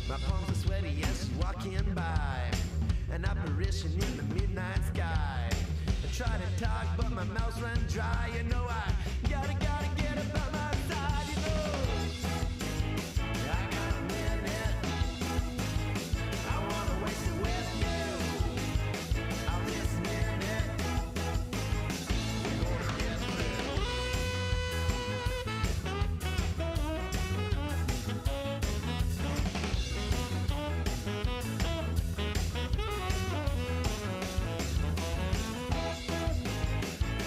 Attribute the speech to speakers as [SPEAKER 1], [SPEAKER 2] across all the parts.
[SPEAKER 1] My palms are sweaty as she's walking by. An apparition in the midnight sky. I try to talk, but my mouth's run dry. You know I gotta get up by my side. You know I got a minute. I wanna waste it with you. I'll this minute. We're gonna get through.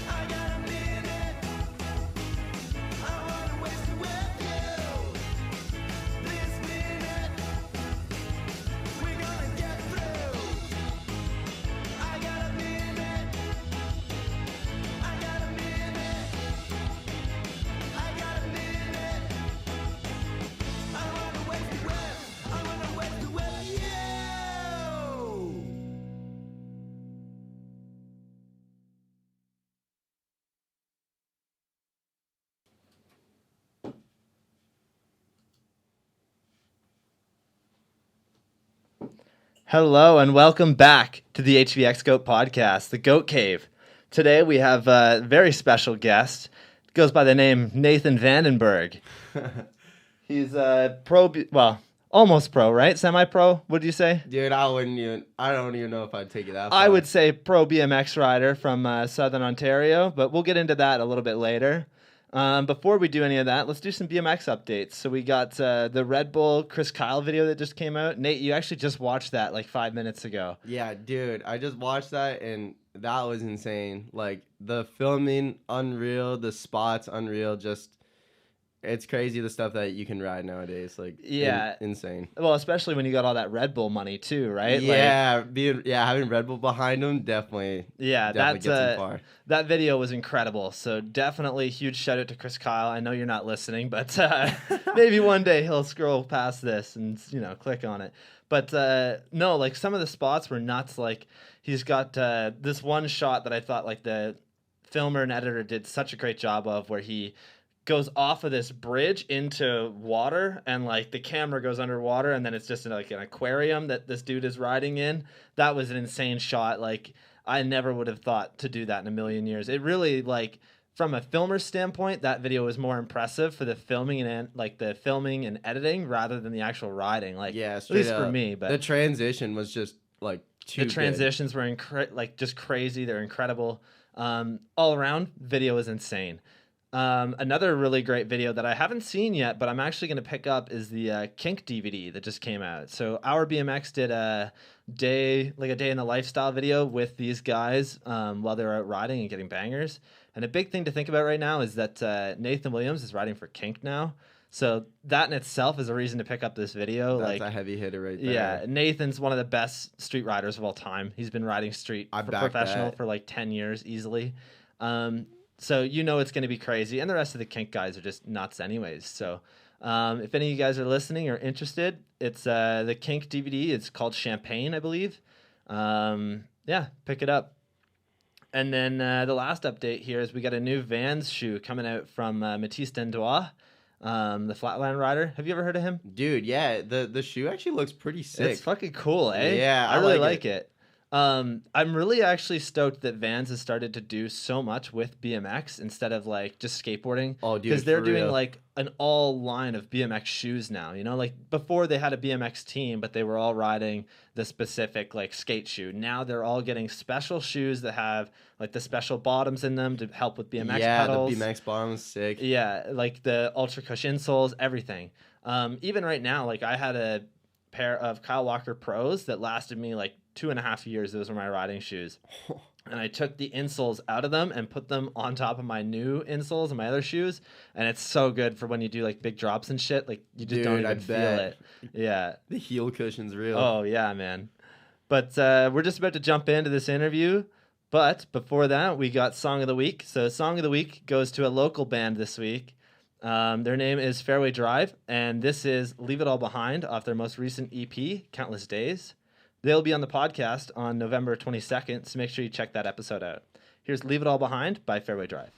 [SPEAKER 1] I got a minute. I wanna waste it with you. This minute. We're gonna get through. I got a minute. I got a minute. I got a minute. I wanna waste it with you.
[SPEAKER 2] Hello and welcome back to the HVXgoat podcast, the Goat Cave. Today we have a very special guest. Goes by the name Nathan Vandenberg. He's a pro, almost pro, right? Semi-pro, would you say?
[SPEAKER 3] Dude, I don't even know if I'd take it that far.
[SPEAKER 2] I would say pro BMX rider from Southern Ontario, but we'll get into that a little bit later. Before we do any of that, let's do some BMX updates. So we got the Red Bull Chris Kyle video that just came out. Nate, you actually just watched that like 5 minutes ago.
[SPEAKER 3] Yeah, dude, I just watched that and that was insane. Like the filming, unreal, the spots, unreal. Just it's crazy the stuff that you can ride nowadays. Like
[SPEAKER 2] Yeah.
[SPEAKER 3] insane.
[SPEAKER 2] Well, especially when you got all that Red Bull money too, right?
[SPEAKER 3] Yeah, having Red Bull behind them definitely.
[SPEAKER 2] Yeah,
[SPEAKER 3] definitely
[SPEAKER 2] that's
[SPEAKER 3] gets them far.
[SPEAKER 2] that video was incredible. So definitely huge shout out to Chris Kyle. I know you're not listening, but maybe one day he'll scroll past this and click on it. But no, like some of the spots were nuts. Like he's got this one shot that I thought like the filmer and editor did such a great job of, where he goes off of this bridge into water and like the camera goes underwater and then it's just like an aquarium that this dude is riding in. That was an insane shot. Like I never would have thought to do that in a million years. It really, like, from a filmer's standpoint, that video was more impressive for the filming and editing rather than the actual riding. Like,
[SPEAKER 3] Yeah,
[SPEAKER 2] at least
[SPEAKER 3] straight
[SPEAKER 2] for
[SPEAKER 3] up.
[SPEAKER 2] me. But
[SPEAKER 3] The transition was just like too
[SPEAKER 2] the transitions were just crazy. They're incredible. All around, video is insane. Another really great video that I haven't seen yet, but I'm actually going to pick up is the Kink DVD that just came out. So Our BMX did a day in the lifestyle video with these guys while they were out riding and getting bangers. And a big thing to think about right now is that Nathan Williams is riding for Kink now. So that in itself is a reason to pick up this video.
[SPEAKER 3] That's a heavy hitter right there.
[SPEAKER 2] Yeah, Nathan's one of the best street riders of all time. He's been riding street professional for like 10 years easily. So it's going to be crazy. And the rest of the Kink guys are just nuts anyways. So if any of you guys are listening or interested, it's the Kink DVD. It's called Champagne, I believe. Pick it up. And then the last update here is we got a new Vans shoe coming out from Matisse Dendois, the Flatland rider. Have you ever heard of him?
[SPEAKER 3] Dude, yeah, the shoe actually looks pretty sick.
[SPEAKER 2] It's fucking cool, eh?
[SPEAKER 3] Yeah,
[SPEAKER 2] I really like it. I'm really actually stoked that Vans has started to do so much with BMX instead of like just skateboarding.
[SPEAKER 3] Oh, dude,
[SPEAKER 2] because they're
[SPEAKER 3] for
[SPEAKER 2] doing
[SPEAKER 3] real.
[SPEAKER 2] like an all line of BMX shoes now. Like before they had a BMX team, but they were all riding the specific like skate shoe. Now they're all getting special shoes that have like the special bottoms in them to help with BMX pedals.
[SPEAKER 3] Yeah, the BMX bottom is sick.
[SPEAKER 2] Yeah, like the Ultra Cush insoles, everything. Even right now, like I had a pair of Kyle Walker Pros that lasted me like 2.5 years. Those were my riding shoes. And I took the insoles out of them and put them on top of my new insoles and my other shoes. And it's so good for when you do like big drops and shit. Like you just don't even feel it. Yeah.
[SPEAKER 3] The heel cushion's real.
[SPEAKER 2] Oh, yeah, man. But we're just about to jump into this interview. But before that, we got Song of the Week. So Song of the Week goes to a local band this week. Their name is Fairway Drive. And this is Leave It All Behind off their most recent EP, Countless Days. They'll be on the podcast on November 22nd, so make sure you check that episode out. Here's Leave It All Behind by Fairway Drive.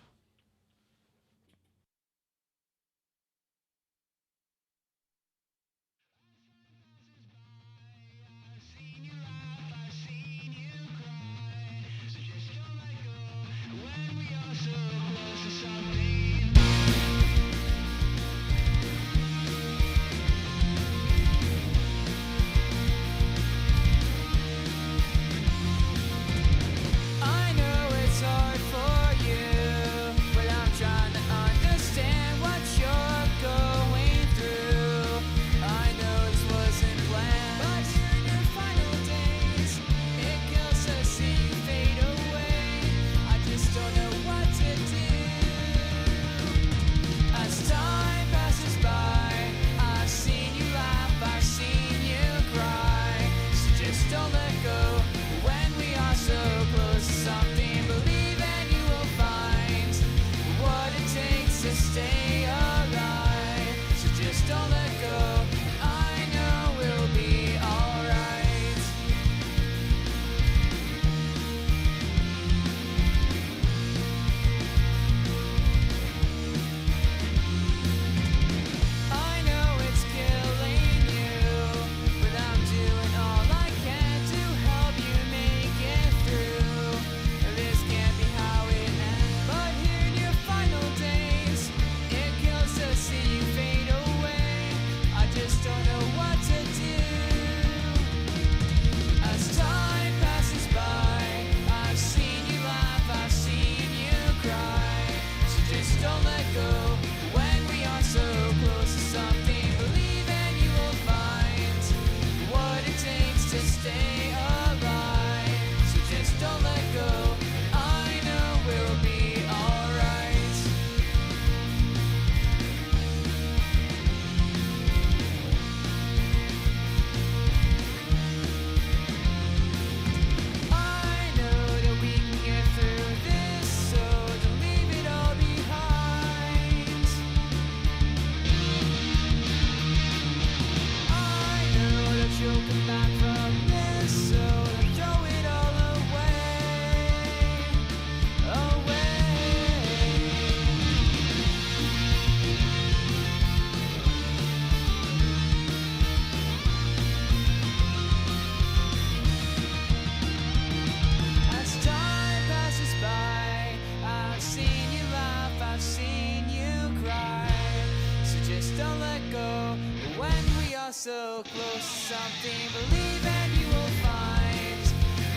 [SPEAKER 4] so close to something. Believe and you will find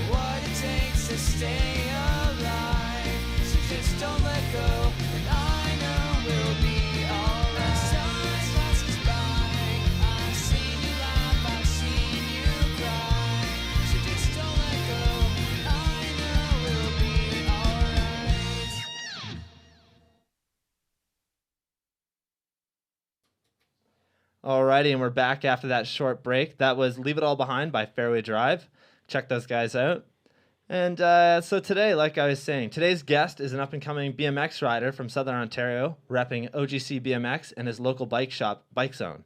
[SPEAKER 4] what it takes to stay alive. So just don't let go, and I know we'll be alright. As time passes by, I've seen you laugh, I've seen you cry. So just don't let go, and I know we'll be alright.
[SPEAKER 2] Alrighty, and we're back after that short break. That was Leave It All Behind by Fairway Drive. Check those guys out. And so today, like I was saying, today's guest is an up-and-coming BMX rider from Southern Ontario, repping OGC BMX and his local bike shop, Bike Zone.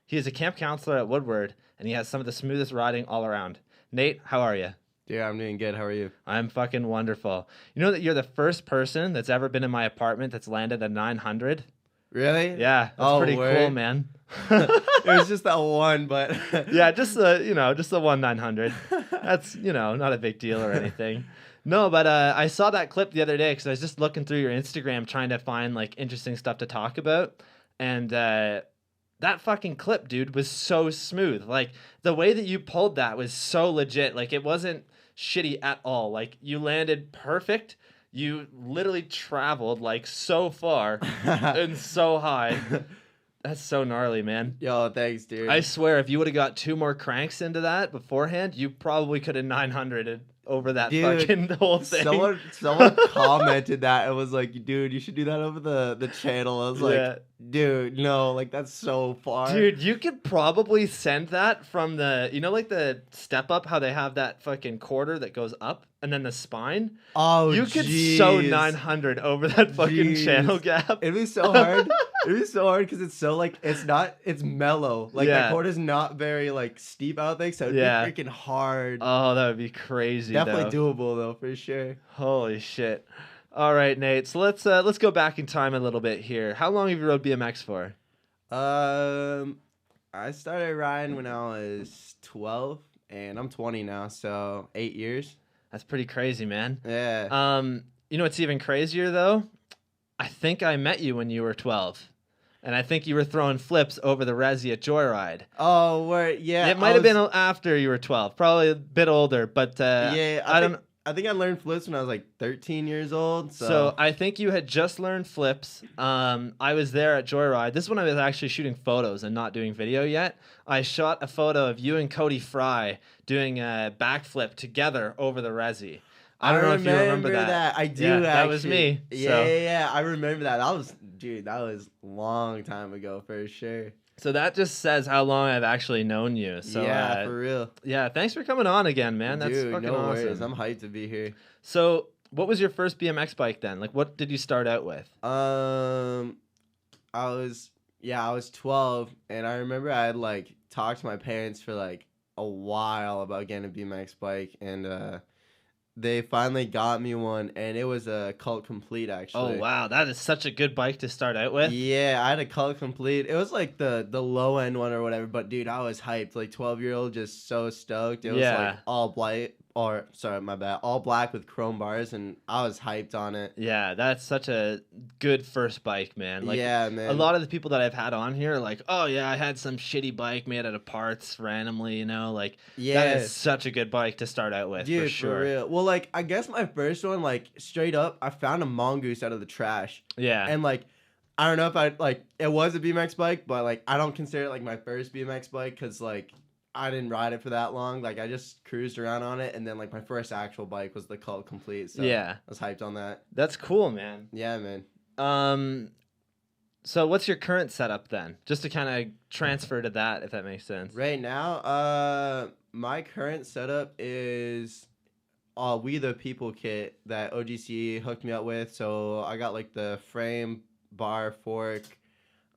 [SPEAKER 2] He is a camp counselor at WoodWard, and he has some of the smoothest riding all around. Nate, how are you?
[SPEAKER 3] Yeah, I'm doing good. How are you?
[SPEAKER 2] I'm fucking wonderful. You know that you're the first person that's ever been in my apartment that's landed a 900?
[SPEAKER 3] Really?
[SPEAKER 2] Yeah, that's pretty cool, man.
[SPEAKER 3] It was just that one, but
[SPEAKER 2] Yeah, just the one 900. That's, not a big deal or anything. No, but I saw that clip the other day because I was just looking through your Instagram trying to find like interesting stuff to talk about. And that fucking clip, dude, was so smooth. Like the way that you pulled that was so legit. Like it wasn't shitty at all. Like you landed perfect. You literally traveled like so far and so high. That's so gnarly, man.
[SPEAKER 3] Yo, thanks, dude.
[SPEAKER 2] I swear, if you would have got 2 more cranks into that beforehand, you probably could have 900'd over that fucking whole thing.
[SPEAKER 3] Someone commented that and was like, dude, you should do that over the channel. I was like, dude, no, like that's so far.
[SPEAKER 2] Dude, you could probably send that from the, like the step up, how they have that fucking quarter that goes up and then the spine.
[SPEAKER 3] Oh,
[SPEAKER 2] you could sew 900 over that fucking channel gap.
[SPEAKER 3] It'd be so hard. It'd be so hard because it's so like it's mellow. Like that quarter's not very like steep, I don't think. So it'd be freaking hard.
[SPEAKER 2] Oh, that would be crazy.
[SPEAKER 3] Definitely doable though, for sure.
[SPEAKER 2] Holy shit. All right, Nate. So let's go back in time a little bit here. How long have you rode BMX for?
[SPEAKER 3] I started riding when I was 12, and I'm 20 now, so 8 years.
[SPEAKER 2] That's pretty crazy, man.
[SPEAKER 3] Yeah.
[SPEAKER 2] You know what's even crazier though? I think I met you when you were 12. And I think you were throwing flips over the Resi at Joyride.
[SPEAKER 3] Oh, where? Yeah.
[SPEAKER 2] It might have been after you were 12, probably a bit older, but
[SPEAKER 3] I think I learned flips when I was like 13 years old.
[SPEAKER 2] So I think you had just learned flips. I was there at Joyride. This is when I was actually shooting photos and not doing video yet. I shot a photo of you and Cody Fry doing a backflip together over the Resi. I don't know if you remember that.
[SPEAKER 3] I do.
[SPEAKER 2] Yeah,
[SPEAKER 3] actually.
[SPEAKER 2] That was me.
[SPEAKER 3] Yeah. I remember that. That was a long time ago for sure.
[SPEAKER 2] So that just says how long I've actually known you. So
[SPEAKER 3] yeah, for real.
[SPEAKER 2] Yeah, thanks for coming on again, man. That's
[SPEAKER 3] Dude,
[SPEAKER 2] fucking
[SPEAKER 3] no
[SPEAKER 2] awesome.
[SPEAKER 3] worries. I'm hyped to be here.
[SPEAKER 2] So, what was your first BMX bike then? Like, what did you start out with?
[SPEAKER 3] I was 12, and I remember I had like talked to my parents for like a while about getting a BMX bike, and they finally got me one, and it was a Cult Complete, actually.
[SPEAKER 2] Oh, wow. That is such a good bike to start out with.
[SPEAKER 3] Yeah, I had a Cult Complete. It was like the low-end one or whatever, but, dude, I was hyped. Like, 12-year-old, just so stoked. It was, like, all black with chrome bars, and I was hyped on it.
[SPEAKER 2] Yeah, that's such a good first bike, man. Like,
[SPEAKER 3] yeah, man.
[SPEAKER 2] A lot of the people that I've had on here are like, oh, yeah, I had some shitty bike made out of parts randomly, Like, that is such a good bike to start out with,
[SPEAKER 3] dude,
[SPEAKER 2] for sure.
[SPEAKER 3] For real. Well, like, I guess my first one, like, straight up, I found a mongoose out of the trash.
[SPEAKER 2] Yeah.
[SPEAKER 3] And, like, I don't know if it was a BMX bike, but, like, I don't consider it, like, my first BMX bike because, like, I didn't ride it for that long. Like, I just cruised around on it, and then, like, my first actual bike was the Cult Complete. So I was hyped on that.
[SPEAKER 2] That's cool, man.
[SPEAKER 3] Yeah, man.
[SPEAKER 2] So what's your current setup then? Just to kind of transfer to that, if that makes sense.
[SPEAKER 3] Right now, my current setup is We the People kit that OGC hooked me up with. So I got, like, the frame, bar, fork,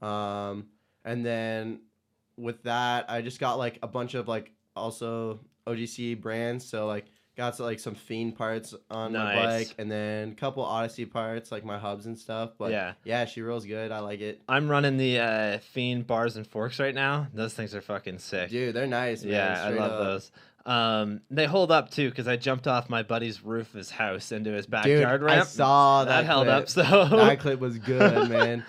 [SPEAKER 3] and then with that, I just got, like, a bunch of, like, also OGC brands. So, like, got, like, some Fiend parts on my bike, and then a couple Odyssey parts, like my hubs and stuff. But, yeah, she rolls good. I like it.
[SPEAKER 2] I'm running the Fiend bars and forks right now. Those things are fucking sick.
[SPEAKER 3] Dude, they're nice, man.
[SPEAKER 2] Yeah, I love those. They hold up, too, because I jumped off my buddy's roof of his house into his backyard ramp.
[SPEAKER 3] I saw that
[SPEAKER 2] held
[SPEAKER 3] clip.
[SPEAKER 2] up, so...
[SPEAKER 3] That clip was good, man.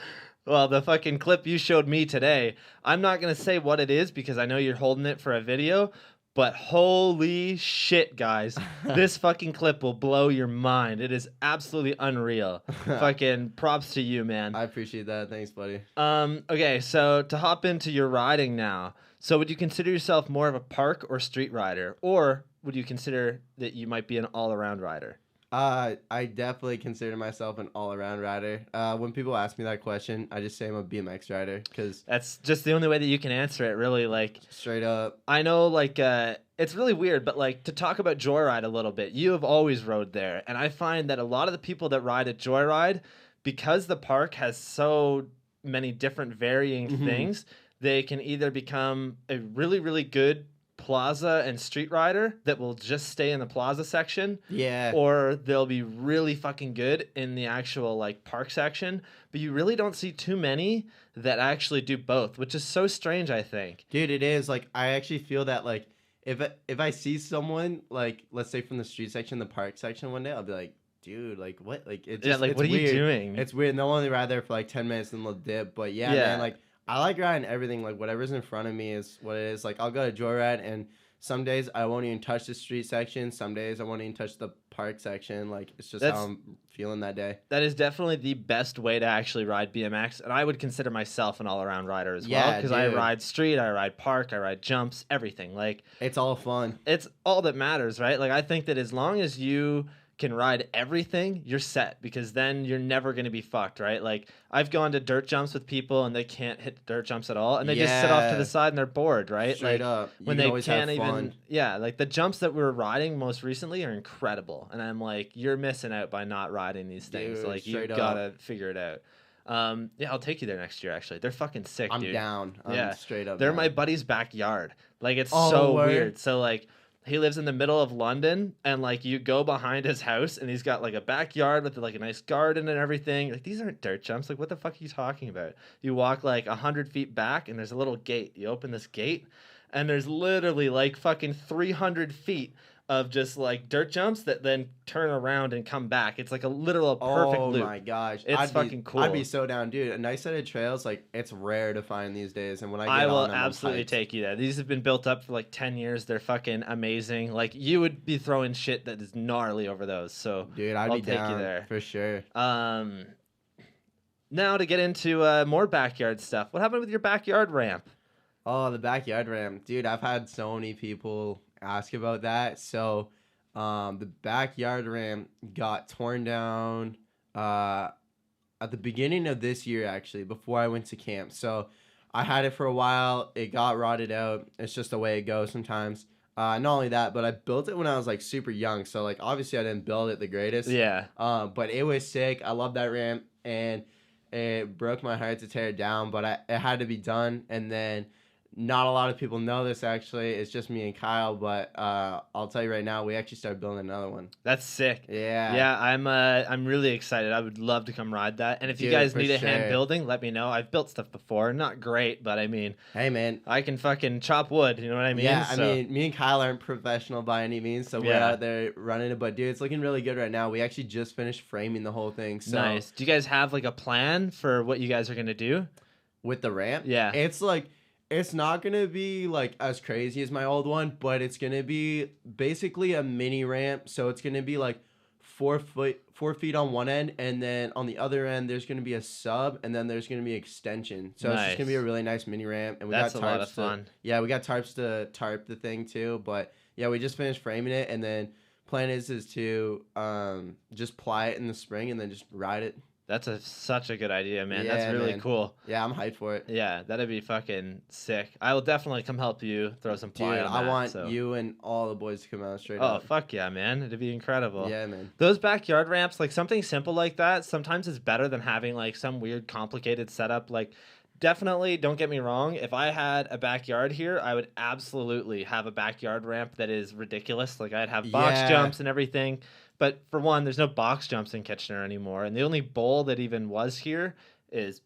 [SPEAKER 2] Well, the fucking clip you showed me today, I'm not going to say what it is because I know you're holding it for a video, but holy shit, guys. This fucking clip will blow your mind. It is absolutely unreal. Fucking props to you, man.
[SPEAKER 3] I appreciate that. Thanks, buddy.
[SPEAKER 2] Okay, so to hop into your riding now. So would you consider yourself more of a park or street rider? Or would you consider that you might be an all-around rider?
[SPEAKER 3] I definitely consider myself an all-around rider. When people ask me that question, I just say I'm a BMX rider because
[SPEAKER 2] That's just the only way that you can answer it, really. Like,
[SPEAKER 3] straight up.
[SPEAKER 2] I know, like, it's really weird, but, like, to talk about Joyride a little bit, you have always rode there. And I find that a lot of the people that ride at Joyride, because the park has so many different varying things, they can either become a really, really good plaza and street rider that will just stay in the plaza section,
[SPEAKER 3] Yeah.
[SPEAKER 2] or they'll be really fucking good in the actual like park section, but you really don't see too many that actually do both, which is so strange, I think.
[SPEAKER 3] Dude, it is. Like, I actually feel that, like, if I see someone, like, let's say from the street section, the park section one day, I'll be like, dude, like, what? Like, it's just,
[SPEAKER 2] like,
[SPEAKER 3] it's
[SPEAKER 2] what are you
[SPEAKER 3] weird.
[SPEAKER 2] doing?
[SPEAKER 3] It's weird. They'll only ride there for, like, 10 minutes and they'll dip. But, yeah,
[SPEAKER 2] Yeah.
[SPEAKER 3] man, like, I like riding everything. Like, whatever's in front of me is what it is. Like, I'll go to Joyride, and some days I won't even touch the street section. Some days I won't even touch the park section. Like, it's just how I'm feeling that day.
[SPEAKER 2] That is definitely the best way to actually ride BMX, and I would consider myself an all-around rider as well,
[SPEAKER 3] Yeah,
[SPEAKER 2] because I
[SPEAKER 3] dude.
[SPEAKER 2] ride street, I ride park, I ride jumps, everything. Like,
[SPEAKER 3] It's all fun.
[SPEAKER 2] it's all that matters, right? Like, I think that as long as you can ride everything, you're set, because then you're never going to be fucked, right? Like, I've gone to dirt jumps with people and they can't hit dirt jumps at all, and they just sit off to
[SPEAKER 3] Yeah.
[SPEAKER 2] the side and they're bored, right?
[SPEAKER 3] Straight
[SPEAKER 2] like,
[SPEAKER 3] up. You
[SPEAKER 2] when
[SPEAKER 3] can
[SPEAKER 2] they
[SPEAKER 3] always have
[SPEAKER 2] can't even,
[SPEAKER 3] fun.
[SPEAKER 2] yeah, like the jumps that we were riding most recently are incredible, and I'm like, you're missing out by not riding these things.
[SPEAKER 3] Dude,
[SPEAKER 2] Like, you
[SPEAKER 3] straight up.
[SPEAKER 2] gotta figure it out. Yeah, I'll take you there next year. Actually, they're fucking sick,
[SPEAKER 3] I'm
[SPEAKER 2] dude.
[SPEAKER 3] down.
[SPEAKER 2] Yeah.
[SPEAKER 3] I'm straight up
[SPEAKER 2] They're
[SPEAKER 3] down.
[SPEAKER 2] my buddy's backyard. Like, it's
[SPEAKER 3] Oh,
[SPEAKER 2] so
[SPEAKER 3] word.
[SPEAKER 2] weird. So, like, he lives in the middle of London, and, like, you go behind his house, and he's got, like, a backyard with, like, a nice garden and everything. Like, these aren't dirt jumps. Like, what the fuck are you talking about? You walk, like, 100 feet back, and there's a little gate. You open this gate, and there's literally, like, fucking 300 feet of just, like, dirt jumps that then turn around and come back. It's, like, a literal perfect
[SPEAKER 3] Oh
[SPEAKER 2] loop.
[SPEAKER 3] my gosh.
[SPEAKER 2] It's fucking cool.
[SPEAKER 3] I'd be so down, dude. A nice set of trails, like, it's rare to find these days. And when I
[SPEAKER 2] I
[SPEAKER 3] get
[SPEAKER 2] will
[SPEAKER 3] on them, I'm
[SPEAKER 2] absolutely
[SPEAKER 3] hyped.
[SPEAKER 2] take you there. These have been built up for like 10 years. They're fucking amazing. Like, you would be throwing shit that is gnarly over those. So
[SPEAKER 3] Dude, I'd
[SPEAKER 2] I'll
[SPEAKER 3] be
[SPEAKER 2] take
[SPEAKER 3] down
[SPEAKER 2] you there.
[SPEAKER 3] for sure.
[SPEAKER 2] Now to get into more backyard stuff. What happened with your backyard ramp?
[SPEAKER 3] Oh, the backyard ramp. Dude, I've had so many people ask about that. So, the backyard ramp got torn down at the beginning of this year, actually, before I went to camp. So, I had it for a while. It got rotted out. It's just the way it goes sometimes. Not only that, but I built it when I was, like, super young. So, like, obviously I didn't build it the greatest.
[SPEAKER 2] Yeah.
[SPEAKER 3] But it was sick. I love that ramp, and it broke my heart to tear it down, but it had to be done. And then not a lot of people know this, actually. It's just me and Kyle, but I'll tell you right now, we actually started building another one.
[SPEAKER 2] That's sick.
[SPEAKER 3] Yeah.
[SPEAKER 2] Yeah, I'm really excited. I would love to come ride that. And if you
[SPEAKER 3] Dude,
[SPEAKER 2] guys
[SPEAKER 3] for
[SPEAKER 2] need a hand
[SPEAKER 3] sure.
[SPEAKER 2] building, let me know. I've built stuff before. Not great, but I mean,
[SPEAKER 3] Hey, man.
[SPEAKER 2] I can fucking chop wood. You know what I mean?
[SPEAKER 3] Yeah,
[SPEAKER 2] So-
[SPEAKER 3] I mean, me and Kyle aren't professional by any means, so we're
[SPEAKER 2] Yeah.
[SPEAKER 3] out there running it. But, dude, it's looking really good right now. We actually just finished framing the whole thing. So
[SPEAKER 2] nice. Do you guys have like a plan for what you guys are gonna do?
[SPEAKER 3] with the ramp,
[SPEAKER 2] Yeah.
[SPEAKER 3] it's like, it's not gonna be like as crazy as my old one, but it's gonna be basically a mini ramp. So it's gonna be like 4 feet on one end, and then on the other end there's gonna be a sub, and then there's gonna be extension. So it's just gonna be a
[SPEAKER 2] Nice.
[SPEAKER 3] really nice mini ramp, and we
[SPEAKER 2] That's
[SPEAKER 3] got
[SPEAKER 2] a
[SPEAKER 3] tarps
[SPEAKER 2] lot of fun.
[SPEAKER 3] yeah, we got tarps to tarp the thing too. But yeah, we just finished framing it, and then plan is to just ply it in the spring and then just ride it.
[SPEAKER 2] That's such a good idea, man.
[SPEAKER 3] Yeah,
[SPEAKER 2] That's really
[SPEAKER 3] man.
[SPEAKER 2] cool.
[SPEAKER 3] Yeah, I'm hyped for it.
[SPEAKER 2] Yeah, that'd be fucking sick. I will definitely come help you throw some
[SPEAKER 3] Dude,
[SPEAKER 2] ply on
[SPEAKER 3] I
[SPEAKER 2] that,
[SPEAKER 3] want
[SPEAKER 2] so.
[SPEAKER 3] you and all the boys to come out straight
[SPEAKER 2] Oh,
[SPEAKER 3] up.
[SPEAKER 2] fuck yeah, man. It'd be incredible.
[SPEAKER 3] Yeah, man.
[SPEAKER 2] Those backyard ramps, like something simple like that, sometimes is better than having like some weird complicated setup. Like, definitely, don't get me wrong, if I had a backyard here, I would absolutely have a backyard ramp that is ridiculous. Like, I'd have box
[SPEAKER 3] Yeah.
[SPEAKER 2] jumps and everything. But for one, there's no box jumps in Kitchener anymore, and the only bowl that even was here is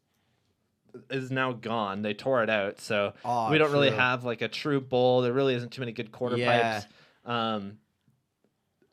[SPEAKER 2] now gone. They tore it out, so
[SPEAKER 3] Oh,
[SPEAKER 2] we don't really
[SPEAKER 3] true.
[SPEAKER 2] have like a true bowl. There really isn't too many good quarter
[SPEAKER 3] Yeah.
[SPEAKER 2] pipes.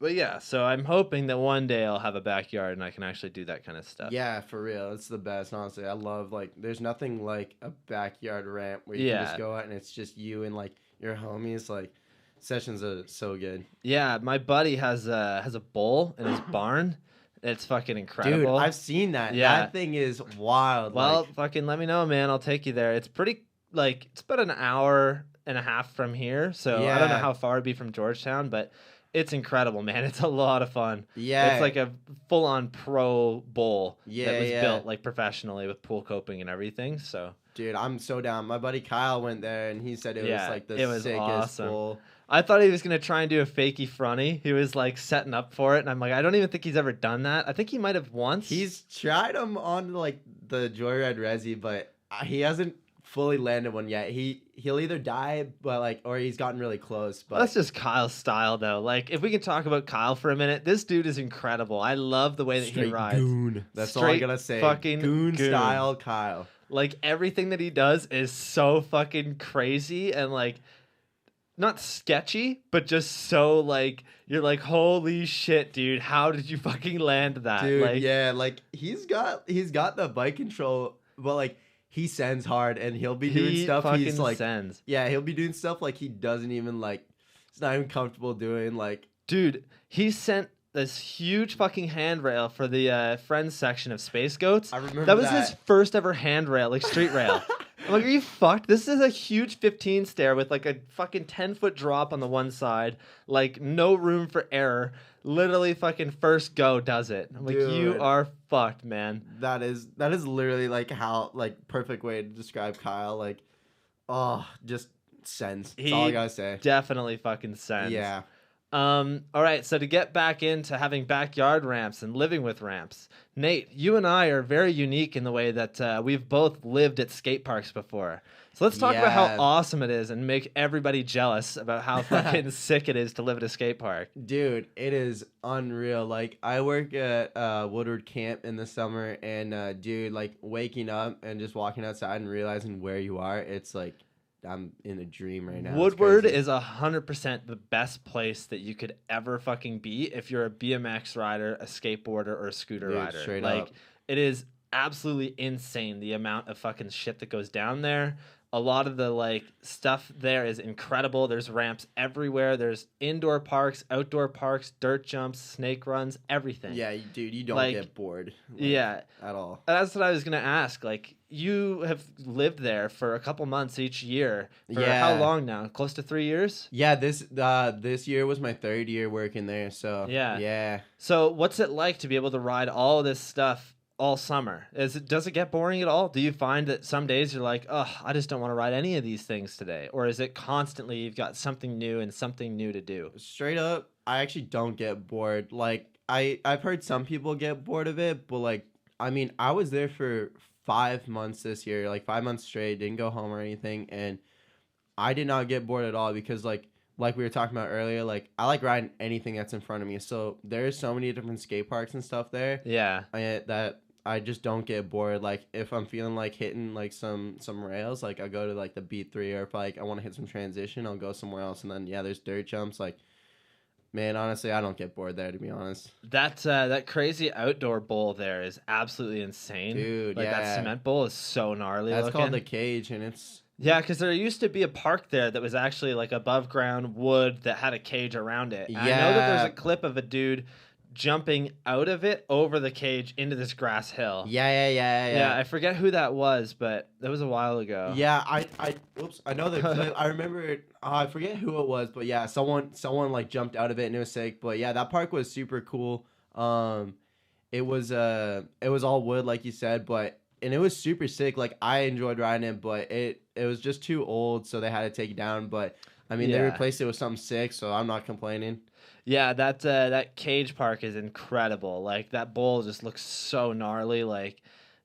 [SPEAKER 2] But yeah, so I'm hoping that one day I'll have a backyard and I can actually do that kind of stuff.
[SPEAKER 3] Yeah, for real. It's the best, honestly. I love, like, there's nothing like a backyard ramp where you can just
[SPEAKER 2] Yeah.
[SPEAKER 3] go out and it's just you and, like, your homies. Like, sessions are so good.
[SPEAKER 2] Yeah, my buddy has a bowl in his barn. It's fucking
[SPEAKER 3] Dude,
[SPEAKER 2] incredible.
[SPEAKER 3] I've seen that.
[SPEAKER 2] Yeah.
[SPEAKER 3] That thing is wild.
[SPEAKER 2] Well,
[SPEAKER 3] like,
[SPEAKER 2] fucking let me know, man. I'll take you there. It's pretty, like, it's about an hour and a half from here. So I don't know
[SPEAKER 3] Yeah.
[SPEAKER 2] how far it'd be from Georgetown, but it's incredible, man. It's a lot of fun.
[SPEAKER 3] yeah.
[SPEAKER 2] It's like a full-on pro bowl
[SPEAKER 3] Yeah,
[SPEAKER 2] that was
[SPEAKER 3] yeah.
[SPEAKER 2] built, like, professionally with pool coping and everything. So
[SPEAKER 3] Dude, I'm so down. My buddy Kyle went there and he said it
[SPEAKER 2] Yeah,
[SPEAKER 3] was like the
[SPEAKER 2] it was
[SPEAKER 3] sickest
[SPEAKER 2] awesome.
[SPEAKER 3] bowl.
[SPEAKER 2] I thought he was going to try and do a fakey fronty. He was, like, setting up for it. And I'm like, I don't even think he's ever done that. I think he might have once.
[SPEAKER 3] He's tried them on like the Joyride Resi, but he hasn't fully landed one yet. He'll either die, but like, or he's gotten really close. But
[SPEAKER 2] That's just Kyle's style, though. Like, if we can talk about Kyle for a minute, this dude is incredible. I love the way that he
[SPEAKER 3] straight
[SPEAKER 2] rides.
[SPEAKER 3] goon. That's all I
[SPEAKER 2] Straight
[SPEAKER 3] gotta say.
[SPEAKER 2] fucking
[SPEAKER 3] goon
[SPEAKER 2] goon.
[SPEAKER 3] style Kyle.
[SPEAKER 2] Like, everything that he does is so fucking crazy and, like, not sketchy, but just so, like, you're like, holy shit, dude, how did you fucking land that?
[SPEAKER 3] Dude,
[SPEAKER 2] like,
[SPEAKER 3] yeah, like he's got the bike control, but like he sends hard and he'll be doing
[SPEAKER 2] he
[SPEAKER 3] stuff
[SPEAKER 2] fucking
[SPEAKER 3] he's like
[SPEAKER 2] sends.
[SPEAKER 3] yeah, he'll be doing stuff like he doesn't even like he's not even comfortable doing like
[SPEAKER 2] Dude, he sent this huge fucking handrail for the friends section of Space Goats.
[SPEAKER 3] I remember
[SPEAKER 2] That was his first ever handrail, like street rail. I'm like, are you fucked? This is a huge 15 stair with like a fucking 10-foot drop on the one side, like no room for error. Literally fucking first go does it. I'm like, you
[SPEAKER 3] Dude.
[SPEAKER 2] are fucked, man.
[SPEAKER 3] That is literally like how like perfect way to describe Kyle. Like, oh, just sends. That's all I
[SPEAKER 2] He
[SPEAKER 3] gotta say.
[SPEAKER 2] Definitely fucking sends.
[SPEAKER 3] Yeah.
[SPEAKER 2] All right, so to get back into having backyard ramps and living with ramps, Nate, you and I are very unique in the way that we've both lived at skate parks before. So let's talk about how
[SPEAKER 3] Yeah.
[SPEAKER 2] awesome it is and make everybody jealous about how fucking sick it is to live at a skate park.
[SPEAKER 3] Dude, it is unreal. Like, I work at WoodWard camp in the summer, and dude, like waking up and just walking outside and realizing where you are, it's like I'm in a dream right now. It's
[SPEAKER 2] WoodWard
[SPEAKER 3] crazy.
[SPEAKER 2] is 100% the best place that you could ever fucking be if you're a BMX rider, a skateboarder, or a scooter
[SPEAKER 3] Dude,
[SPEAKER 2] rider.
[SPEAKER 3] straight
[SPEAKER 2] Like,
[SPEAKER 3] up.
[SPEAKER 2] it is absolutely insane the amount of fucking shit that goes down there. A lot of the like stuff there is incredible. There's ramps everywhere. There's indoor parks, outdoor parks, dirt jumps, snake runs, everything.
[SPEAKER 3] Yeah, dude, you don't
[SPEAKER 2] Like,
[SPEAKER 3] get bored. like,
[SPEAKER 2] Yeah.
[SPEAKER 3] At all.
[SPEAKER 2] That's what I was gonna ask. Like, you have lived there for a couple months each year. For
[SPEAKER 3] Yeah.
[SPEAKER 2] how long now? Close to 3 years?
[SPEAKER 3] Yeah, this year was my third year working there, so
[SPEAKER 2] Yeah.
[SPEAKER 3] yeah.
[SPEAKER 2] So what's it like to be able to ride all this stuff all summer? Does it get boring at all? Do you find that some days you're like, oh, I just don't want to ride any of these things today? Or is it constantly you've got something new and something new to do?
[SPEAKER 3] Straight up, I actually don't get bored. Like I've heard some people get bored of it, but like I mean, I was there for 5 months this year, like 5 months straight, didn't go home or anything, and I did not get bored at all because like we were talking about earlier, like I like riding anything that's in front of me. So there's so many different skate parks and stuff there.
[SPEAKER 2] Yeah.
[SPEAKER 3] That I just don't get bored. Like if I'm feeling like hitting like some rails, like I go to like the B3, or if like I want to hit some transition, I'll go somewhere else. And then yeah, there's dirt jumps. Like, man, honestly, I don't get bored there, to be honest.
[SPEAKER 2] That crazy outdoor bowl there is absolutely insane.
[SPEAKER 3] Dude,
[SPEAKER 2] like that
[SPEAKER 3] yeah.
[SPEAKER 2] cement bowl is so gnarly
[SPEAKER 3] That's
[SPEAKER 2] looking.
[SPEAKER 3] called the cage, and it's
[SPEAKER 2] Yeah, because there used to be a park there that was actually like above ground wood that had a cage around it. And I know that there's
[SPEAKER 3] Yeah.
[SPEAKER 2] a clip of a dude jumping out of it over the cage into this grass hill.
[SPEAKER 3] yeah.
[SPEAKER 2] I forget who that was, but that was a while ago.
[SPEAKER 3] Yeah, I know the clip. I remember it. I forget who it was, but yeah, someone like jumped out of it and it was sick. But yeah, that park was super cool. It was all wood like you said, and it was super sick. Like I enjoyed riding it, but it was just too old, so they had to take it down. But I mean, they
[SPEAKER 2] Yeah.
[SPEAKER 3] replaced it with something sick, so I'm not complaining.
[SPEAKER 2] Yeah, that cage park is incredible. Like that bowl just looks so gnarly, like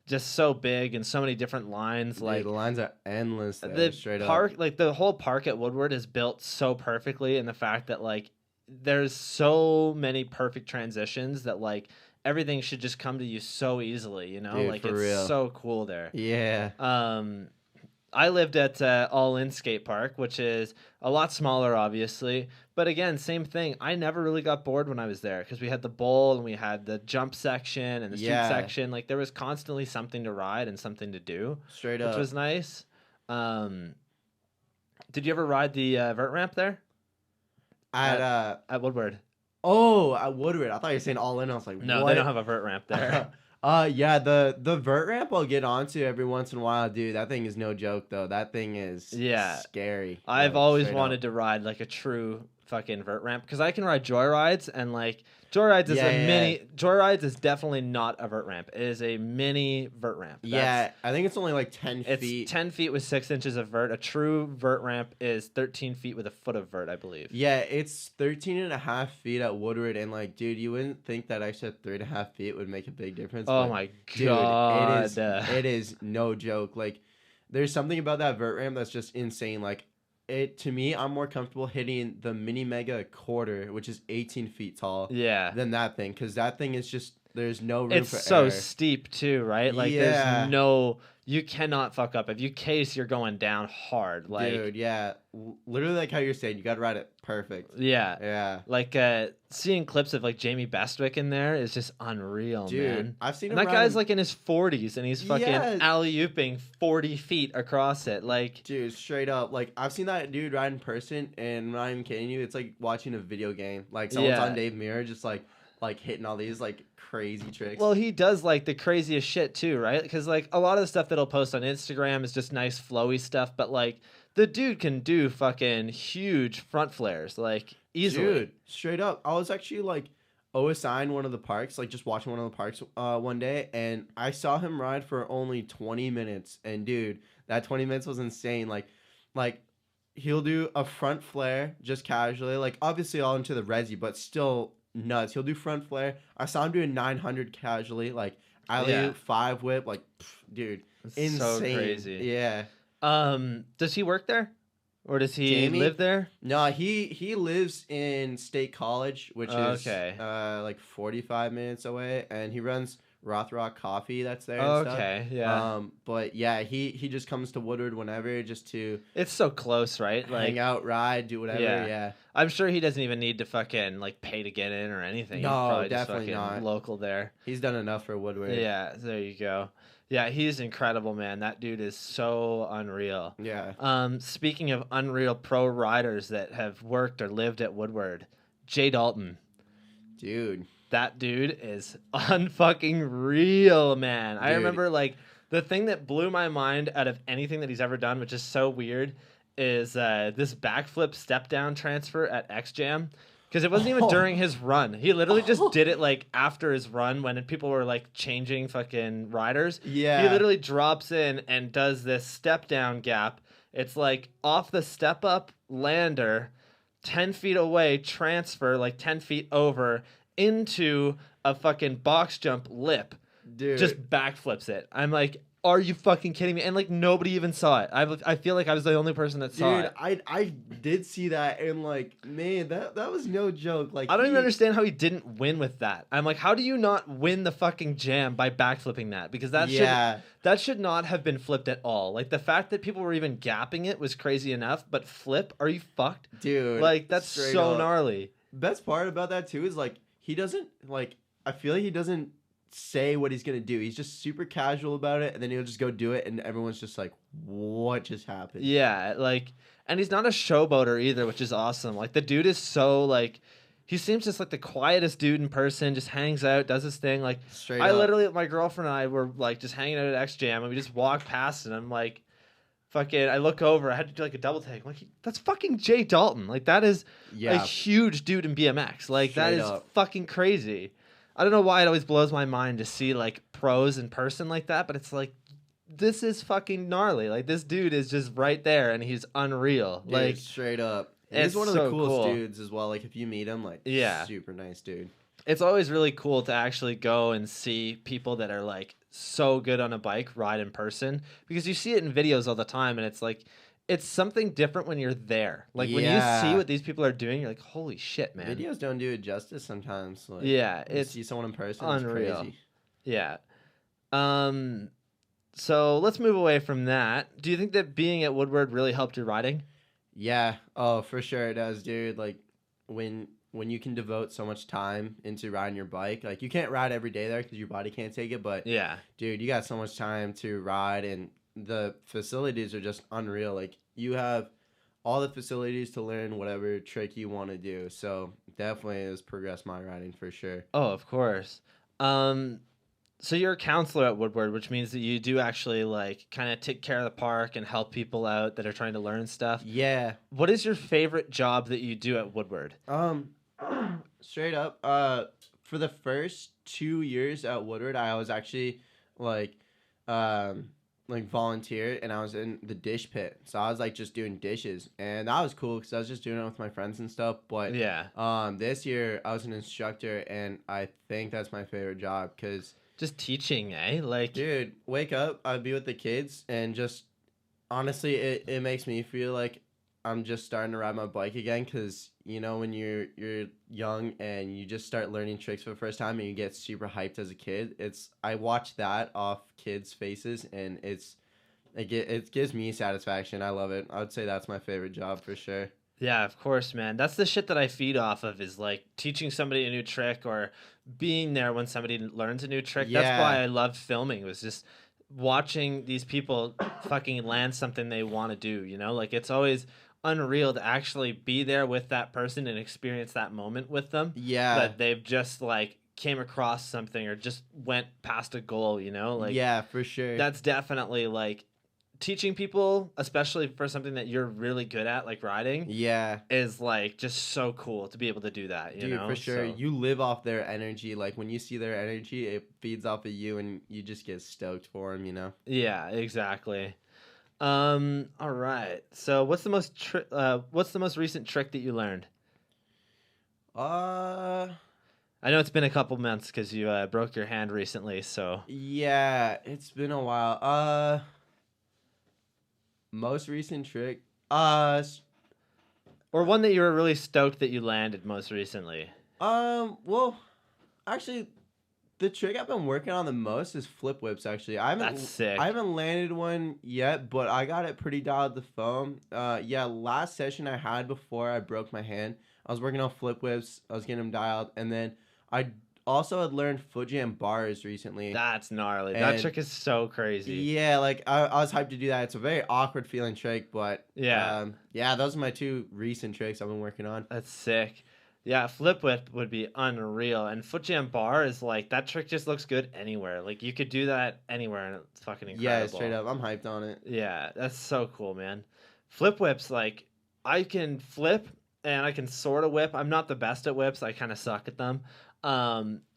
[SPEAKER 2] just so big and so many different lines.
[SPEAKER 3] Like
[SPEAKER 2] Like
[SPEAKER 3] the lines are endless. There,
[SPEAKER 2] the
[SPEAKER 3] straight
[SPEAKER 2] park,
[SPEAKER 3] up.
[SPEAKER 2] like the whole park at WoodWard is built so perfectly, and the fact that like there's so many perfect transitions that like everything should just come to you so easily. You know,
[SPEAKER 3] Dude,
[SPEAKER 2] like
[SPEAKER 3] for
[SPEAKER 2] it's
[SPEAKER 3] real.
[SPEAKER 2] so cool there.
[SPEAKER 3] Yeah.
[SPEAKER 2] I lived at All In Skate Park, which is a lot smaller, obviously. But again, same thing. I never really got bored when I was there because we had the bowl and we had the jump section and the street
[SPEAKER 3] Yeah.
[SPEAKER 2] section. Like there was constantly something to ride and something to do,
[SPEAKER 3] Straight
[SPEAKER 2] which
[SPEAKER 3] up.
[SPEAKER 2] was nice. Did you ever ride the vert ramp there
[SPEAKER 3] At
[SPEAKER 2] at WoodWard?
[SPEAKER 3] at Woodward. I thought you were saying All In. I was like,
[SPEAKER 2] No,
[SPEAKER 3] what?
[SPEAKER 2] they don't have a vert ramp there.
[SPEAKER 3] Yeah, the vert ramp I'll get onto every once in a while, dude. That thing is no joke though. That thing is scary.
[SPEAKER 2] I've
[SPEAKER 3] Like,
[SPEAKER 2] always
[SPEAKER 3] straight
[SPEAKER 2] wanted
[SPEAKER 3] up.
[SPEAKER 2] to ride like a true fucking vert ramp because I can ride joyrides and like joyrides is
[SPEAKER 3] Yeah,
[SPEAKER 2] a
[SPEAKER 3] yeah.
[SPEAKER 2] mini. Joyrides is definitely not a vert ramp. It is a mini vert ramp.
[SPEAKER 3] Yeah, I think it's only like 10
[SPEAKER 2] It's
[SPEAKER 3] feet.
[SPEAKER 2] 10 feet with 6 inches of vert. A true vert ramp is 13 feet with a foot of vert, I believe.
[SPEAKER 3] Yeah, it's 13 and a half feet at Woodward, and like, dude, you wouldn't think that extra 3.5 feet would make a big difference.
[SPEAKER 2] Oh
[SPEAKER 3] but,
[SPEAKER 2] my
[SPEAKER 3] dude,
[SPEAKER 2] god.
[SPEAKER 3] it is no joke. Like, there's something about that vert ramp that's just insane. Like, to me, I'm more comfortable hitting the Mini Mega quarter, which is 18 feet tall,
[SPEAKER 2] Yeah.
[SPEAKER 3] than that thing, because that thing is just there's no room
[SPEAKER 2] It's
[SPEAKER 3] for
[SPEAKER 2] so
[SPEAKER 3] error.
[SPEAKER 2] steep too, right? Like
[SPEAKER 3] Yeah.
[SPEAKER 2] there's no you cannot fuck up. If you case, you're going down hard. Like
[SPEAKER 3] Dude, yeah, literally like how you're saying, you gotta ride it perfect.
[SPEAKER 2] yeah.
[SPEAKER 3] Yeah,
[SPEAKER 2] Like seeing clips of like Jamie Bestwick in there is just unreal,
[SPEAKER 3] dude,
[SPEAKER 2] man.
[SPEAKER 3] I've seen
[SPEAKER 2] And
[SPEAKER 3] him
[SPEAKER 2] that guy's
[SPEAKER 3] ride-
[SPEAKER 2] like in his 40s and he's fucking
[SPEAKER 3] Yeah.
[SPEAKER 2] alley-ooping 40 feet across it. Like
[SPEAKER 3] Dude, straight up. Like, I've seen that dude ride in person, and I'm not even kidding you. It's like watching a video game. Like, someone's
[SPEAKER 2] Yeah.
[SPEAKER 3] on Dave Mirror just, like hitting all these, like, crazy tricks.
[SPEAKER 2] well, he does like the craziest shit too, right? Because like a lot of the stuff that he'll post on Instagram is just nice flowy stuff, but like the dude can do fucking huge front flares like easily.
[SPEAKER 3] Dude, straight up. I was actually, like, OSI in one of the parks, like, just watching one of the parks one day, and I saw him ride for only 20 minutes. And, dude, that 20 minutes was insane. Like, he'll do a front flare just casually. Like, obviously all into the resi, but still nuts. He'll do front flare. I saw him doing 900 casually, like alley
[SPEAKER 2] Yeah.
[SPEAKER 3] 5 whip, like dude,
[SPEAKER 2] It's
[SPEAKER 3] insane.
[SPEAKER 2] so crazy.
[SPEAKER 3] Yeah.
[SPEAKER 2] Does he work there? Or does he
[SPEAKER 3] Jamie?
[SPEAKER 2] live there?
[SPEAKER 3] No, he lives in State College, which is
[SPEAKER 2] Okay.
[SPEAKER 3] like 45 minutes away, and he runs Rothrock Coffee that's there. And stuff.
[SPEAKER 2] Okay, yeah.
[SPEAKER 3] But yeah, he just comes to Woodward whenever just to
[SPEAKER 2] It's so close, right? Like
[SPEAKER 3] hang out, ride, do whatever.
[SPEAKER 2] Yeah.
[SPEAKER 3] Yeah.
[SPEAKER 2] I'm sure he doesn't even need to fucking like pay to get in or anything. He's
[SPEAKER 3] No,
[SPEAKER 2] probably
[SPEAKER 3] definitely
[SPEAKER 2] just fucking
[SPEAKER 3] not.
[SPEAKER 2] local there.
[SPEAKER 3] He's done enough for Woodward.
[SPEAKER 2] Yeah, there you go. Yeah, he's incredible, man. That dude is so unreal.
[SPEAKER 3] Yeah.
[SPEAKER 2] Speaking of unreal pro riders that have worked or lived at Woodward, Jay Dalton.
[SPEAKER 3] Dude.
[SPEAKER 2] That dude is unfucking real, man. I
[SPEAKER 3] Dude.
[SPEAKER 2] remember like the thing that blew my mind out of anything that he's ever done, which is so weird, is this backflip step down transfer at X Jam. Because it wasn't even
[SPEAKER 3] Oh.
[SPEAKER 2] during his run. He literally just did it like after his run when people were like changing fucking riders.
[SPEAKER 3] Yeah.
[SPEAKER 2] He literally drops in and does this step down gap. It's like off the step up lander, 10 feet away, transfer like 10 feet over into a fucking box jump lip.
[SPEAKER 3] Dude.
[SPEAKER 2] Just backflips it. I'm like, are you fucking kidding me? And like nobody even saw it. I feel like I was the only person that saw
[SPEAKER 3] Dude,
[SPEAKER 2] it.
[SPEAKER 3] I did see that, and like, man, that was no joke. Like,
[SPEAKER 2] I don't even
[SPEAKER 3] he-
[SPEAKER 2] understand how he didn't win with that. I'm like, how do you not win the fucking jam by backflipping that? Because
[SPEAKER 3] Yeah.
[SPEAKER 2] that should not have been flipped at all. Like the fact that people were even gapping it was crazy enough, but flip? Are you fucked?
[SPEAKER 3] Dude.
[SPEAKER 2] Like that's
[SPEAKER 3] straight
[SPEAKER 2] so
[SPEAKER 3] up.
[SPEAKER 2] gnarly.
[SPEAKER 3] Best part about that too is like he doesn't like. I feel like he doesn't say what he's gonna do. He's just super casual about it, and then he'll just go do it, and everyone's just like, "What just happened?"
[SPEAKER 2] Yeah, like, and he's not a showboater either, which is awesome. Like the dude is so like, he seems just like the quietest dude in person. Just hangs out, does his thing. Like
[SPEAKER 3] Straight
[SPEAKER 2] I
[SPEAKER 3] up.
[SPEAKER 2] literally, my girlfriend and I were like just hanging out at X Jam, and we just walked past, and I'm like, fucking. I look over. I had to do like a double take. I'm like, that's fucking Jay Dalton. Like that is a
[SPEAKER 3] Yeah.
[SPEAKER 2] huge dude in BMX. Like that
[SPEAKER 3] Straight
[SPEAKER 2] is
[SPEAKER 3] up.
[SPEAKER 2] fucking crazy. I don't know why it always blows my mind to see like pros in person like that, but it's like this is fucking gnarly. Like this dude is just right there and he's unreal.
[SPEAKER 3] Dude,
[SPEAKER 2] like
[SPEAKER 3] straight up.
[SPEAKER 2] it's
[SPEAKER 3] He's one of
[SPEAKER 2] so
[SPEAKER 3] the coolest
[SPEAKER 2] cool.
[SPEAKER 3] dudes as well. Like if you meet him, like
[SPEAKER 2] Yeah.
[SPEAKER 3] super nice dude.
[SPEAKER 2] it's always really cool to actually go and see people that are like so good on a bike ride in person because you see it in videos all the time and it's like it's something different when you're there. Like when you
[SPEAKER 3] Yeah.
[SPEAKER 2] see what these people are doing, you're like, holy shit, man.
[SPEAKER 3] Videos don't do it justice sometimes. Like,
[SPEAKER 2] Yeah,
[SPEAKER 3] when you
[SPEAKER 2] it's
[SPEAKER 3] see someone in person.
[SPEAKER 2] unreal.
[SPEAKER 3] It's crazy.
[SPEAKER 2] Yeah. So let's move away from that. Do you think that being at WoodWard really helped your riding?
[SPEAKER 3] Yeah. Oh, for sure it does, dude. Like when you can devote so much time into riding your bike, like you can't ride every day there because your body can't take it. But
[SPEAKER 2] Yeah.
[SPEAKER 3] dude, you got so much time to ride, and the facilities are just unreal. Like you have all the facilities to learn whatever trick you want to do. So definitely has progressed my riding for sure.
[SPEAKER 2] Oh, of course. So you're a counselor at WoodWard, which means that you do actually like kind of take care of the park and help people out that are trying to learn stuff.
[SPEAKER 3] Yeah.
[SPEAKER 2] What is your favorite job that you do at WoodWard?
[SPEAKER 3] Straight up, for the first 2 years at Woodward, I was actually like, volunteer, and I was in the dish pit. So I was like just doing dishes, and that was cool because I was just doing it with my friends and stuff. But
[SPEAKER 2] Yeah.
[SPEAKER 3] this year I was an instructor, and I think that's my favorite job because,
[SPEAKER 2] Just teaching, eh? Like,
[SPEAKER 3] dude, wake up, I'd be with the kids, and just honestly, it makes me feel like I'm just starting to ride my bike again, because you know when you're young and you just start learning tricks for the first time and you get super hyped as a kid. I watch that off kids' faces, and it gives me satisfaction. I love it. I would say that's my favorite job for sure.
[SPEAKER 2] yeah, of course, man. That's the shit that I feed off of, is like teaching somebody a new trick or being there when somebody learns a new trick. That's
[SPEAKER 3] Yeah.
[SPEAKER 2] why I love filming, was just watching these people fucking land something they want to do, you know? Like, it's always unreal to actually be there with that person and experience that moment with them.
[SPEAKER 3] Yeah.
[SPEAKER 2] That they've just like came across something or just went past a goal, you know? Like,
[SPEAKER 3] yeah, for sure.
[SPEAKER 2] that's definitely like teaching people, especially for something that you're really good at, like riding,
[SPEAKER 3] yeah.
[SPEAKER 2] is like just so cool to be able to do that, you
[SPEAKER 3] Dude,
[SPEAKER 2] know?
[SPEAKER 3] for sure.
[SPEAKER 2] So-
[SPEAKER 3] You live off their energy. Like when you see their energy, it feeds off of you, and you just get stoked for them, you know?
[SPEAKER 2] Yeah, exactly. All right. So what's the most recent trick that you learned?
[SPEAKER 3] Uh,
[SPEAKER 2] I know it's been a couple months because you broke your hand recently, so
[SPEAKER 3] yeah, it's been a while. Most recent trick.
[SPEAKER 2] or one that you were really stoked that you landed most recently.
[SPEAKER 3] Well, actually, the trick I've been working on the most is flip whips. Actually,
[SPEAKER 2] That's sick.
[SPEAKER 3] I haven't landed one yet, but I got it pretty dialed to foam. Yeah, last session I had before I broke my hand, I was working on flip whips. I was getting them dialed, and then I also had learned foot jam bars recently.
[SPEAKER 2] That's gnarly. That
[SPEAKER 3] And-
[SPEAKER 2] trick is so crazy.
[SPEAKER 3] Yeah, like I was hyped to do that. It's a very awkward feeling trick, but
[SPEAKER 2] Yeah.
[SPEAKER 3] yeah, those are my two recent tricks I've been working on.
[SPEAKER 2] That's sick. Yeah, flip whip would be unreal. And foot jam bar is like, that trick just looks good anywhere. Like, you could do that anywhere and it's fucking incredible.
[SPEAKER 3] Yeah, straight up, I'm hyped on it.
[SPEAKER 2] Yeah, that's so cool, man. Flip whips, like, I can flip and I can sort of whip. I'm not the best at whips. I kind of suck at them.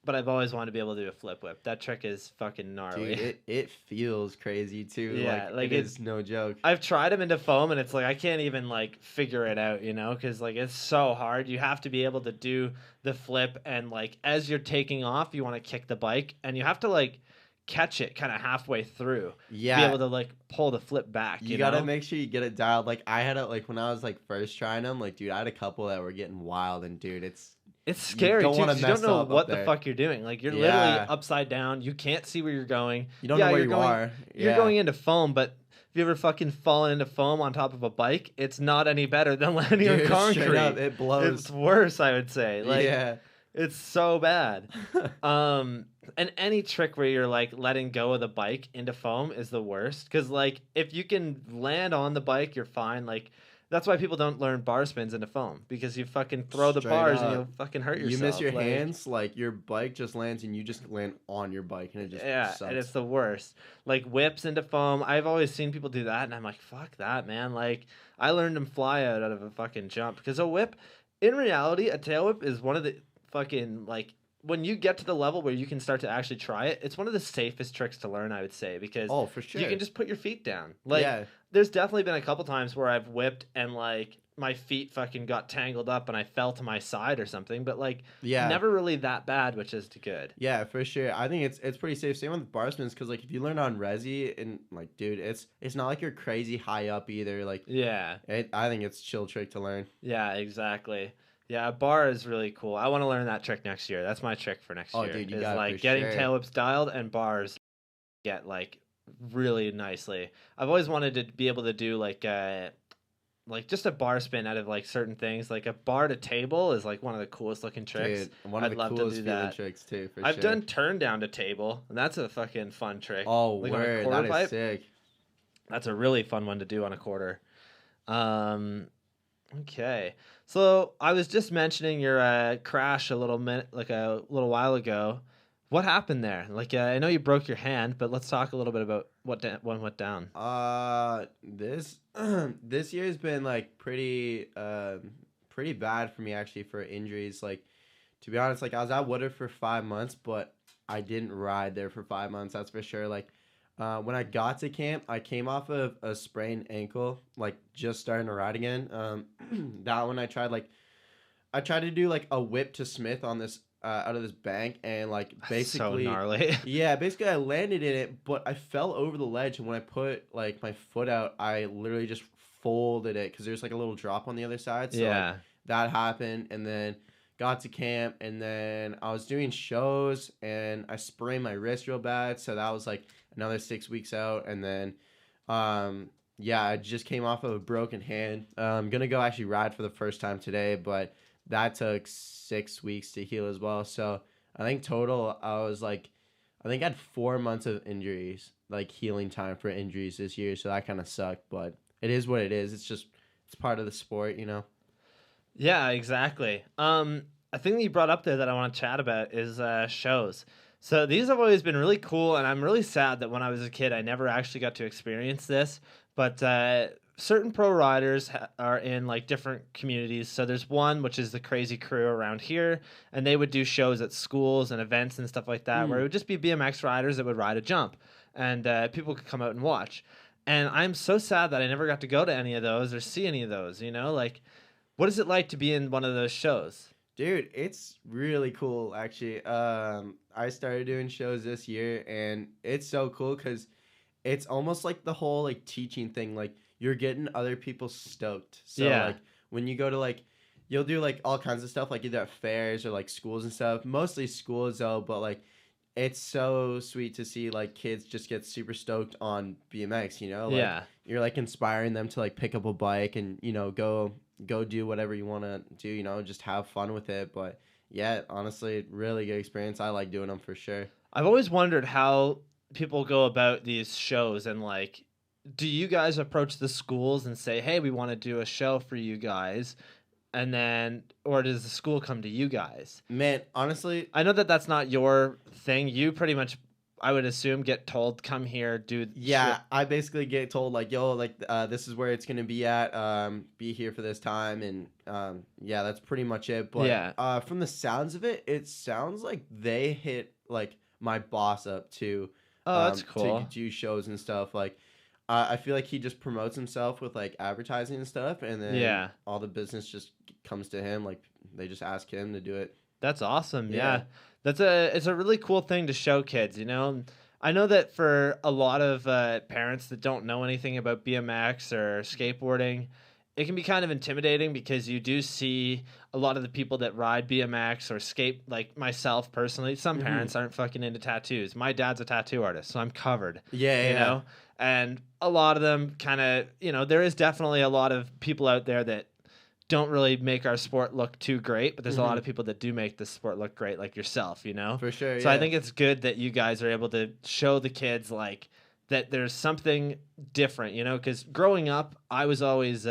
[SPEAKER 2] But I've always wanted to be able to do a flip whip. That trick is fucking gnarly.
[SPEAKER 3] Dude, it feels crazy too.
[SPEAKER 2] Yeah, like
[SPEAKER 3] it is no joke.
[SPEAKER 2] I've tried them into foam, and it's like I can't even like figure it out, you know, because like it's so hard. You have to be able to do the flip, and like as you're taking off, you want to kick the bike, and you have to like catch it kind of halfway through.
[SPEAKER 3] Yeah,
[SPEAKER 2] Be able to like pull the flip back.
[SPEAKER 3] you
[SPEAKER 2] You
[SPEAKER 3] gotta
[SPEAKER 2] know?
[SPEAKER 3] make sure you get it dialed. Like I had it like when I was like first trying them. Like dude, I had a couple that were getting wild, and dude, it's
[SPEAKER 2] scary
[SPEAKER 3] don't
[SPEAKER 2] too.
[SPEAKER 3] wanna
[SPEAKER 2] 'Cause you don't
[SPEAKER 3] mess
[SPEAKER 2] know
[SPEAKER 3] up
[SPEAKER 2] what
[SPEAKER 3] up
[SPEAKER 2] the
[SPEAKER 3] there.
[SPEAKER 2] fuck you're doing. Like you're
[SPEAKER 3] Yeah.
[SPEAKER 2] literally upside down. You can't see where you're going.
[SPEAKER 3] you don't
[SPEAKER 2] Yeah,
[SPEAKER 3] know where
[SPEAKER 2] you're
[SPEAKER 3] you
[SPEAKER 2] going-
[SPEAKER 3] are.
[SPEAKER 2] You're
[SPEAKER 3] Yeah.
[SPEAKER 2] going into foam, but if you ever fucking fallen into foam on top of a bike, it's not any better than landing on
[SPEAKER 3] Dude,
[SPEAKER 2] concrete.
[SPEAKER 3] straight up, it blows.
[SPEAKER 2] It's worse, I would say. Like,
[SPEAKER 3] yeah.
[SPEAKER 2] it's so bad. And any trick where you're like letting go of the bike into foam is the worst. Because like if you can land on the bike, you're fine. Like that's why people don't learn bar spins into foam, because you fucking throw the
[SPEAKER 3] Straight
[SPEAKER 2] bars and
[SPEAKER 3] up.
[SPEAKER 2] you'll fucking hurt
[SPEAKER 3] You
[SPEAKER 2] yourself.
[SPEAKER 3] miss your
[SPEAKER 2] like,
[SPEAKER 3] hands, like your bike just lands and you just land on your bike, and it just
[SPEAKER 2] Yeah,
[SPEAKER 3] sucks.
[SPEAKER 2] and it's the worst. Like whips into foam. I've always seen people do that, and I'm like, fuck that, man. Like I learned them fly out of a fucking jump, because a whip, in reality, a tail whip is one of the fucking like when you get to the level where you can start to actually try it, it's one of the safest tricks to learn, I would say, because
[SPEAKER 3] Oh, for sure.
[SPEAKER 2] you can just put your feet down. Like
[SPEAKER 3] yeah.
[SPEAKER 2] there's definitely been a couple times where I've whipped and like my feet fucking got tangled up and I fell to my side or something, but like
[SPEAKER 3] Yeah.
[SPEAKER 2] never really that bad, which is good.
[SPEAKER 3] Yeah, for sure. I think it's pretty safe. Same with bar spins, because like if you learn on resi, and like dude, it's not like you're crazy high up either. Like
[SPEAKER 2] Yeah.
[SPEAKER 3] I think it's chill trick to learn.
[SPEAKER 2] Yeah, exactly. Yeah, a bar is really cool. I want to learn that trick next year. That's my trick for next
[SPEAKER 3] Oh,
[SPEAKER 2] year.
[SPEAKER 3] dude, you
[SPEAKER 2] is
[SPEAKER 3] got it
[SPEAKER 2] like
[SPEAKER 3] for
[SPEAKER 2] getting
[SPEAKER 3] sure.
[SPEAKER 2] tail whips dialed and bars get like really nicely. I've always wanted to be able to do like just a bar spin out of like certain things. Like a bar to table is like one of the coolest looking tricks.
[SPEAKER 3] Dude, one of
[SPEAKER 2] I'd
[SPEAKER 3] the
[SPEAKER 2] love to
[SPEAKER 3] coolest
[SPEAKER 2] do
[SPEAKER 3] feeling
[SPEAKER 2] that.
[SPEAKER 3] tricks too, for
[SPEAKER 2] I've
[SPEAKER 3] sure.
[SPEAKER 2] done turn down to table, and that's a fucking fun trick.
[SPEAKER 3] Oh,
[SPEAKER 2] like on a
[SPEAKER 3] word,
[SPEAKER 2] quarter
[SPEAKER 3] that
[SPEAKER 2] pipe.
[SPEAKER 3] is sick.
[SPEAKER 2] That's a really fun one to do on a quarter. Okay. So I was just mentioning your crash a little while ago. What happened there? Like I know you broke your hand, but let's talk a little bit about what went down.
[SPEAKER 3] This this year's been like pretty bad for me actually for injuries. Like, to be honest, like I was at WoodWard for 5 months, but I didn't ride there for 5 months. That's for sure. Like, when I got to camp, I came off of a sprained ankle, like just starting to ride again. That one I tried to do like a whip to Smith on this out of this bank, and like basically
[SPEAKER 2] so gnarly.
[SPEAKER 3] yeah, basically I landed in it, but I fell over the ledge, and when I put like my foot out, I literally just folded it because there's like a little drop on the other side. So
[SPEAKER 2] Yeah.
[SPEAKER 3] like, that happened, and then got to camp, and then I was doing shows, and I sprained my wrist real bad, so that was like another 6 weeks out, and then yeah, I just came off of a broken hand. I'm gonna go actually ride for the first time today, but that took 6 weeks to heal as well. So I think total I think I had 4 months of injuries, like healing time for injuries this year. So that kind of sucked, but it is what it is. It's part of the sport, you know?
[SPEAKER 2] Yeah, exactly. A thing that you brought up there that I want to chat about is shows. So these have always been really cool, and I'm really sad that when I was a kid, I never actually got to experience this. But certain pro riders are in like different communities. So there's one which is the Crazy Crew around here, and they would do shows at schools and events and stuff like that, where it would just be BMX riders that would ride a jump, and people could come out and watch. And I'm so sad that I never got to go to any of those or see any of those. You know, like, what is it like to be in one of those shows?
[SPEAKER 3] Dude, it's really cool, actually. I started doing shows this year, and it's so cool because it's almost like the whole like teaching thing. Like, you're getting other people stoked. So
[SPEAKER 2] Yeah.
[SPEAKER 3] like when you go to like, you'll do like all kinds of stuff, like either at fairs or like schools and stuff. Mostly schools though, but like it's so sweet to see like kids just get super stoked on BMX. You know, like,
[SPEAKER 2] Yeah.
[SPEAKER 3] you're like inspiring them to like pick up a bike and, you know, go do whatever you want to do, you know, just have fun with it. But yeah, honestly, really good experience. I like doing them for sure.
[SPEAKER 2] I've always wondered how people go about these shows, and like, do you guys approach the schools and say, hey, we want to do a show for you guys? And then, or does the school come to you guys?
[SPEAKER 3] Man, honestly,
[SPEAKER 2] I know that that's not your thing. You pretty much, I would assume, get told, come here, do
[SPEAKER 3] yeah,
[SPEAKER 2] shit.
[SPEAKER 3] I basically get told like, yo, like this is where it's gonna be at. Be here for this time, and yeah, that's pretty much it. But
[SPEAKER 2] Yeah.
[SPEAKER 3] from the sounds of it, it sounds like they hit like my boss up too.
[SPEAKER 2] Oh, that's cool.
[SPEAKER 3] To do shows and stuff. Like, I feel like he just promotes himself with like advertising and stuff, and then
[SPEAKER 2] Yeah.
[SPEAKER 3] all the business just comes to him. Like, they just ask him to do it.
[SPEAKER 2] That's awesome.
[SPEAKER 3] Yeah.
[SPEAKER 2] Yeah. It's a really cool thing to show kids, you know? I know that for a lot of parents that don't know anything about BMX or skateboarding, it can be kind of intimidating because you do see a lot of the people that ride BMX or skate, like myself personally. Some
[SPEAKER 3] Mhm.
[SPEAKER 2] parents aren't fucking into tattoos. My dad's a tattoo artist, so I'm covered.
[SPEAKER 3] Yeah,
[SPEAKER 2] You
[SPEAKER 3] yeah.
[SPEAKER 2] know? And a lot of them kind of, you know, there is definitely a lot of people out there that don't really make our sport look too great, but there's a lot of people that do make the sport look great, like yourself, you know?
[SPEAKER 3] For sure.
[SPEAKER 2] So
[SPEAKER 3] yeah.
[SPEAKER 2] I think it's good that you guys are able to show the kids like that there's something different, you know? Because growing up, I was always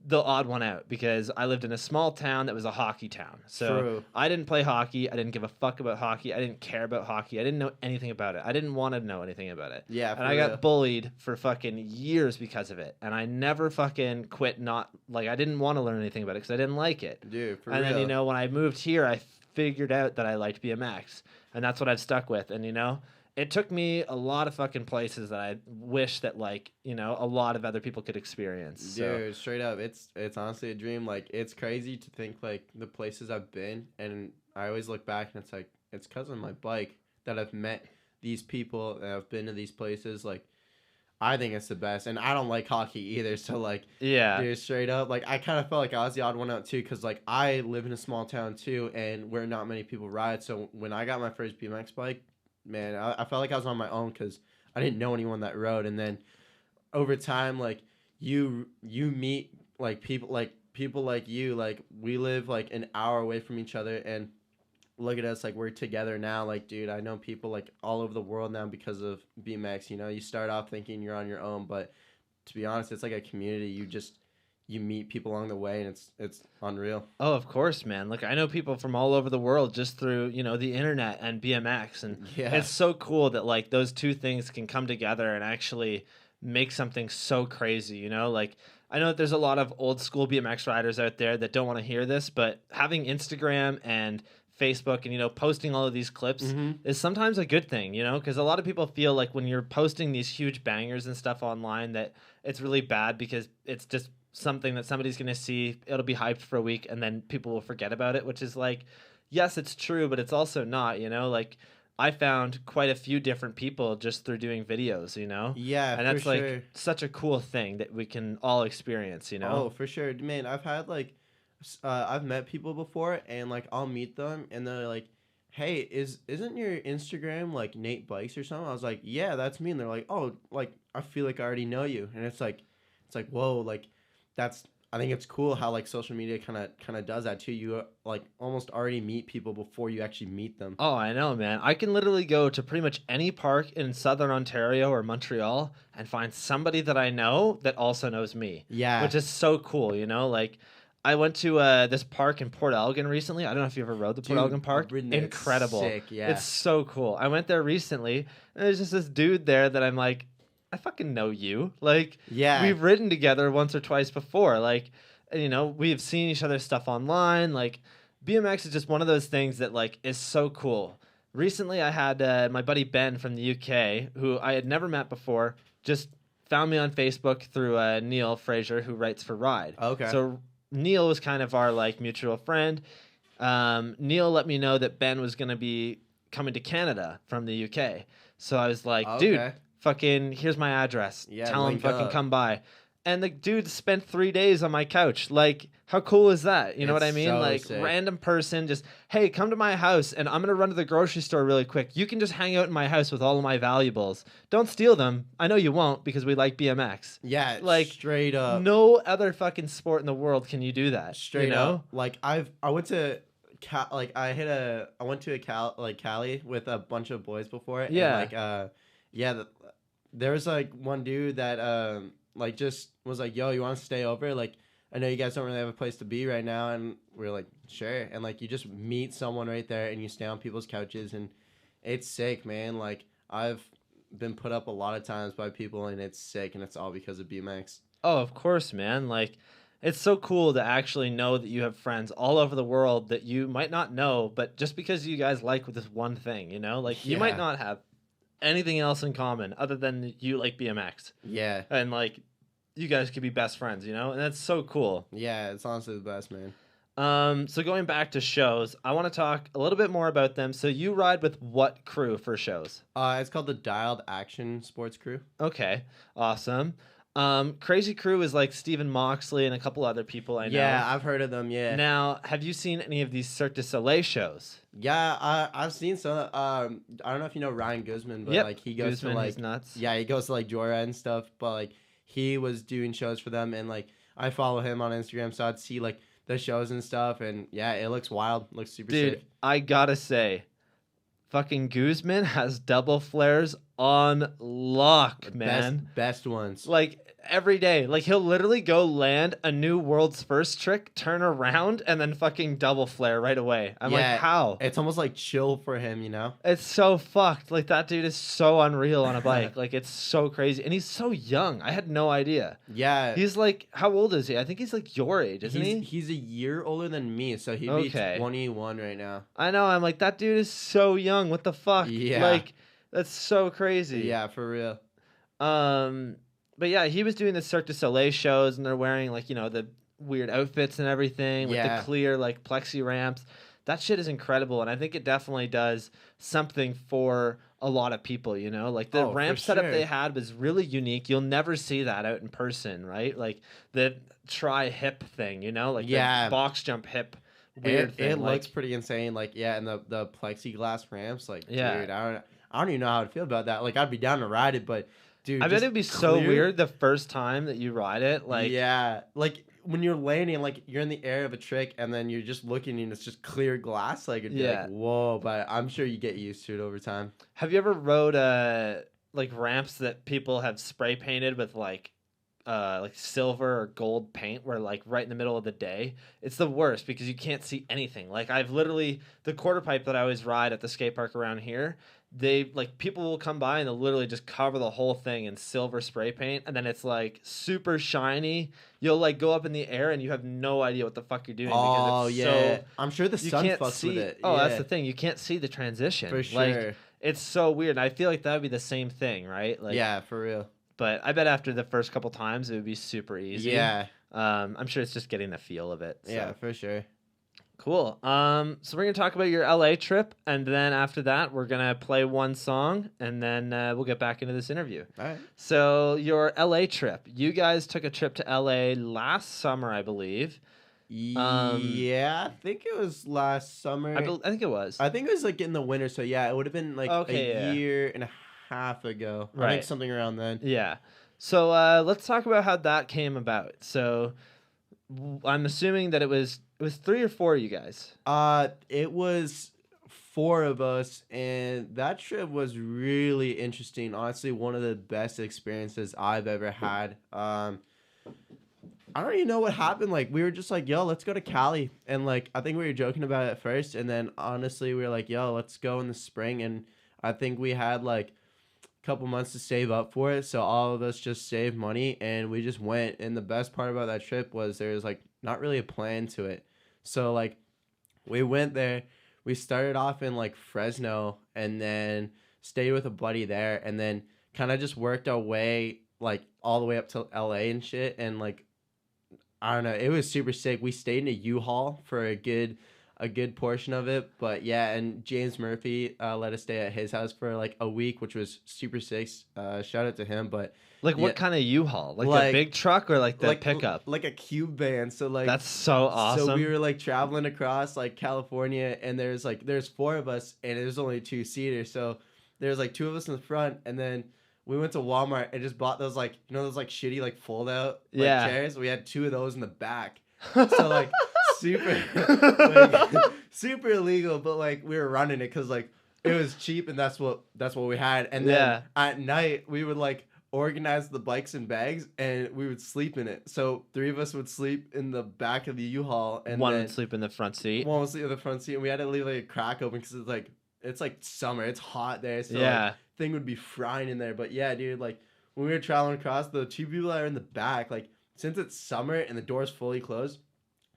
[SPEAKER 2] the odd one out because I lived in a small town that was a hockey town. So
[SPEAKER 3] True.
[SPEAKER 2] I didn't play hockey. I didn't give a fuck about hockey. I didn't care about hockey. I didn't know anything about it. I didn't want to know anything about it.
[SPEAKER 3] Yeah,
[SPEAKER 2] And
[SPEAKER 3] for
[SPEAKER 2] I
[SPEAKER 3] real.
[SPEAKER 2] got bullied for fucking years because of it. And I never fucking quit. Not like I didn't want to learn anything about it because I didn't like it.
[SPEAKER 3] Dude, for
[SPEAKER 2] And
[SPEAKER 3] real.
[SPEAKER 2] then, you know, when I moved here, I figured out that I liked BMX, and that's what I've stuck with. And, you know, it took me a lot of fucking places that I wish that, like, you know, a lot of other people could experience. So,
[SPEAKER 3] Dude, straight up, it's honestly a dream. Like, it's crazy to think like the places I've been, and I always look back and it's like it's because of my bike that I've met these people and I've been to these places. Like, I think it's the best, and I don't like hockey either. So like,
[SPEAKER 2] yeah.
[SPEAKER 3] dude, straight up, like I kind of felt like I was the odd one out too, because like I live in a small town too, and where not many people ride. So when I got my first BMX bike, man, I felt like I was on my own because I didn't know anyone that rode, and then over time, like you meet like people like you, like we live like an hour away from each other, and look at us, like we're together now. Like, dude, I know people like all over the world now because of BMX. You know, you start off thinking you're on your own, but to be honest, it's like a community. You meet people along the way, and it's unreal.
[SPEAKER 2] Oh, of course, man. Look, I know people from all over the world just through, the internet and BMX. And
[SPEAKER 3] Yeah.
[SPEAKER 2] it's so cool that, like, those two things can come together and actually make something so crazy, Like, I know that there's a lot of old school BMX riders out there that don't want to hear this, but having Instagram and Facebook and, posting all of these clips is sometimes a good thing, because a lot of people feel like when you're posting these huge bangers and stuff online that it's really bad because it's just something that somebody's going to see, it'll be hyped for a week, and then people will forget about it, which is like, yes, it's true, but it's also not, like I found quite a few different people just through doing videos,
[SPEAKER 3] Yeah,
[SPEAKER 2] and that's
[SPEAKER 3] for
[SPEAKER 2] like
[SPEAKER 3] sure.
[SPEAKER 2] such a cool thing that we can all experience,
[SPEAKER 3] Oh, for sure, man. I've had like, I've met people before, and like I'll meet them, and they're like, "Hey, isn't your Instagram like Nate Bikes or something?" I was like, "Yeah, that's me." And they're like, "Oh, like I feel like I already know you," and it's like, whoa, like I think it's cool how like social media kind of does that too. You like almost already meet people before you actually meet them.
[SPEAKER 2] Oh, I know, man. I can literally go to pretty much any park in Southern Ontario or Montreal and find somebody that I know that also knows me.
[SPEAKER 3] Yeah.
[SPEAKER 2] Which is so cool, Like, I went to this park in Port Elgin recently. I don't know if you ever rode the Port
[SPEAKER 3] Dude,
[SPEAKER 2] Elgin Park.
[SPEAKER 3] I've ridden there. It's
[SPEAKER 2] Incredible.
[SPEAKER 3] sick, yeah.
[SPEAKER 2] It's so cool. I went there recently, and there's just this dude there that I'm like, I fucking know you. Like,
[SPEAKER 3] Yeah.
[SPEAKER 2] we've ridden together once or twice before. Like, and, we've seen each other's stuff online. Like, BMX is just one of those things that, like, is so cool. Recently, I had my buddy Ben from the UK, who I had never met before, just found me on Facebook through Neil Fraser, who writes for Ride.
[SPEAKER 3] Okay.
[SPEAKER 2] So Neil was kind of our, like, mutual friend. Neil let me know that Ben was going to be coming to Canada from the UK. So I was like, dude,
[SPEAKER 3] Okay.
[SPEAKER 2] fucking, here's my address.
[SPEAKER 3] Yeah,
[SPEAKER 2] Tell him
[SPEAKER 3] link
[SPEAKER 2] fucking
[SPEAKER 3] up.
[SPEAKER 2] come by. And the dude spent 3 days on my couch. Like, how cool is that? You know what I
[SPEAKER 3] It's
[SPEAKER 2] mean?
[SPEAKER 3] so
[SPEAKER 2] Like,
[SPEAKER 3] sick.
[SPEAKER 2] random person just, hey, come to my house, and I'm going to run to the grocery store really quick. You can just hang out in my house with all of my valuables. Don't steal them. I know you won't because we like BMX.
[SPEAKER 3] Yeah,
[SPEAKER 2] Like,
[SPEAKER 3] straight up.
[SPEAKER 2] No other fucking sport in the world can you do that.
[SPEAKER 3] Straight
[SPEAKER 2] you know?
[SPEAKER 3] up. Like I went to I went to Cali with a bunch of boys before.
[SPEAKER 2] Yeah.
[SPEAKER 3] And there was like one dude that like just was like, "Yo, you want to stay over? Like, I know you guys don't really have a place to be right now." And we are like, "Sure." And like you just meet someone right there, and you stay on people's couches, and it's sick, man. Like I've been put up a lot of times by people, and it's sick, and it's all because of BMX.
[SPEAKER 2] Oh, of course, man. Like, it's so cool to actually know that you have friends all over the world that you might not know, but just because you guys like this one thing, Like, you might
[SPEAKER 3] Yeah.
[SPEAKER 2] not have anything else in common other than you like BMX.
[SPEAKER 3] Yeah.
[SPEAKER 2] And, like, you guys could be best friends, And that's so cool.
[SPEAKER 3] Yeah, it's honestly the best, man.
[SPEAKER 2] So going back to shows, I want to talk a little bit more about them. So you ride with what crew for shows?
[SPEAKER 3] It's called the Dialed Action Sports Crew.
[SPEAKER 2] Okay, awesome. Crazy Crew is like Stephen Moxley and a couple other people I know.
[SPEAKER 3] Yeah, I've heard of them. Yeah.
[SPEAKER 2] Now, have you seen any of these Cirque du Soleil shows?
[SPEAKER 3] Yeah, I've seen some. I don't know if you know Ryan Guzman, but
[SPEAKER 2] Yep,
[SPEAKER 3] like he goes
[SPEAKER 2] Guzman,
[SPEAKER 3] to like
[SPEAKER 2] he's nuts.
[SPEAKER 3] Yeah, he goes to like Joyride and stuff. But like he was doing shows for them, and like I follow him on Instagram, so I'd see like the shows and stuff, and yeah, it looks wild. Looks super
[SPEAKER 2] Dude,
[SPEAKER 3] sick.
[SPEAKER 2] I gotta say, fucking Guzman has double flares on lock, man.
[SPEAKER 3] Best ones.
[SPEAKER 2] Like, every day. Like, he'll literally go land a new world's first trick, turn around, and then fucking double flare right away. I'm
[SPEAKER 3] Yeah,
[SPEAKER 2] like, how?
[SPEAKER 3] It's almost like chill for him, you know?
[SPEAKER 2] It's so fucked. Like, that dude is so unreal on a bike. Like, it's so crazy. And he's so young. I had no idea.
[SPEAKER 3] Yeah.
[SPEAKER 2] He's like, how old is he? I think he's like your age, isn't he?
[SPEAKER 3] He's a year older than me, so he'd
[SPEAKER 2] Okay.
[SPEAKER 3] be 21 right now.
[SPEAKER 2] I know. I'm like, that dude is so young. What the fuck?
[SPEAKER 3] Yeah.
[SPEAKER 2] Like, that's so crazy.
[SPEAKER 3] Yeah, for real.
[SPEAKER 2] But yeah, he was doing the Cirque du Soleil shows, and they're wearing like, the weird outfits and everything with
[SPEAKER 3] Yeah.
[SPEAKER 2] the clear like plexi ramps. That shit is incredible, and I think it definitely does something for a lot of people. Like the
[SPEAKER 3] Oh, for
[SPEAKER 2] ramp setup
[SPEAKER 3] sure.
[SPEAKER 2] they had was really unique. You'll never see that out in person, right? Like the tri hip thing, like
[SPEAKER 3] Yeah.
[SPEAKER 2] the box jump hip weird thing.
[SPEAKER 3] It
[SPEAKER 2] like,
[SPEAKER 3] looks pretty insane. Like, yeah, and the plexiglass ramps, like,
[SPEAKER 2] Yeah.
[SPEAKER 3] dude, I don't even know how I'd feel about that. Like, I'd be down to ride it, but dude,
[SPEAKER 2] I bet
[SPEAKER 3] just
[SPEAKER 2] it'd be so
[SPEAKER 3] clear-
[SPEAKER 2] weird the first time that you ride it. Like,
[SPEAKER 3] yeah, like when you're landing, like you're in the air of a trick, and then you're just looking, and it's just clear glass. Like, it'd be
[SPEAKER 2] Yeah.
[SPEAKER 3] like, whoa! But I'm sure you get used to it over time.
[SPEAKER 2] have you ever rode like ramps that people have spray painted with like silver or gold paint where like right in the middle of the day? It's the worst because you can't see anything. Like I've literally the quarter pipe that I always ride at the skate park around here, they like people will come by and they'll literally just cover the whole thing in silver spray paint, and then it's like super shiny. You'll like go up in the air and you have no idea what the fuck you're doing
[SPEAKER 3] Oh
[SPEAKER 2] because it's
[SPEAKER 3] yeah,
[SPEAKER 2] so
[SPEAKER 3] I'm sure the
[SPEAKER 2] you
[SPEAKER 3] sun
[SPEAKER 2] can't
[SPEAKER 3] fucks
[SPEAKER 2] see
[SPEAKER 3] with it.
[SPEAKER 2] Oh,
[SPEAKER 3] yeah,
[SPEAKER 2] that's the thing. You can't see the transition.
[SPEAKER 3] for sure.
[SPEAKER 2] Like, it's so weird. And I feel like that would be the same thing, right? Like,
[SPEAKER 3] yeah, for real.
[SPEAKER 2] but I bet after the first couple times it would be super easy.
[SPEAKER 3] Yeah,
[SPEAKER 2] I'm sure it's just getting the feel of it. So.
[SPEAKER 3] yeah, for sure.
[SPEAKER 2] Cool. So we're gonna talk about your LA trip, and then after that we're gonna play one song, and then we'll get back into this interview.
[SPEAKER 3] All right.
[SPEAKER 2] So your LA trip. You guys took a trip to LA last summer, I believe.
[SPEAKER 3] Yeah, I think it was last summer.
[SPEAKER 2] I think it was.
[SPEAKER 3] I think it was like in the winter, so yeah, it would have been like
[SPEAKER 2] Okay,
[SPEAKER 3] a
[SPEAKER 2] yeah.
[SPEAKER 3] year and a half ago. I
[SPEAKER 2] Right.
[SPEAKER 3] think something around then.
[SPEAKER 2] Yeah. So let's talk about how that came about. So I'm assuming that it was 3 or 4 of you guys.
[SPEAKER 3] It was 4 of us, and that trip was really interesting. Honestly, one of the best experiences I've ever had. I don't even know what happened. Like, we were just like, yo, let's go to Cali. And like, I think we were joking about it at first, and then honestly we were like, yo, let's go in the spring. And I think we had like a couple months to save up for it, so all of us just saved money and we just went. And the best part about that trip was there was like not really a plan to it. So like, we went there, we started off in like Fresno, and then stayed with a buddy there, and then kind of just worked our way like all the way up to LA and shit. And like, I don't know, it was super sick. We stayed in a U-Haul for a good portion of it. But yeah, and James Murphy let us stay at his house for like a week, which was super sick. Shout out to him. But
[SPEAKER 2] Like,
[SPEAKER 3] yeah,
[SPEAKER 2] what kind of U-Haul? Like the
[SPEAKER 3] Like-
[SPEAKER 2] big truck or like the
[SPEAKER 3] like
[SPEAKER 2] pickup?
[SPEAKER 3] like a cube van. So like,
[SPEAKER 2] That's so awesome.
[SPEAKER 3] So we were like traveling across like California, and there's 4 of us, and there's only 2-seater. So there's like 2 of us in the front, and then we went to Walmart and just bought those like, you know, those like shitty like fold out like,
[SPEAKER 2] Yeah.
[SPEAKER 3] chairs. We had 2 of those in the back. So like super like, super illegal, but like we were running it because like it was cheap, and that's what we had. And then
[SPEAKER 2] Yeah.
[SPEAKER 3] at night we would like organize the bikes and bags, and we would sleep in it. So 3 of us would sleep in the back of the U-Haul, and
[SPEAKER 2] One
[SPEAKER 3] then
[SPEAKER 2] would sleep in the front seat.
[SPEAKER 3] one would sleep in the front seat, and we had to leave like a crack open because it's like summer, it's hot there, so
[SPEAKER 2] Yeah.
[SPEAKER 3] like, thing would be frying in there. But yeah, dude, like when we were traveling across, the 2 people that are in the back, like since it's summer and the door's fully closed,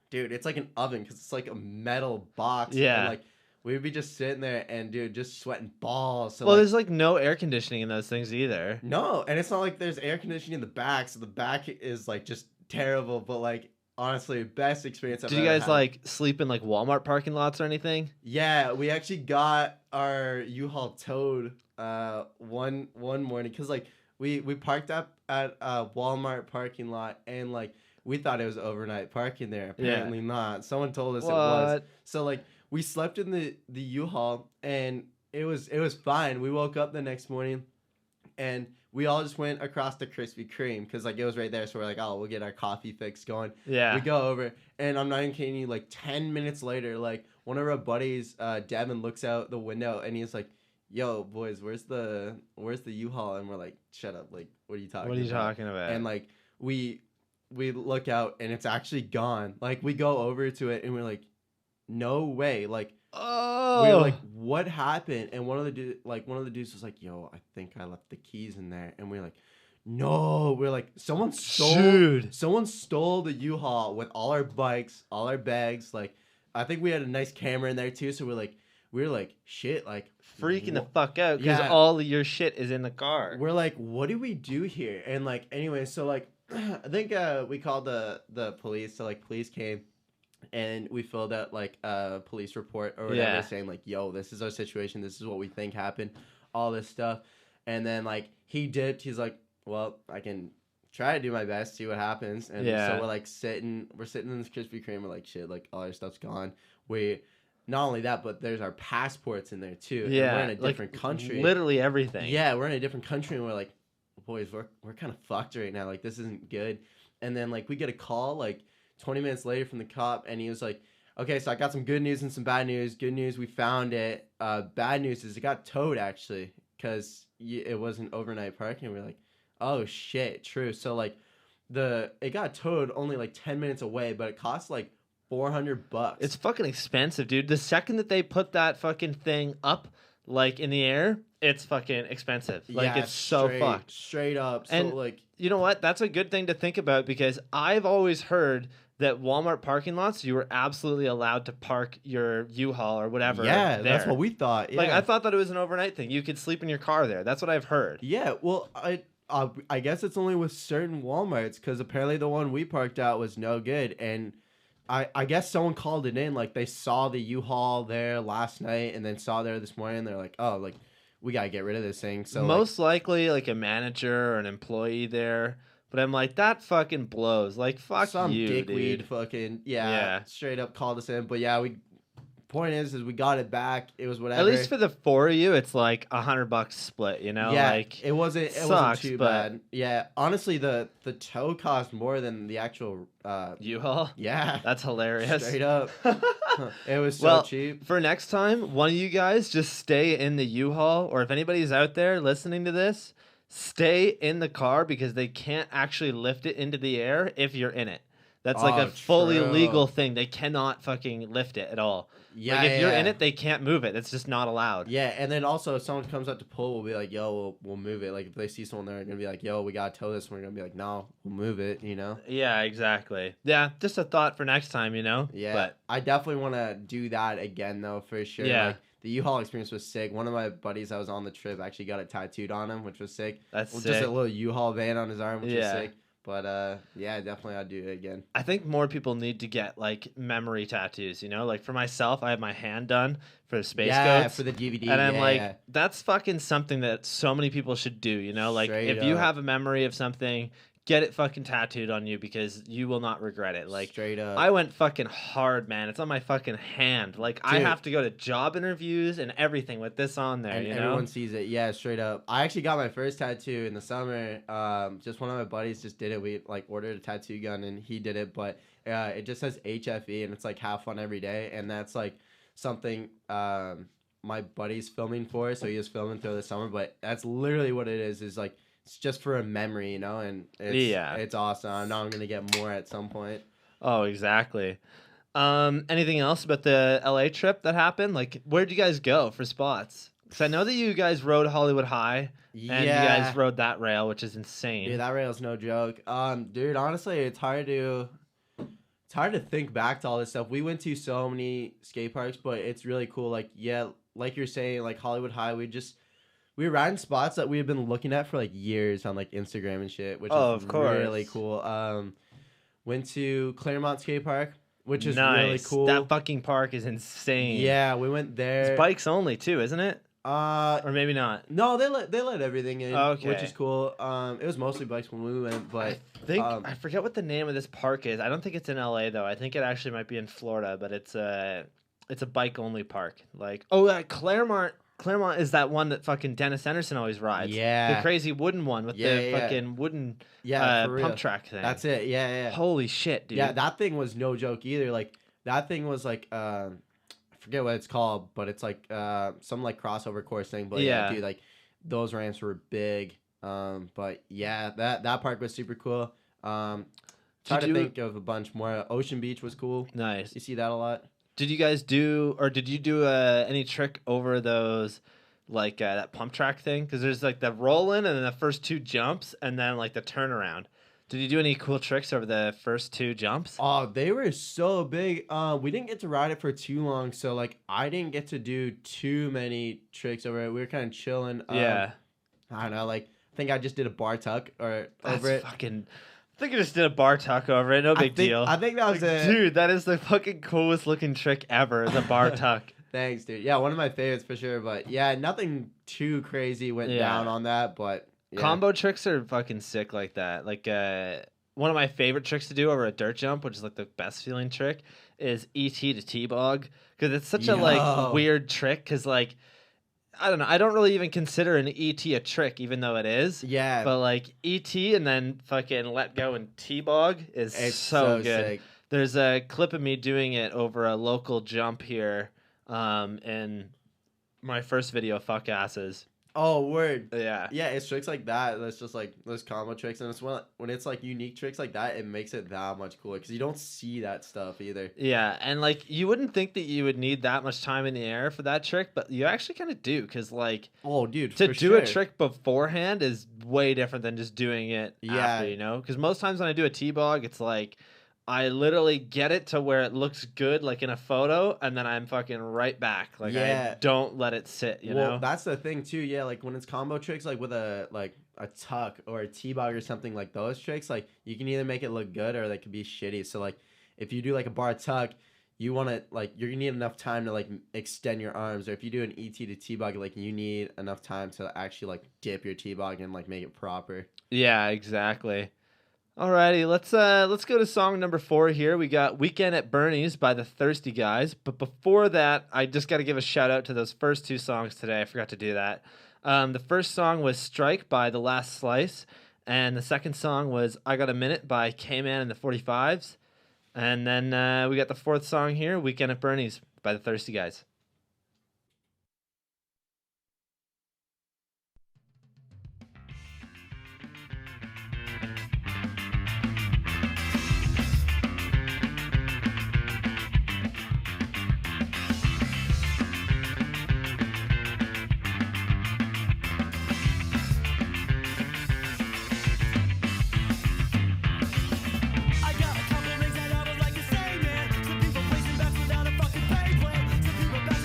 [SPEAKER 3] dude, it's like an oven because it's like a metal box.
[SPEAKER 2] Yeah.
[SPEAKER 3] And, like we would be just sitting there and dude, just sweating balls. So
[SPEAKER 2] Well,
[SPEAKER 3] like,
[SPEAKER 2] there's like no air conditioning in those things either.
[SPEAKER 3] no, and it's not like there's air conditioning in the back, so the back is like just terrible. But like honestly, best experience I've
[SPEAKER 2] Did you
[SPEAKER 3] ever
[SPEAKER 2] guys
[SPEAKER 3] had.
[SPEAKER 2] like sleep in like Walmart parking lots or anything?
[SPEAKER 3] Yeah, we actually got our U-Haul towed one morning because like we parked up at a Walmart parking lot, and like we thought it was overnight parking there. Apparently not. Someone told us it was.
[SPEAKER 2] What?
[SPEAKER 3] So like we slept in the U-Haul, and it was fine. We woke up the next morning, and we all just went across to Krispy Kreme because like it was right there. So we're like, oh, we'll get our coffee fix going.
[SPEAKER 2] Yeah.
[SPEAKER 3] We go over, and I'm not even kidding you, like 10 minutes later, like one of our buddies, Devin, looks out the window, and he's like, yo, boys, where's the U-Haul? And we're like, shut up, like, what are you talking about?
[SPEAKER 2] What are you talking about?
[SPEAKER 3] And like we look out, and it's actually gone. Like we go over to it, and we're like, no way. Like
[SPEAKER 2] oh,
[SPEAKER 3] we were like, what happened? And one of the dudes was like, yo, I think I left the keys in there. And we're like, no. We're like, someone stole the U-Haul with all our bikes, all our bags. Like, I think we had a nice camera in there too. So we were like, shit, like
[SPEAKER 2] freaking the
[SPEAKER 3] wha-
[SPEAKER 2] fuck out because
[SPEAKER 3] Yeah.
[SPEAKER 2] all of your shit is in the car.
[SPEAKER 3] We're like, what do we do here? And like, anyway, so like, I think we called the police. So like, police came, and we filled out like a police report or whatever,
[SPEAKER 2] Yeah.
[SPEAKER 3] saying like, yo, this is our situation, this is what we think happened, all this stuff. And then like he dipped. He's like, well, I can try to do my best, see what happens. And
[SPEAKER 2] Yeah.
[SPEAKER 3] so we're like sitting in this Krispy Kreme. We're like, shit, like all our stuff's gone. not only that, but there's our passports in there too. And
[SPEAKER 2] Yeah,
[SPEAKER 3] we're in a
[SPEAKER 2] like,
[SPEAKER 3] different country.
[SPEAKER 2] Literally everything.
[SPEAKER 3] Yeah, we're in a different country, and we're like, boys, we're kind of fucked right now. Like, this isn't good. And then like we get a call like 20 minutes later from the cop, and he was like, okay, so I got some good news and some bad news. Good news, we found it. Bad news is it got towed actually, because it wasn't overnight parking. We're like, oh shit, true. So like it got towed only like 10 minutes away, but it cost like $400.
[SPEAKER 2] It's fucking expensive, dude. The second that they put that fucking thing up, like in the air, it's fucking expensive. Like,
[SPEAKER 3] Yeah,
[SPEAKER 2] it's so fucked.
[SPEAKER 3] Straight up. So
[SPEAKER 2] And
[SPEAKER 3] like,
[SPEAKER 2] you know what? That's a good thing to think about, because I've always heard that Walmart parking lots, you were absolutely allowed to park your U-Haul or whatever.
[SPEAKER 3] yeah,
[SPEAKER 2] there.
[SPEAKER 3] that's what we thought. Yeah.
[SPEAKER 2] Like, I thought that it was an overnight thing. You could sleep in your car there. That's what I've heard.
[SPEAKER 3] Yeah, well, I guess it's only with certain Walmarts, because apparently the one we parked at was no good, and I guess someone called it in, like they saw the U-Haul there last night and then saw there this morning. They're like, oh, like we gotta get rid of this thing. So
[SPEAKER 2] most likely like a manager or an employee there. But I'm like, that fucking blows. Like, fuck
[SPEAKER 3] some
[SPEAKER 2] you,
[SPEAKER 3] dickweed
[SPEAKER 2] dude.
[SPEAKER 3] fucking
[SPEAKER 2] Yeah.
[SPEAKER 3] straight up called us in. But yeah, point is we got it back. It was whatever.
[SPEAKER 2] At least for the four of you, it's like $100 split. You know,
[SPEAKER 3] yeah,
[SPEAKER 2] like
[SPEAKER 3] it wasn't
[SPEAKER 2] sucks,
[SPEAKER 3] too
[SPEAKER 2] but
[SPEAKER 3] bad. Yeah, honestly, the tow cost more than the actual.
[SPEAKER 2] U-Haul.
[SPEAKER 3] Yeah,
[SPEAKER 2] That's hilarious.
[SPEAKER 3] straight up. It was so
[SPEAKER 2] Well,
[SPEAKER 3] cheap.
[SPEAKER 2] for next time, one of you guys just stay in the U-Haul, or if anybody's out there listening to this, stay in the car, because they can't actually lift it into the air if you're in it. That's like
[SPEAKER 3] Oh,
[SPEAKER 2] a fully
[SPEAKER 3] true.
[SPEAKER 2] legal thing. They cannot fucking lift it at all.
[SPEAKER 3] Yeah,
[SPEAKER 2] like, if you're in
[SPEAKER 3] yeah.
[SPEAKER 2] it, they can't move it. It's just not allowed.
[SPEAKER 3] Yeah, and then also if someone comes up to pull, we'll be like, yo, we'll move it. Like if they see someone there, they're gonna be like, yo, we gotta tow this, and we're gonna be like, no, we'll move it, you know?
[SPEAKER 2] Yeah, exactly. Yeah, just a thought for next time, you know?
[SPEAKER 3] Yeah.
[SPEAKER 2] But
[SPEAKER 3] I definitely wanna do that again though, for sure.
[SPEAKER 2] Yeah.
[SPEAKER 3] Like the U-Haul experience was sick. One of my buddies that was on the trip actually got it tattooed on him, which was sick.
[SPEAKER 2] that's
[SPEAKER 3] Well,
[SPEAKER 2] sick.
[SPEAKER 3] just a little U-Haul van on his arm, which was
[SPEAKER 2] Yeah.
[SPEAKER 3] sick. But yeah, definitely I'd do it again.
[SPEAKER 2] I think more people need to get like memory tattoos, you know? Like for myself, I have my hand done for the Space
[SPEAKER 3] Yeah,
[SPEAKER 2] Goats.
[SPEAKER 3] for the DVD.
[SPEAKER 2] And I'm
[SPEAKER 3] yeah,
[SPEAKER 2] like,
[SPEAKER 3] yeah.
[SPEAKER 2] that's fucking something that so many people should do, you know? Like,
[SPEAKER 3] Straight
[SPEAKER 2] if you
[SPEAKER 3] up.
[SPEAKER 2] have a memory of something, get it fucking tattooed on you, because you will not regret it. Like,
[SPEAKER 3] straight up.
[SPEAKER 2] I went fucking hard, man. It's on my fucking hand. Like, I
[SPEAKER 3] Dude.
[SPEAKER 2] have to go to job interviews and everything with this on there,
[SPEAKER 3] And
[SPEAKER 2] you
[SPEAKER 3] everyone
[SPEAKER 2] know?
[SPEAKER 3] sees it. Yeah, straight up. I actually got my first tattoo in the summer. Just one of my buddies just did it. We like ordered a tattoo gun and he did it, but it just says HFE and it's like have fun every day, and that's like something my buddy's filming for, so he was filming through the summer. But that's literally what it is like it's just for a memory, you know, and it's awesome. I know I'm gonna get more at some point.
[SPEAKER 2] Oh, exactly. Anything else about the LA trip that happened? Like, where'd you guys go for spots? Because I know that you guys rode Hollywood High, and you guys rode that rail, which is insane.
[SPEAKER 3] Dude, that rail's no joke. Dude, honestly, it's hard to think back to all this stuff. We went to so many skate parks, but it's really cool. Like, yeah, like you're saying, like Hollywood High, we were riding spots that we had been looking at for like years on like Instagram and shit, which
[SPEAKER 2] Oh,
[SPEAKER 3] is
[SPEAKER 2] of course.
[SPEAKER 3] really cool. Went to Claremont Skate Park, which is
[SPEAKER 2] nice.
[SPEAKER 3] really cool.
[SPEAKER 2] That fucking park is insane.
[SPEAKER 3] Yeah, we went there.
[SPEAKER 2] It's bikes only too, isn't it?
[SPEAKER 3] Or
[SPEAKER 2] maybe not.
[SPEAKER 3] No, they let everything in,
[SPEAKER 2] Okay.
[SPEAKER 3] which is cool. It was mostly bikes when we went, but
[SPEAKER 2] I think I forget what the name of this park is. I don't think it's in LA though. I think it actually might be in Florida, but it's a bike only park. Like, Claremont. Claremont is that one that fucking Dennis Anderson always rides.
[SPEAKER 3] Yeah.
[SPEAKER 2] The crazy wooden one with the fucking wooden
[SPEAKER 3] for real.
[SPEAKER 2] pump track thing.
[SPEAKER 3] That's it. Yeah.
[SPEAKER 2] Holy shit, dude.
[SPEAKER 3] Yeah, that thing was no joke either. Like that thing was like I forget what it's called, but it's like some like crossover course thing. But yeah, dude, like those ramps were big. But yeah, that park was super cool. Try to think of a bunch more. Ocean Beach was cool.
[SPEAKER 2] Nice.
[SPEAKER 3] You see that a lot.
[SPEAKER 2] Did you guys do any trick over those, like that pump track thing? Because there's like the roll in and then the first two jumps and then like the turnaround. Did you do any cool tricks over the first two jumps?
[SPEAKER 3] Oh, they were so big. We didn't get to ride it for too long, so like I didn't get to do too many tricks over it. We were kind of chilling.
[SPEAKER 2] Yeah.
[SPEAKER 3] I don't know. Like I think I just did a bar tuck over it.
[SPEAKER 2] I think I just did a bar tuck over it. No big deal.
[SPEAKER 3] I think that was
[SPEAKER 2] Like, dude, that is the fucking coolest looking trick ever. Is a bar tuck.
[SPEAKER 3] Thanks, dude. Yeah, one of my favorites for sure. But yeah, nothing too crazy went down on that. But yeah.
[SPEAKER 2] Combo tricks are fucking sick like that. Like one of my favorite tricks to do over a dirt jump, which is like the best feeling trick, is ET to T-Bog, because it's such a
[SPEAKER 3] Yo.
[SPEAKER 2] like weird trick. Because like I don't know, I don't really even consider an ET a trick, even though it is.
[SPEAKER 3] Yeah,
[SPEAKER 2] But like ET and then fucking let go and T-Bog is
[SPEAKER 3] it's
[SPEAKER 2] so good.
[SPEAKER 3] sick.
[SPEAKER 2] There's a clip of me doing it over a local jump here, in my first video, Fuck Asses.
[SPEAKER 3] Oh, word.
[SPEAKER 2] Yeah.
[SPEAKER 3] Yeah, it's tricks like that. That's just like those combo tricks, and it's when it's like unique tricks like that, it makes it that much cooler because you don't see that stuff either.
[SPEAKER 2] Yeah, and like you wouldn't think that you would need that much time in the air for that trick, but you actually kind of do, because like
[SPEAKER 3] Oh, dude,
[SPEAKER 2] to
[SPEAKER 3] for
[SPEAKER 2] do
[SPEAKER 3] sure.
[SPEAKER 2] a trick beforehand is way different than just doing it
[SPEAKER 3] Yeah.
[SPEAKER 2] after, you know? Because most times when I do a T-Bog, it's like I literally get it to where it looks good, like in a photo, and then I'm fucking right back. Like
[SPEAKER 3] Yeah.
[SPEAKER 2] I don't let it sit, you know?
[SPEAKER 3] That's the thing too. Yeah, like when it's combo tricks, like with a tuck or a T-bog or something, like those tricks, like you can either make it look good or they could be shitty. So like if you do like a bar tuck, you want to like you need enough time to like extend your arms, or if you do an ET to T-bog, like you need enough time to actually like dip your T-bog and like make it proper.
[SPEAKER 2] Yeah, exactly. Alrighty, let's go to song number 4 here. We got Weekend at Bernie's by the Thirsty Guys. But before that, I just got to give a shout out to those first 2 songs today. I forgot to do that. The first song was Strike by The Last Slice. And the second song was I Got a Minute by K-Man and the 45s. And then we got the 4th song here, Weekend at Bernie's by the Thirsty Guys.
[SPEAKER 1] I got a couple things that I would like to say, man. Some people placing bets without a fucking pay plan. Some people back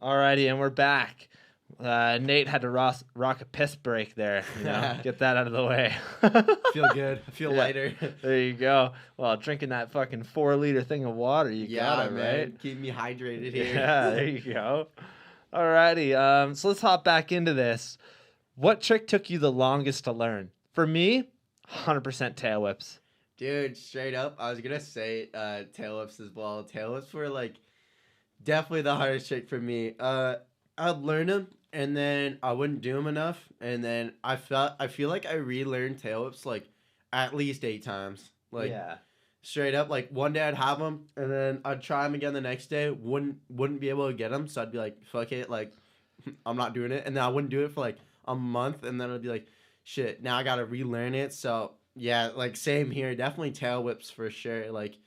[SPEAKER 2] Alrighty, and we're back. Nate had to rock a piss break there. Get that out of the way.
[SPEAKER 3] Feel good. I feel lighter.
[SPEAKER 2] There you go. Well, drinking that fucking 4-liter thing of water, you got it,
[SPEAKER 3] man.
[SPEAKER 2] right?
[SPEAKER 3] Keep me hydrated here.
[SPEAKER 2] Yeah, there you go. Alrighty, so let's hop back into this. What trick took you the longest to learn? For me, 100% tail whips.
[SPEAKER 3] Dude, straight up, I was gonna say tail whips as well. Tail whips were like definitely the hardest trick for me. I'd learn them and then I wouldn't do them enough, and then I feel like I relearned tail whips like at least 8 times. Like straight up, like one day I'd have them and then I'd try them again the next day. Wouldn't be able to get them, so I'd be like, fuck it, like I'm not doing it, and then I wouldn't do it for like a month, and then I'd be like, shit, now I gotta relearn it. So yeah, like same here. Definitely tail whips for sure. Like,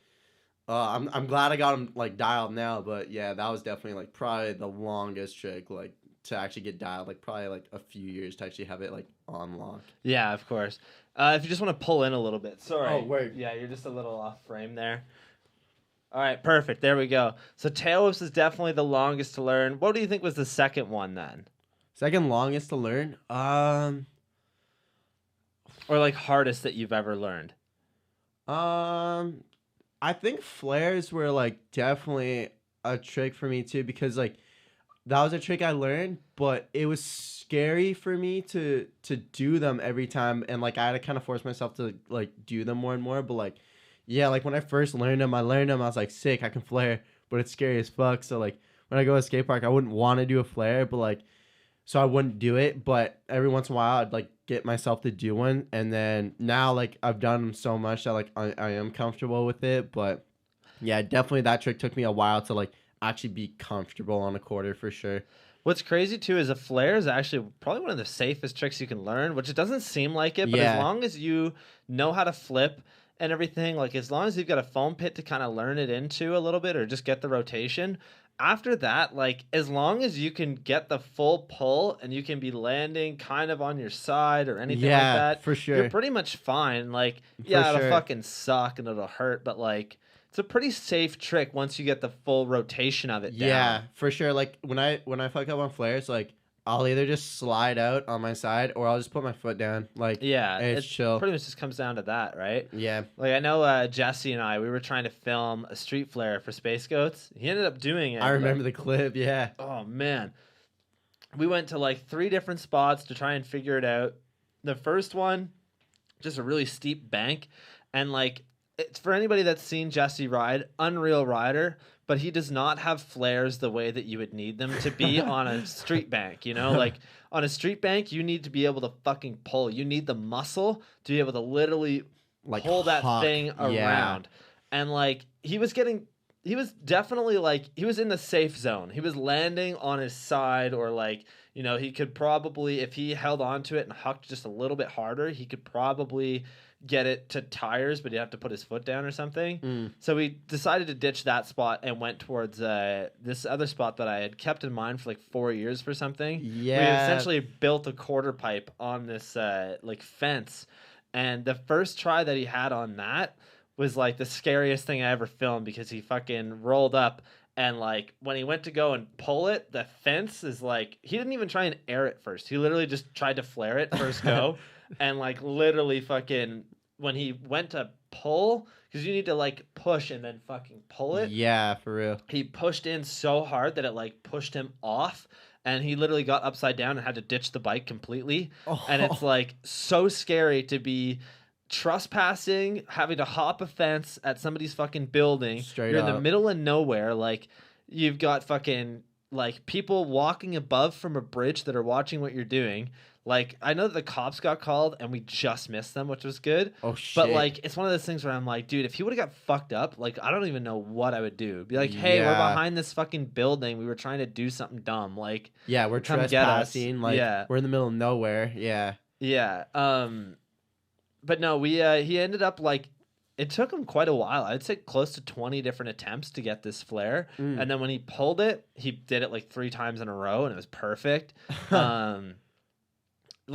[SPEAKER 3] I'm glad I got them like dialed now. But yeah, that was definitely like probably the longest trick like to actually get dialed. Like probably like a few years to actually have it like on lock.
[SPEAKER 2] Yeah, of course. If you just want to pull in a little bit. Sorry.
[SPEAKER 3] Oh, word.
[SPEAKER 2] Yeah, you're just a little off frame there. All right, perfect. There we go. So tail whips is definitely the longest to learn. What do you think was the second one then?
[SPEAKER 3] Second longest to learn?
[SPEAKER 2] Or like hardest that you've ever learned?
[SPEAKER 3] I think flares were like definitely a trick for me too, because like that was a trick I learned, but it was scary for me to do them every time, and like I had to kind of force myself to like do them more and more. But like, yeah, like when I first learned them, I was like, sick, I can flare, but it's scary as fuck. So like when I go to a skate park, I wouldn't want to do a flare, but like, so I wouldn't do it. But every once in a while, I'd like get myself to do one, and then now like I've done them so much that like I am comfortable with it. But yeah, definitely that trick took me a while to like actually be comfortable on a quarter for sure.
[SPEAKER 2] What's crazy too is a flare is actually probably one of the safest tricks you can learn, which it doesn't seem like it, but as long as you know how to flip and everything, like as long as you've got a foam pit to kind of learn it into a little bit or just get the rotation, after that, like as long as you can get the full pull and you can be landing kind of on your side or anything like that,
[SPEAKER 3] for sure,
[SPEAKER 2] you're pretty much fine. Like, it'll fucking suck and it'll hurt, but like it's a pretty safe trick once you get the full rotation of it down.
[SPEAKER 3] Yeah, for sure. Like when I fuck up on flares, like I'll either just slide out on my side or I'll just put my foot down. Like, it's chill.
[SPEAKER 2] Pretty much just comes down to that, right?
[SPEAKER 3] Yeah.
[SPEAKER 2] Like I know Jesse and I, we were trying to film a street flare for Space Goats. He ended up doing it.
[SPEAKER 3] I remember the clip, yeah.
[SPEAKER 2] Oh man. We went to like 3 different spots to try and figure it out. The first one, just a really steep bank, and like it's for anybody that's seen Jesse ride, unreal rider, but he does not have flares the way that you would need them to be on a street bank, Like on a street bank, you need to be able to fucking pull. You need the muscle to be able to literally like pull that thing around. And like he was definitely like he was in the safe zone. He was landing on his side, or like, he could probably, if he held on to it and hucked just a little bit harder, he could probably get it to tires, but he'd have to put his foot down or something. So we decided to ditch that spot and went towards this other spot that I had kept in mind for like 4 years for something.
[SPEAKER 3] Yeah.
[SPEAKER 2] We essentially built a quarter pipe on this like fence, and the first try that he had on that was like the scariest thing I ever filmed, because he fucking rolled up, and like when he went to go and pull it, the fence is like, he didn't even try and air it first. He literally just tried to flare it first go. And like literally fucking when he went to pull, because you need to like push and then fucking pull it.
[SPEAKER 3] Yeah, for real.
[SPEAKER 2] He pushed in so hard that it like pushed him off, and he literally got upside down and had to ditch the bike completely. And it's like so scary to be trespassing, having to hop a fence at somebody's fucking building.
[SPEAKER 3] Straight
[SPEAKER 2] You're
[SPEAKER 3] up.
[SPEAKER 2] in the middle of nowhere. Like you've got fucking like people walking above from a bridge that are watching what you're doing. Like, I know that the cops got called and we just missed them, which was good.
[SPEAKER 3] Oh, shit.
[SPEAKER 2] But, like, it's one of those things where I'm like, dude, if he would have got fucked up, like, I don't even know what I would do. Be like, hey, we're behind this fucking building. We were trying to do something dumb. Like,
[SPEAKER 3] yeah, we're
[SPEAKER 2] come
[SPEAKER 3] trespassing. Like,
[SPEAKER 2] yeah.
[SPEAKER 3] We're in the middle of nowhere. Yeah.
[SPEAKER 2] Yeah. But no, he ended up, like, it took him quite a while. I'd say close to 20 different attempts to get this flare. And then when he pulled it, he did it, like, 3 times in a row, and it was perfect.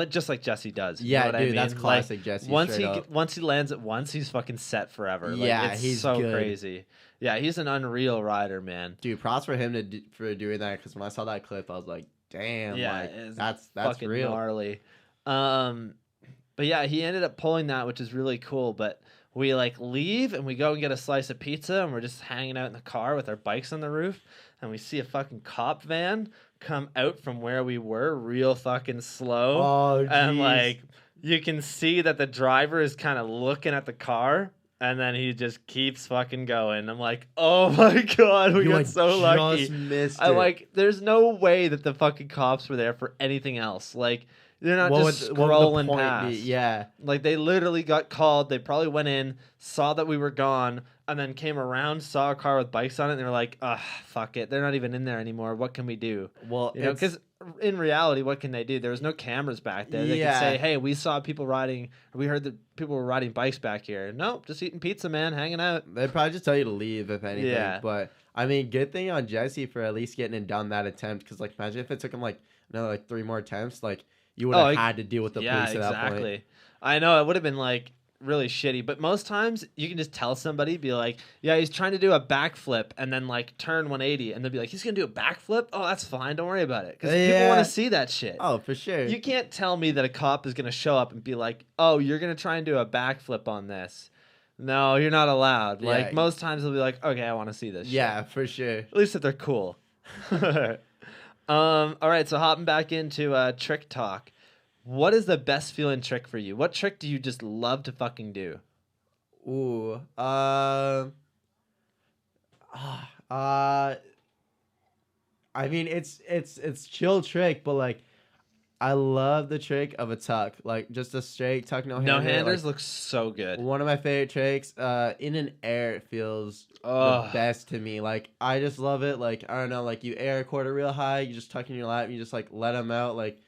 [SPEAKER 2] Just like Jesse does. You know what I mean?
[SPEAKER 3] That's classic Jesse.
[SPEAKER 2] Once he lands it once, he's fucking set forever. Like,
[SPEAKER 3] yeah,
[SPEAKER 2] it's
[SPEAKER 3] he's
[SPEAKER 2] so
[SPEAKER 3] good.
[SPEAKER 2] crazy. Yeah, he's an unreal rider, man.
[SPEAKER 3] Dude, props for him for doing that. Because when I saw that clip, I was like, damn,
[SPEAKER 2] Yeah,
[SPEAKER 3] like
[SPEAKER 2] it's
[SPEAKER 3] that's
[SPEAKER 2] fucking
[SPEAKER 3] real.
[SPEAKER 2] gnarly. But yeah, he ended up pulling that, which is really cool. But we like leave and we go and get a slice of pizza, and we're just hanging out in the car with our bikes on the roof, and we see a fucking cop van come out from where we were, real fucking slow.
[SPEAKER 3] Oh,
[SPEAKER 2] and
[SPEAKER 3] jeez.
[SPEAKER 2] like you can see that the driver is kind of looking at the car. And then he just keeps fucking going. I'm like, oh my god, we
[SPEAKER 3] You,
[SPEAKER 2] got
[SPEAKER 3] like,
[SPEAKER 2] so lucky.
[SPEAKER 3] just missed
[SPEAKER 2] I
[SPEAKER 3] it.
[SPEAKER 2] like, there's no way that the fucking cops were there for anything else. Like, they're not just scrolling past.
[SPEAKER 3] Yeah.
[SPEAKER 2] Like, they literally got called. They probably went in, saw that we were gone, and then came around, saw a car with bikes on it, and they were like, ugh, fuck it. They're not even in there anymore. What can we do?
[SPEAKER 3] Well,
[SPEAKER 2] You know, because in reality, what can they do? There was no cameras back there. They could say, hey, we saw people riding, we heard that people were riding bikes back here. Nope, just eating pizza, man, hanging out.
[SPEAKER 3] they'd probably just tell you to leave, if anything.
[SPEAKER 2] Yeah.
[SPEAKER 3] But, I mean, good thing on Jesse for at least getting it done that attempt. Because, like, imagine if it took him, like, another, like, 3 more attempts. Like, you would have had to deal with the police at that point.
[SPEAKER 2] I know, it would have been, like, really shitty, but most times you can just tell somebody, be like, yeah, he's trying to do a backflip and then like turn 180, and they'll be like, he's gonna do a backflip? Oh, that's fine, don't worry about it, because people want to see that shit.
[SPEAKER 3] Oh, for sure.
[SPEAKER 2] You can't tell me that a cop is gonna show up and be like, oh, you're gonna try and do a backflip on this. No, you're not allowed.
[SPEAKER 3] Yeah.
[SPEAKER 2] Like, most times they'll be like, okay, I want to see this
[SPEAKER 3] Yeah,
[SPEAKER 2] shit.
[SPEAKER 3] for sure.
[SPEAKER 2] At least if they're cool. All right, so hopping back into trick talk. What is the best feeling trick for you? What trick do you just love to fucking do?
[SPEAKER 3] Ooh. I mean, it's chill trick, but like, I love the trick of a tuck, like just a straight tuck no hander.
[SPEAKER 2] No handers
[SPEAKER 3] like,
[SPEAKER 2] look so good.
[SPEAKER 3] one of my favorite tricks. In an air, it feels
[SPEAKER 2] Ugh.
[SPEAKER 3] the best to me. Like, I just love it. Like, I don't know, like you air a quarter real high, you just tuck in your lap, and you just like let them out. Like,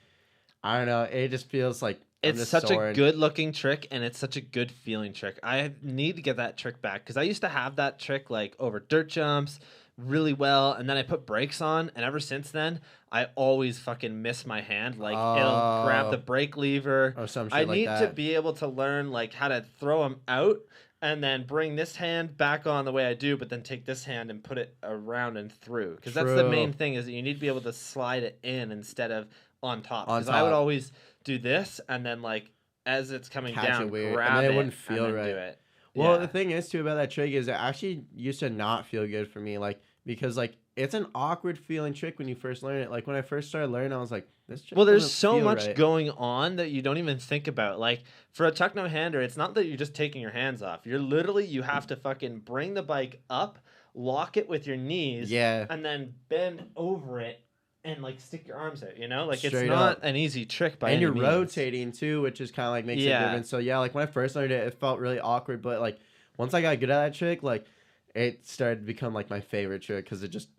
[SPEAKER 3] I don't know, it just feels like I'm
[SPEAKER 2] It's
[SPEAKER 3] just
[SPEAKER 2] such
[SPEAKER 3] soaring.
[SPEAKER 2] a good looking trick, and it's such a good feeling trick. I need to get that trick back, because I used to have that trick like over dirt jumps really well, and then I put brakes on, and ever since then I always fucking miss my hand. Like, it'll grab the brake lever
[SPEAKER 3] or some shit
[SPEAKER 2] I
[SPEAKER 3] like
[SPEAKER 2] need
[SPEAKER 3] that.
[SPEAKER 2] to be able to learn like how to throw them out and then bring this hand back on the way I do, but then take this hand and put it around and through, because that's the
[SPEAKER 3] True.
[SPEAKER 2] main thing, is that you need to be able to slide it in instead of on top.
[SPEAKER 3] On
[SPEAKER 2] Because I would
[SPEAKER 3] top.
[SPEAKER 2] always do this, and then like as it's coming
[SPEAKER 3] Catch
[SPEAKER 2] down,
[SPEAKER 3] it weird, and
[SPEAKER 2] grab
[SPEAKER 3] then it
[SPEAKER 2] it,
[SPEAKER 3] wouldn't
[SPEAKER 2] and
[SPEAKER 3] feel
[SPEAKER 2] then
[SPEAKER 3] right.
[SPEAKER 2] do it.
[SPEAKER 3] Well,
[SPEAKER 2] Yeah.
[SPEAKER 3] the thing is too about that trick is it actually used to not feel good for me, like, because like it's an awkward feeling trick when you first learn it. Like, when I first started learning, I was like, this trick
[SPEAKER 2] Well, there's
[SPEAKER 3] doesn't
[SPEAKER 2] so
[SPEAKER 3] feel
[SPEAKER 2] much
[SPEAKER 3] right.
[SPEAKER 2] going on that you don't even think about. Like, for a tuck no hander, it's not that you're just taking your hands off. You're literally, you have to fucking bring the bike up, lock it with your knees,
[SPEAKER 3] Yeah.
[SPEAKER 2] and then bend over it and like stick your arms out, you know? Like, it's
[SPEAKER 3] Straight
[SPEAKER 2] not
[SPEAKER 3] up.
[SPEAKER 2] an easy trick by
[SPEAKER 3] And
[SPEAKER 2] any
[SPEAKER 3] you're
[SPEAKER 2] means.
[SPEAKER 3] rotating too, which is kind of like makes it
[SPEAKER 2] Yeah.
[SPEAKER 3] different. So yeah, like when I first learned it, it felt really awkward, but like once I got good at that trick, like it started to become like my favorite trick, because it just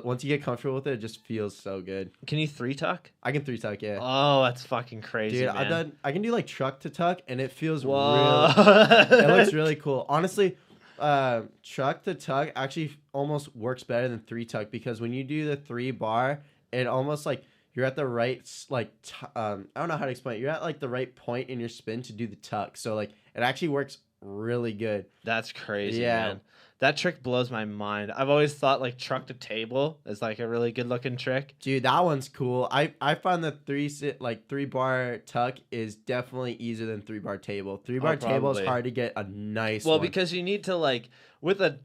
[SPEAKER 3] once you get comfortable with it, it just feels so good.
[SPEAKER 2] Can you 3-tuck?
[SPEAKER 3] I can 3-tuck, yeah.
[SPEAKER 2] Oh, that's fucking crazy,
[SPEAKER 3] Dude,
[SPEAKER 2] man.
[SPEAKER 3] I can do like truck to tuck, and it feels
[SPEAKER 2] Whoa.
[SPEAKER 3] real. It looks really cool. Honestly, truck to tuck actually almost works better than 3-tuck, because when you do the 3-bar, it almost like you're at the right I don't know how to explain it. You're at like the right point in your spin to do the tuck. So like it actually works really good.
[SPEAKER 2] That's crazy,
[SPEAKER 3] Yeah.
[SPEAKER 2] man. That trick blows my mind. I've always thought like truck to table is like a really good looking trick.
[SPEAKER 3] Dude, that one's cool. I find the 3-bar tuck is definitely easier than 3-bar table. 3-bar table is
[SPEAKER 2] probably.
[SPEAKER 3] hard to get a nice
[SPEAKER 2] Well,
[SPEAKER 3] one.
[SPEAKER 2] because you need to like, with a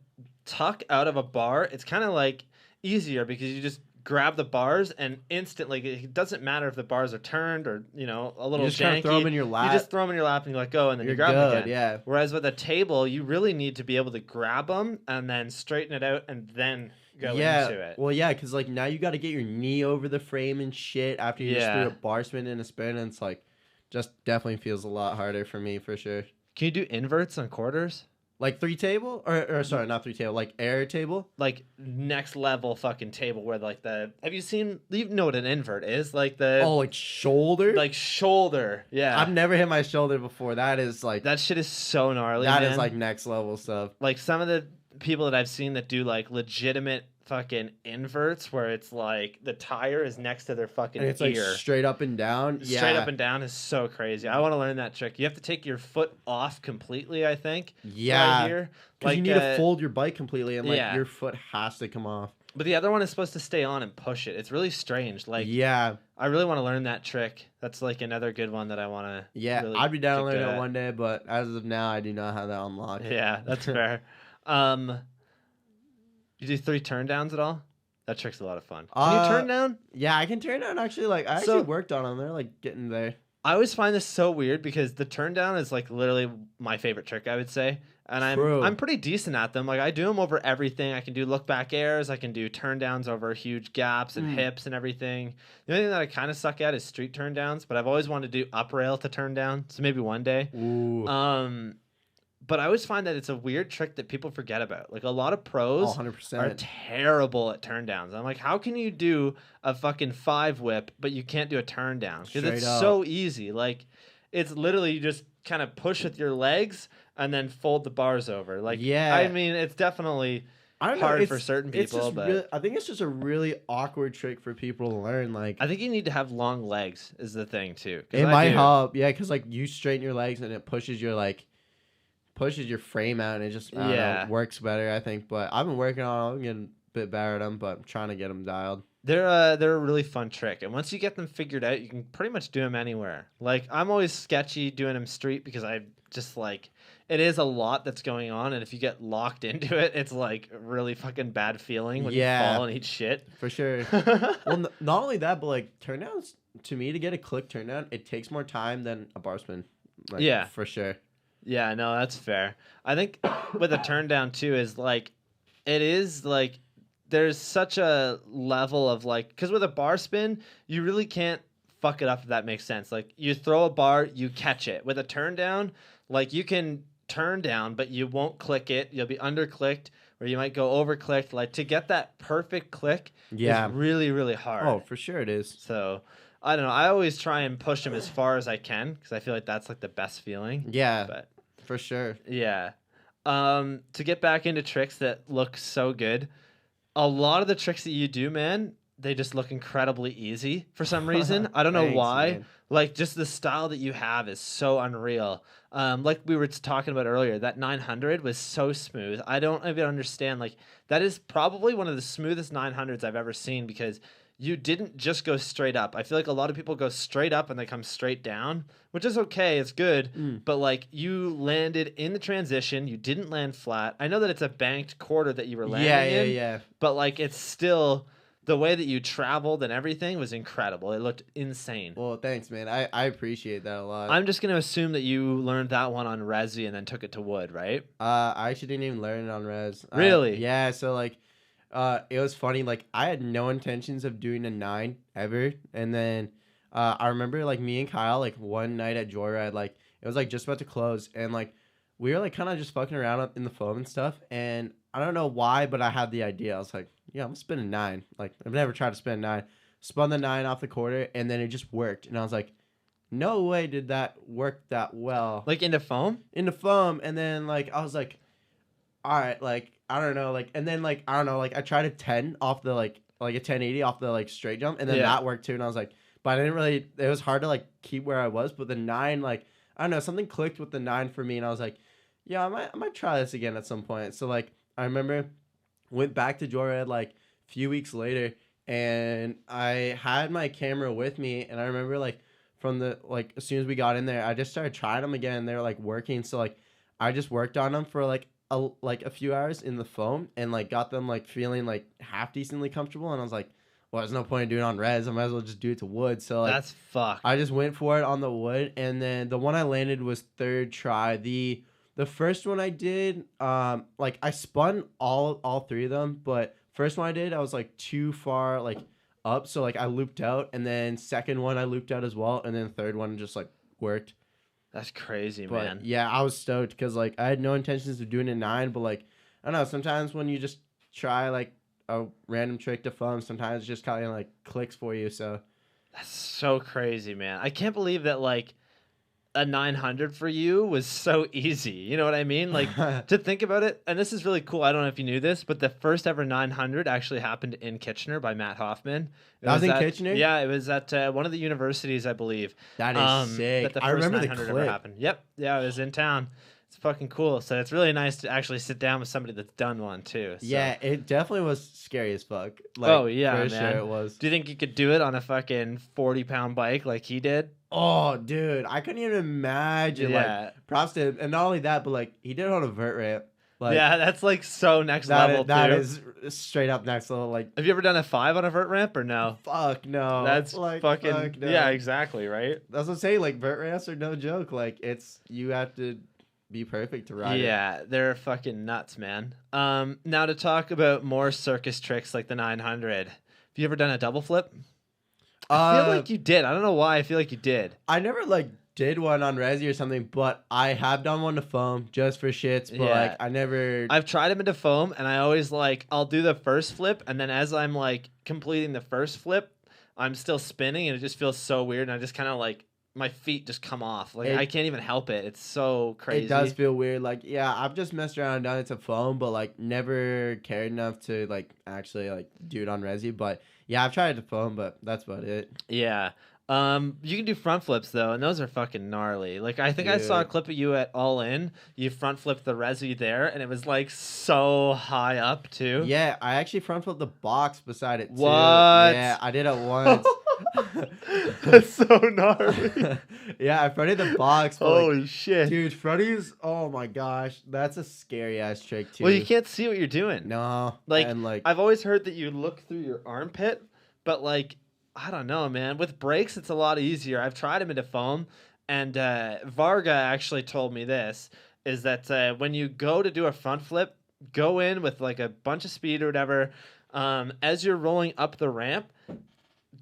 [SPEAKER 2] tuck out of a bar, it's kind of like easier, because you just grab the bars and instantly, it doesn't matter if the bars are turned or, you know, a little
[SPEAKER 3] you just
[SPEAKER 2] janky.
[SPEAKER 3] kind of throw them in your lap.
[SPEAKER 2] You just throw them in your lap and you let go, and then you
[SPEAKER 3] You're
[SPEAKER 2] grab them
[SPEAKER 3] good,
[SPEAKER 2] again.
[SPEAKER 3] yeah.
[SPEAKER 2] Whereas with a table, you really need to be able to grab them and then straighten it out and then go into it.
[SPEAKER 3] Well, yeah, because like now you got to get your knee over the frame and shit after you just
[SPEAKER 2] Yeah.
[SPEAKER 3] threw a bar spin and a spin, and it's like just definitely feels a lot harder for me for sure.
[SPEAKER 2] Can you do inverts on quarters?
[SPEAKER 3] Like 3-table or sorry, not 3-table, like air table.
[SPEAKER 2] Like next level fucking table where like have you know what an invert is? Like the
[SPEAKER 3] Oh, like shoulder.
[SPEAKER 2] like shoulder. Yeah.
[SPEAKER 3] I've never hit my shoulder before. That is like
[SPEAKER 2] That shit is so gnarly,
[SPEAKER 3] that
[SPEAKER 2] man.
[SPEAKER 3] is like next level stuff.
[SPEAKER 2] Like some of the people that I've seen that do like legitimate fucking inverts where it's like the tire is next to their fucking
[SPEAKER 3] And it's
[SPEAKER 2] ear.
[SPEAKER 3] like straight up and down.
[SPEAKER 2] Straight up and down is so crazy. I want to learn that trick. You have to take your foot off completely, I think.
[SPEAKER 3] Yeah.
[SPEAKER 2] Right here.
[SPEAKER 3] Because you need to fold your bike completely, and like
[SPEAKER 2] yeah.
[SPEAKER 3] your foot has to come off.
[SPEAKER 2] But the other one is supposed to stay on and push it. It's really strange. Like,
[SPEAKER 3] yeah,
[SPEAKER 2] I really want to learn that trick. That's like another good one that I want to.
[SPEAKER 3] yeah.
[SPEAKER 2] really
[SPEAKER 3] I'd be down to
[SPEAKER 2] get
[SPEAKER 3] learn
[SPEAKER 2] good
[SPEAKER 3] it
[SPEAKER 2] at.
[SPEAKER 3] one day, but as of now, I do not have that unlocked.
[SPEAKER 2] Yeah, that's fair. You do 3 turn downs at all? That trick's a lot of fun. Can you turn down?
[SPEAKER 3] Yeah, I can turn down. Actually, like I
[SPEAKER 2] So-
[SPEAKER 3] actually worked on them. They're like getting there.
[SPEAKER 2] I always find this so weird because the turn down is like literally my favorite trick, I would say. And
[SPEAKER 3] True.
[SPEAKER 2] I'm pretty decent at them. Like I do them over everything. I can do look back airs. I can do turn downs over huge gaps and hips and everything. The only thing that I kind of suck at is street turn downs, but I've always wanted to do up rail to turn down. So maybe one day.
[SPEAKER 3] Ooh,
[SPEAKER 2] But I always find that it's a weird trick that people forget about. Like a lot of pros
[SPEAKER 3] 100%.
[SPEAKER 2] are terrible at turn downs. I'm like, how can you do a fucking 5 whip, but you can't do a turn down? Because it's
[SPEAKER 3] Straight up.
[SPEAKER 2] so easy. Like it's literally you just kind of push with your legs and then fold the bars over. Like,
[SPEAKER 3] Yeah.
[SPEAKER 2] I mean, it's definitely
[SPEAKER 3] I don't know,
[SPEAKER 2] hard
[SPEAKER 3] it's-
[SPEAKER 2] for certain
[SPEAKER 3] it's
[SPEAKER 2] people,
[SPEAKER 3] just
[SPEAKER 2] but
[SPEAKER 3] really, I think it's just a really awkward trick for people to learn. Like
[SPEAKER 2] I think you need to have long legs is the thing too. 'Cause
[SPEAKER 3] it
[SPEAKER 2] I
[SPEAKER 3] might
[SPEAKER 2] do.
[SPEAKER 3] help, yeah, because like you straighten your legs and it pushes your frame out, and it just I don't know,
[SPEAKER 2] Yeah.
[SPEAKER 3] works better, I think. But I've been working on them, I'm getting a bit better at them, but I'm trying to get them dialed.
[SPEAKER 2] They're a really fun trick, and once you get them figured out, you can pretty much do them anywhere. Like I'm always sketchy doing them street because I just like it is a lot that's going on, and if you get locked into it, it's like a really fucking bad feeling when
[SPEAKER 3] Yeah.
[SPEAKER 2] you fall and eat shit.
[SPEAKER 3] For sure. Well, not only that, but like turndowns, to me, to get a click turn-down, it takes more time than a bar spin. Like,
[SPEAKER 2] Yeah.
[SPEAKER 3] For sure.
[SPEAKER 2] Yeah, no, that's fair. I think with a turn down too is like it is like there's such a level of like because with a bar spin you really can't fuck it up if that makes sense. Like you throw a bar, you catch it. With a turn down, like you can turn down, but you won't click it. You'll be under clicked, or you might go over clicked. Like to get that perfect click
[SPEAKER 3] Yeah.
[SPEAKER 2] is really really hard.
[SPEAKER 3] Oh, for sure it is.
[SPEAKER 2] So I don't know. I always try and push them as far as I can because I feel like that's like the best feeling.
[SPEAKER 3] Yeah,
[SPEAKER 2] But
[SPEAKER 3] for sure.
[SPEAKER 2] yeah. To get back into tricks that look so good, a lot of the tricks that you do, man, they just look incredibly easy for some reason. I don't know
[SPEAKER 3] Thanks,
[SPEAKER 2] why.
[SPEAKER 3] man.
[SPEAKER 2] Like just the style that you have is so unreal. Like we were talking about earlier, that 900 was so smooth. I don't even understand. Like that is probably one of the smoothest 900s I've ever seen because you didn't just go straight up. I feel like a lot of people go straight up and they come straight down, which is okay. It's good. But like you landed in the transition. You didn't land flat. I know that it's a banked quarter that you were landing in.
[SPEAKER 3] Yeah.
[SPEAKER 2] But like it's still the way that you traveled and everything was incredible. It looked insane.
[SPEAKER 3] Well, thanks, man. I appreciate that a lot.
[SPEAKER 2] I'm just gonna assume that you learned that one on Resi and then took it to Wood, right?
[SPEAKER 3] I actually didn't even learn it on res.
[SPEAKER 2] Really?
[SPEAKER 3] Yeah. So like, it was funny. Like I had no intentions of doing a 9 ever, and then I remember like me and Kyle like one night at Joyride, like it was like just about to close, and like we were like kind of just fucking around in the foam and stuff, and I don't know why, but I had the idea. I was like, yeah, I'm gonna spin a 9. Like I've never tried to spin a 9. Spun the 9 off the quarter, and then it just worked, and I was like, no way did that work that well.
[SPEAKER 2] Like into foam?
[SPEAKER 3] In the foam, and then like I was like, all right, like I don't know, like, and then like I don't know, like I tried a 10 off the like a 1080 off the like straight jump, and then
[SPEAKER 2] Yeah.
[SPEAKER 3] that worked too, and I was like, but I didn't really, it was hard to like keep where I was, but the 9, like I don't know, something clicked with the 9 for me, and I was like, yeah, I might try this again at some point. So like I remember went back to Joyride like a few weeks later, and I had my camera with me, and I remember like from the like as soon as we got in there, I just started trying them again, and they were like working. So like I just worked on them for like a few hours in the foam, and like got them like feeling like half decently comfortable, and I was like, well, there's no point in doing it on res. I might as well just do it to wood. So like
[SPEAKER 2] That's fucked.
[SPEAKER 3] I just went for it on the wood, and then the one I landed was third try. The first one I did, like I spun all 3 of them, but first one I did, I was like too far like up, so like I looped out, and then second one I looped out as well, and then third one just like worked.
[SPEAKER 2] That's crazy,
[SPEAKER 3] But
[SPEAKER 2] man.
[SPEAKER 3] yeah, I was stoked because like I had no intentions of doing a 9, but like I don't know, sometimes when you just try like a random trick to foam, sometimes it just kind of like clicks for you. So
[SPEAKER 2] That's so crazy, man. I can't believe that like a 900 for you was so easy. You know what I mean? Like to think about it, and this is really cool. I don't know if you knew this, but the first ever 900 actually happened in Kitchener by Matt Hoffman.
[SPEAKER 3] That was in Kitchener?
[SPEAKER 2] Yeah, it was at one of the universities, I believe.
[SPEAKER 3] That is sick.
[SPEAKER 2] That the
[SPEAKER 3] I
[SPEAKER 2] first
[SPEAKER 3] remember the
[SPEAKER 2] 900
[SPEAKER 3] clip.
[SPEAKER 2] ever happened. Yep. Yeah, it was in town. It's fucking cool. So it's really nice to actually sit down with somebody that's done one too. So.
[SPEAKER 3] Yeah, it definitely was scary as fuck. Like,
[SPEAKER 2] Oh yeah,
[SPEAKER 3] for
[SPEAKER 2] man.
[SPEAKER 3] sure it was.
[SPEAKER 2] Do you think you could do it on a fucking 40-pound bike like he did?
[SPEAKER 3] Oh, dude, I couldn't even imagine.
[SPEAKER 2] Yeah.
[SPEAKER 3] Like, props to him, and not only that, but like he did it on a vert ramp. Like,
[SPEAKER 2] Yeah, that's like so next
[SPEAKER 3] that
[SPEAKER 2] level
[SPEAKER 3] that
[SPEAKER 2] too.
[SPEAKER 3] is straight up next level. Like,
[SPEAKER 2] Have you ever done a 5 on a vert ramp or no?
[SPEAKER 3] fuck no.
[SPEAKER 2] That's
[SPEAKER 3] like,
[SPEAKER 2] fucking
[SPEAKER 3] fuck no.
[SPEAKER 2] yeah, exactly, right?
[SPEAKER 3] That's what I'm saying. Like, vert ramps are no joke. Like, you have to be perfect to ride it.
[SPEAKER 2] Yeah, they're fucking nuts, man. Now to talk about more circus tricks like the 900. Have you ever done a double flip? I feel like you did. I don't know why. I feel like you did.
[SPEAKER 3] I never like did one on Resi or something, but I have done one to foam just for shits. But
[SPEAKER 2] Yeah.
[SPEAKER 3] like, I never.
[SPEAKER 2] I've tried them into foam, and I always like I'll do the first flip, and then as I'm like completing the first flip, I'm still spinning, and it just feels so weird, and I just kind of like my feet just come off. Like I can't even help it. It's so crazy.
[SPEAKER 3] It does feel weird. Like, yeah, I've just messed around and done it to foam, but like never cared enough to like actually like do it on Resi. But yeah, I've tried it to foam, but that's about it.
[SPEAKER 2] Yeah. You can do front flips though, and those are fucking gnarly. Like I think I saw a clip of you at All In. You front flipped the Resi there, and it was like so high up too.
[SPEAKER 3] Yeah, I actually front flipped the box beside it too.
[SPEAKER 2] What?
[SPEAKER 3] Yeah, I did it once.
[SPEAKER 2] That's so gnarly.
[SPEAKER 3] Yeah, I fronted the box. But
[SPEAKER 2] Holy shit.
[SPEAKER 3] dude, fronties. Oh my gosh, that's a scary ass trick too.
[SPEAKER 2] Well, you can't see what you're doing.
[SPEAKER 3] No,
[SPEAKER 2] Like,
[SPEAKER 3] and like
[SPEAKER 2] I've always heard that you look through your armpit, but like, I don't know, man. With brakes, it's a lot easier. I've tried them into foam, and Varga actually told me this, is that when you go to do a front flip, go in with like a bunch of speed or whatever. As you're rolling up the ramp,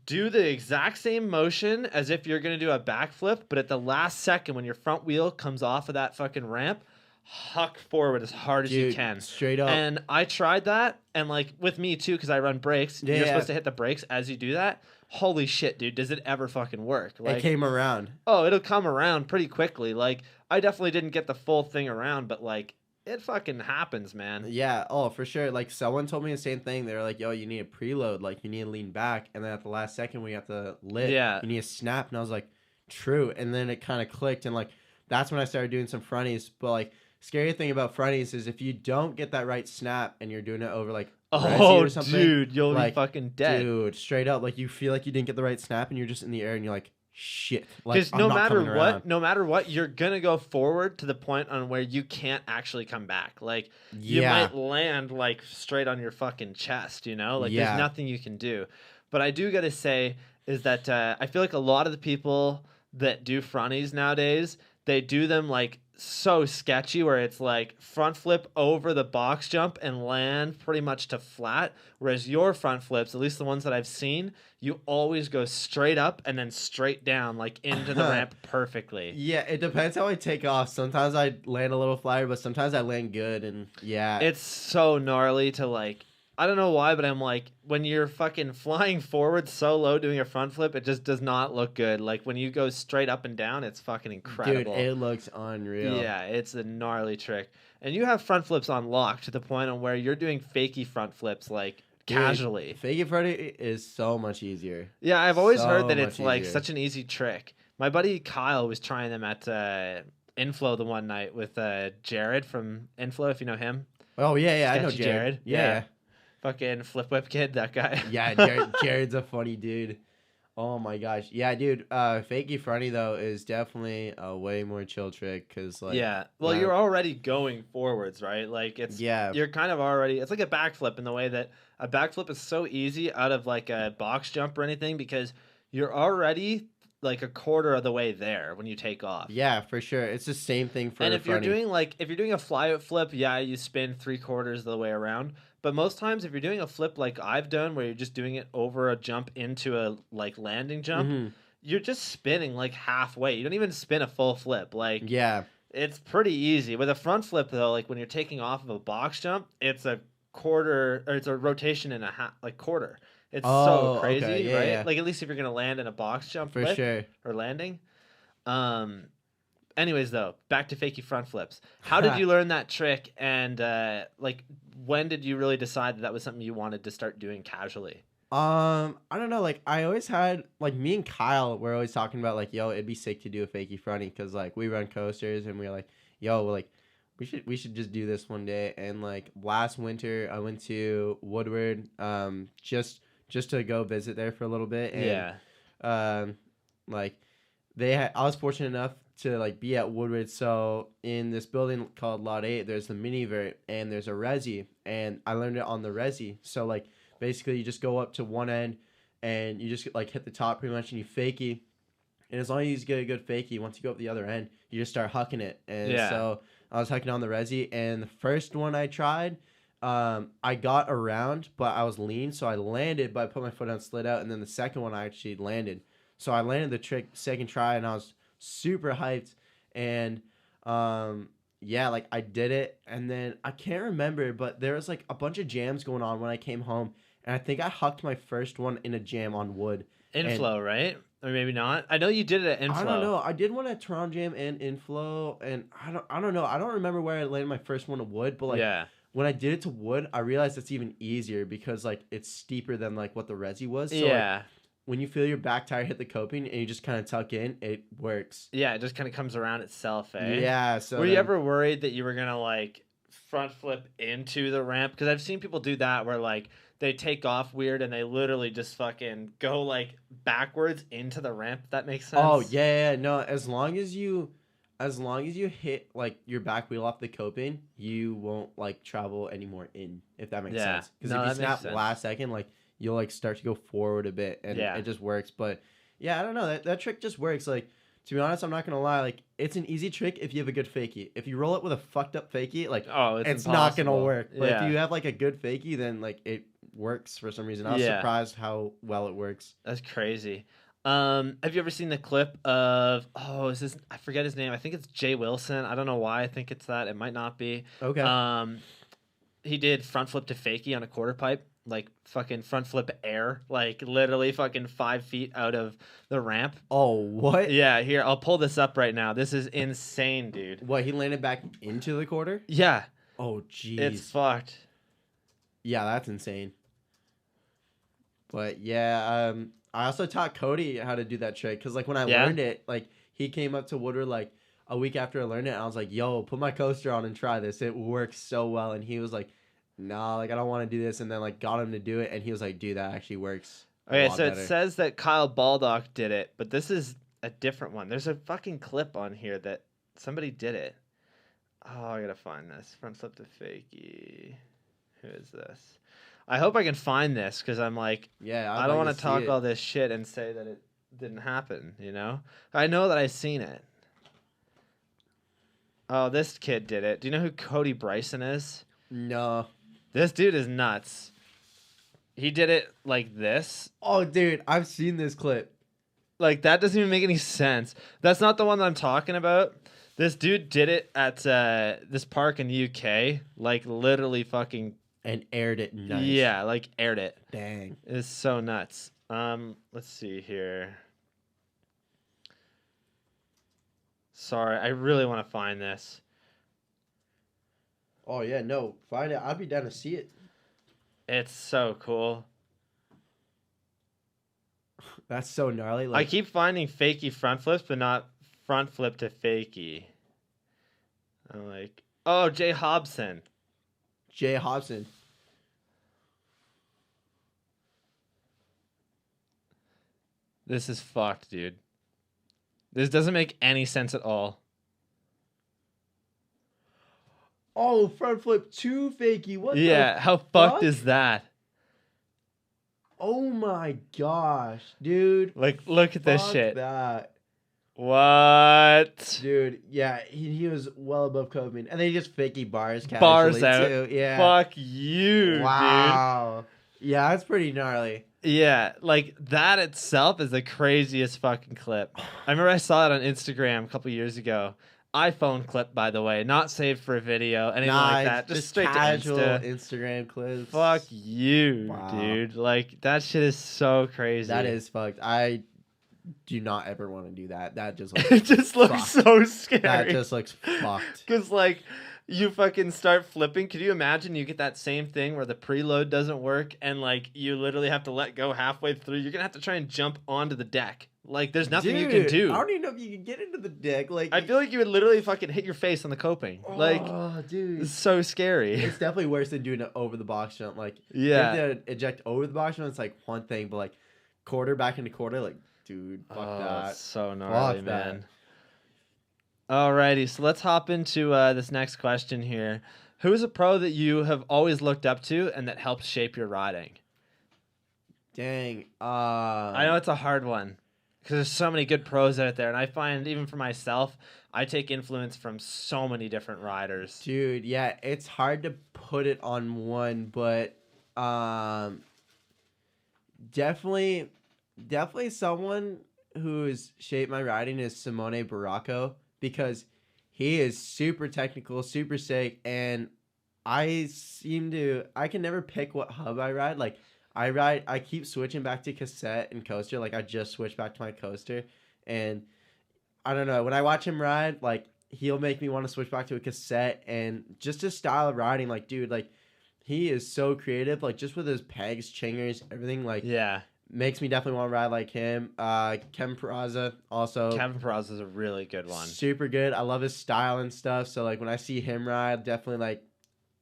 [SPEAKER 2] do the exact same motion as if you're going to do a backflip, but at the last second when your front wheel comes off of that fucking ramp, huck forward as hard as you
[SPEAKER 3] dude,
[SPEAKER 2] can.
[SPEAKER 3] straight up.
[SPEAKER 2] And I tried that, and like with me too, because I run brakes, you're
[SPEAKER 3] Yeah.
[SPEAKER 2] supposed to hit the brakes as you do that. Holy shit, dude, does it ever fucking work? Like,
[SPEAKER 3] it came around.
[SPEAKER 2] oh, it'll come around pretty quickly. Like, I definitely didn't get the full thing around, but like, it fucking happens, man.
[SPEAKER 3] Yeah, oh, for sure. Like, someone told me the same thing. They were like, yo, you need a preload. Like, you need to lean back. And then at the last second, when you have to lit,
[SPEAKER 2] Yeah.
[SPEAKER 3] you need to snap. And I was like, true. And then it kind of clicked. And, like, that's when I started doing some fronties. But, like, scary thing about fronties is if you don't get that right snap and you're doing it over, like, Resi
[SPEAKER 2] Oh,
[SPEAKER 3] or something,
[SPEAKER 2] dude, you'll
[SPEAKER 3] like,
[SPEAKER 2] be fucking dead.
[SPEAKER 3] dude, straight up. Like, you feel like you didn't get the right snap and you're just in the air and you're like, shit. Like,
[SPEAKER 2] Because
[SPEAKER 3] I'm
[SPEAKER 2] no
[SPEAKER 3] not
[SPEAKER 2] matter
[SPEAKER 3] coming around.
[SPEAKER 2] what, no matter what, you're gonna go forward to the point on where you can't actually come back. Like you
[SPEAKER 3] Yeah.
[SPEAKER 2] might land like straight on your fucking chest, you know? Like
[SPEAKER 3] Yeah.
[SPEAKER 2] there's nothing you can do. But I do gotta say is that I feel like a lot of the people that do fronties nowadays, they do them like so sketchy where it's like front flip over the box jump and land pretty much to flat, whereas your front flips, at least the ones that I've seen, you always go straight up and then straight down like into the ramp perfectly.
[SPEAKER 3] Yeah, it depends how I take off. Sometimes I land a little flyer, but sometimes I land good. And yeah,
[SPEAKER 2] It's so gnarly to like, I don't know why, but I'm like, when you're fucking flying forward so low doing a front flip, it just does not look good. Like when you go straight up and down, it's fucking incredible.
[SPEAKER 3] dude, it looks unreal.
[SPEAKER 2] Yeah, it's a gnarly trick. And you have front flips on lock to the point on where you're doing fakey front flips like
[SPEAKER 3] Dude,
[SPEAKER 2] casually.
[SPEAKER 3] Fake it Freddy is so much easier.
[SPEAKER 2] Yeah, I've always
[SPEAKER 3] so
[SPEAKER 2] heard that it's
[SPEAKER 3] much
[SPEAKER 2] like
[SPEAKER 3] easier.
[SPEAKER 2] such an easy trick. My buddy Kyle was trying them at Inflow the one night with Jared from Inflow, if you know him.
[SPEAKER 3] Oh yeah, I know
[SPEAKER 2] Sketchy
[SPEAKER 3] Jared. Yeah,
[SPEAKER 2] Fucking flip whip kid, that guy.
[SPEAKER 3] yeah. Jared's a funny dude. Oh my gosh, yeah, dude. Fakey Freddy though is definitely a way more chill trick because like
[SPEAKER 2] yeah. Well, you're already going forwards, right? Like it's you're kind of already. It's like a backflip in the way that a backflip is so easy out of like a box jump or anything because you're already like a quarter of the way there when you take off.
[SPEAKER 3] yeah, for sure. It's the same thing for
[SPEAKER 2] And
[SPEAKER 3] a
[SPEAKER 2] if you're
[SPEAKER 3] fronty.
[SPEAKER 2] doing a fly out flip, yeah, you spin 3/4 of the way around. But most times, if you're doing a flip like I've done, where you're just doing it over a jump into a like landing jump,
[SPEAKER 3] Mhm.
[SPEAKER 2] you're just spinning like halfway. You don't even spin a full flip. Like
[SPEAKER 3] Yeah,
[SPEAKER 2] it's pretty easy. With a front flip though, like when you're taking off of a box jump, it's a quarter or it's a rotation and a half, like quarter. It's so
[SPEAKER 3] Oh,
[SPEAKER 2] crazy,
[SPEAKER 3] okay. Yeah,
[SPEAKER 2] right?
[SPEAKER 3] yeah.
[SPEAKER 2] like at least if you're gonna land in a box jump
[SPEAKER 3] for
[SPEAKER 2] flip
[SPEAKER 3] sure.
[SPEAKER 2] or landing. anyways, though, back to fakie front flips. How did you learn that trick? And like, when did you really decide that was something you wanted to start doing casually?
[SPEAKER 3] I don't know. Like, I always had, like, me and Kyle were always talking about, like, yo, it'd be sick to do a fakie fronty because, like, we run coasters and we're like, yo, like, we should just do this one day. And, like, last winter I went to WoodWard, just to go visit there for a little bit. And, like, I was fortunate enough to, like, be at WoodWard. So in this building called Lot 8, there's the mini vert and there's a resi, and I learned it on the resi. So, like, basically you just go up to one end and you just, like, hit the top pretty much and you fakie. And as long as you get a good fakie, once you go up the other end, you just start hucking it. And so I was hucking on the resi, and the first one I tried, I got around, but I was lean, so I landed, but I put my foot on, slid out, and then the second one I actually landed. So I landed the trick second try, and I was super hyped. And yeah, like, I did it, and then I can't remember, but there was, like, a bunch of jams going on when I came home, and I think I hucked my first one in a jam on wood.
[SPEAKER 2] Inflow, right? Or maybe not. I know you did it at Inflow.
[SPEAKER 3] I don't know. I did one at Toronto Jam and Inflow, and I don't know. I don't remember where I landed my first one at wood, but, like, when I did it to wood, I realized it's even easier because, like, it's steeper than, like, what the resi was. So, like, when you feel your back tire hit the coping and you just kind of tuck in, it works.
[SPEAKER 2] Yeah, it just kind of comes around itself, eh?
[SPEAKER 3] Yeah. So
[SPEAKER 2] were you ever worried that you were gonna, like, front flip into the ramp? Because I've seen people do that where, like, they take off weird and they literally just fucking go, like, backwards into the ramp. If that makes sense.
[SPEAKER 3] Oh yeah, no. As long as you hit, like, your back wheel off the coping, you won't, like, travel anymore in. If that makes sense. Because if you snap last second, like, you'll, like, start to go forward a bit, and it just works. But yeah, I don't know. That trick just works. Like, to be honest, I'm not gonna lie. Like, it's an easy trick if you have a good fakie. If you roll it with a fucked up fakie, like, it's not gonna work. But if you have, like, a good fakie, then, like, it works for some reason. I was surprised how well it works.
[SPEAKER 2] That's crazy. Have you ever seen the clip of I forget his name. I think it's Jay Wilson. I don't know why I think it's that. It might not be.
[SPEAKER 3] Okay.
[SPEAKER 2] He did front flip to fakie on a quarter pipe, like fucking front flip air, like literally fucking 5 feet out of the ramp.
[SPEAKER 3] Oh, what?
[SPEAKER 2] Yeah, here, I'll pull this up right now. This is insane, dude.
[SPEAKER 3] What, he landed back into the quarter?
[SPEAKER 2] Yeah.
[SPEAKER 3] Oh, jeez.
[SPEAKER 2] It's fucked.
[SPEAKER 3] Yeah, that's insane. But yeah, I also taught Cody how to do that trick because, like, when I learned it, like, he came up to WoodWard like a week after I learned it, and I was like, "Yo, put my coaster on and try this. It works so well." And he was like, "Nah, like, I don't want to do this." And then, like, got him to do it, and he was like, "Dude, that actually works."
[SPEAKER 2] Okay, so it says that Kyle Baldock did it, but this is a different one. There's a fucking clip on here that somebody did it. Oh, I gotta find this. Front flip to fakie. Who is this? I hope I can find this because I'm like, I don't want to talk all this shit and say that it didn't happen, you know? I know that I've seen it. Oh, this kid did it. Do you know who Cody Bryson is?
[SPEAKER 3] No.
[SPEAKER 2] This dude is nuts. He did it like this.
[SPEAKER 3] Oh, dude, I've seen this clip.
[SPEAKER 2] Like, that doesn't even make any sense. That's not the one that I'm talking about. This dude did it at this park in the UK. Like, literally fucking...
[SPEAKER 3] And aired it nice.
[SPEAKER 2] Yeah, like, aired it.
[SPEAKER 3] Dang.
[SPEAKER 2] It's so nuts. Let's see here. Sorry, I really want to find this.
[SPEAKER 3] Oh, yeah, no. Find it. I'd be down to see it.
[SPEAKER 2] It's so cool.
[SPEAKER 3] That's so gnarly.
[SPEAKER 2] I keep finding fakie front flips, but not front flip to fakie. I'm like, oh, Jay Hobson.
[SPEAKER 3] Jay Hobson.
[SPEAKER 2] This is fucked, dude. This doesn't make any sense at all.
[SPEAKER 3] Oh, front flip to fakie. What
[SPEAKER 2] the how fucked is that?
[SPEAKER 3] Oh my gosh, dude.
[SPEAKER 2] Like, look at this shit.
[SPEAKER 3] That.
[SPEAKER 2] What?
[SPEAKER 3] Dude, yeah, he was well above coping. And then he just fakie bars casually
[SPEAKER 2] Bars out.
[SPEAKER 3] too. Yeah.
[SPEAKER 2] Fuck you,
[SPEAKER 3] wow. Dude. Yeah, that's pretty gnarly.
[SPEAKER 2] Yeah, like, that itself is the craziest fucking clip. I remember I saw it on Instagram a couple years ago. iPhone clip, by the way, not saved for a video, anything like that. Just straight
[SPEAKER 3] casual
[SPEAKER 2] to Insta.
[SPEAKER 3] Instagram clips.
[SPEAKER 2] Fuck you, dude. Like, that shit is so crazy.
[SPEAKER 3] That is fucked. I do not ever want to do that. That just looks
[SPEAKER 2] It just looks
[SPEAKER 3] fucked.
[SPEAKER 2] so scary.
[SPEAKER 3] That just looks fucked.
[SPEAKER 2] Because, like, you fucking start flipping. Could you imagine you get that same thing where the preload doesn't work and, like, you literally have to let go halfway through? You're going to have to try and jump onto the deck. Like, there's nothing you can do.
[SPEAKER 3] I don't even know if you can get into the deck. Like,
[SPEAKER 2] I feel like you would literally fucking hit your face on the coping. Like,
[SPEAKER 3] oh, dude.
[SPEAKER 2] it's so scary.
[SPEAKER 3] It's definitely worse than doing an over the box jump. Like,
[SPEAKER 2] Yeah.
[SPEAKER 3] if they eject over the box jump, it's like one thing, but like quarter back into quarter, like, dude, fuck that.
[SPEAKER 2] It's so gnarly,
[SPEAKER 3] Fuck
[SPEAKER 2] man. Alrighty, so let's hop into this next question here. Who is a pro that you have always looked up to and that helped shape your riding?
[SPEAKER 3] Dang.
[SPEAKER 2] I know it's a hard one because there's so many good pros out there, and I find even for myself, I take influence from so many different riders.
[SPEAKER 3] Dude, yeah, it's hard to put it on one, but definitely someone who's shaped my riding is Simone Baracco, because he is super technical, super sick, and I can never pick what hub I ride. Like, I keep switching back to cassette and coaster. Like, I just switched back to my coaster, and I don't know, when I watch him ride, like, he'll make me want to switch back to a cassette, and just his style of riding, like, dude, like, he is so creative, like, just with his pegs, chingers, everything, like,
[SPEAKER 2] Yeah,
[SPEAKER 3] makes me definitely want to ride like him. Kevin Peraza also.
[SPEAKER 2] Kevin Peraza is a really good one.
[SPEAKER 3] Super good. I love his style and stuff. So, like, when I see him ride, definitely, like,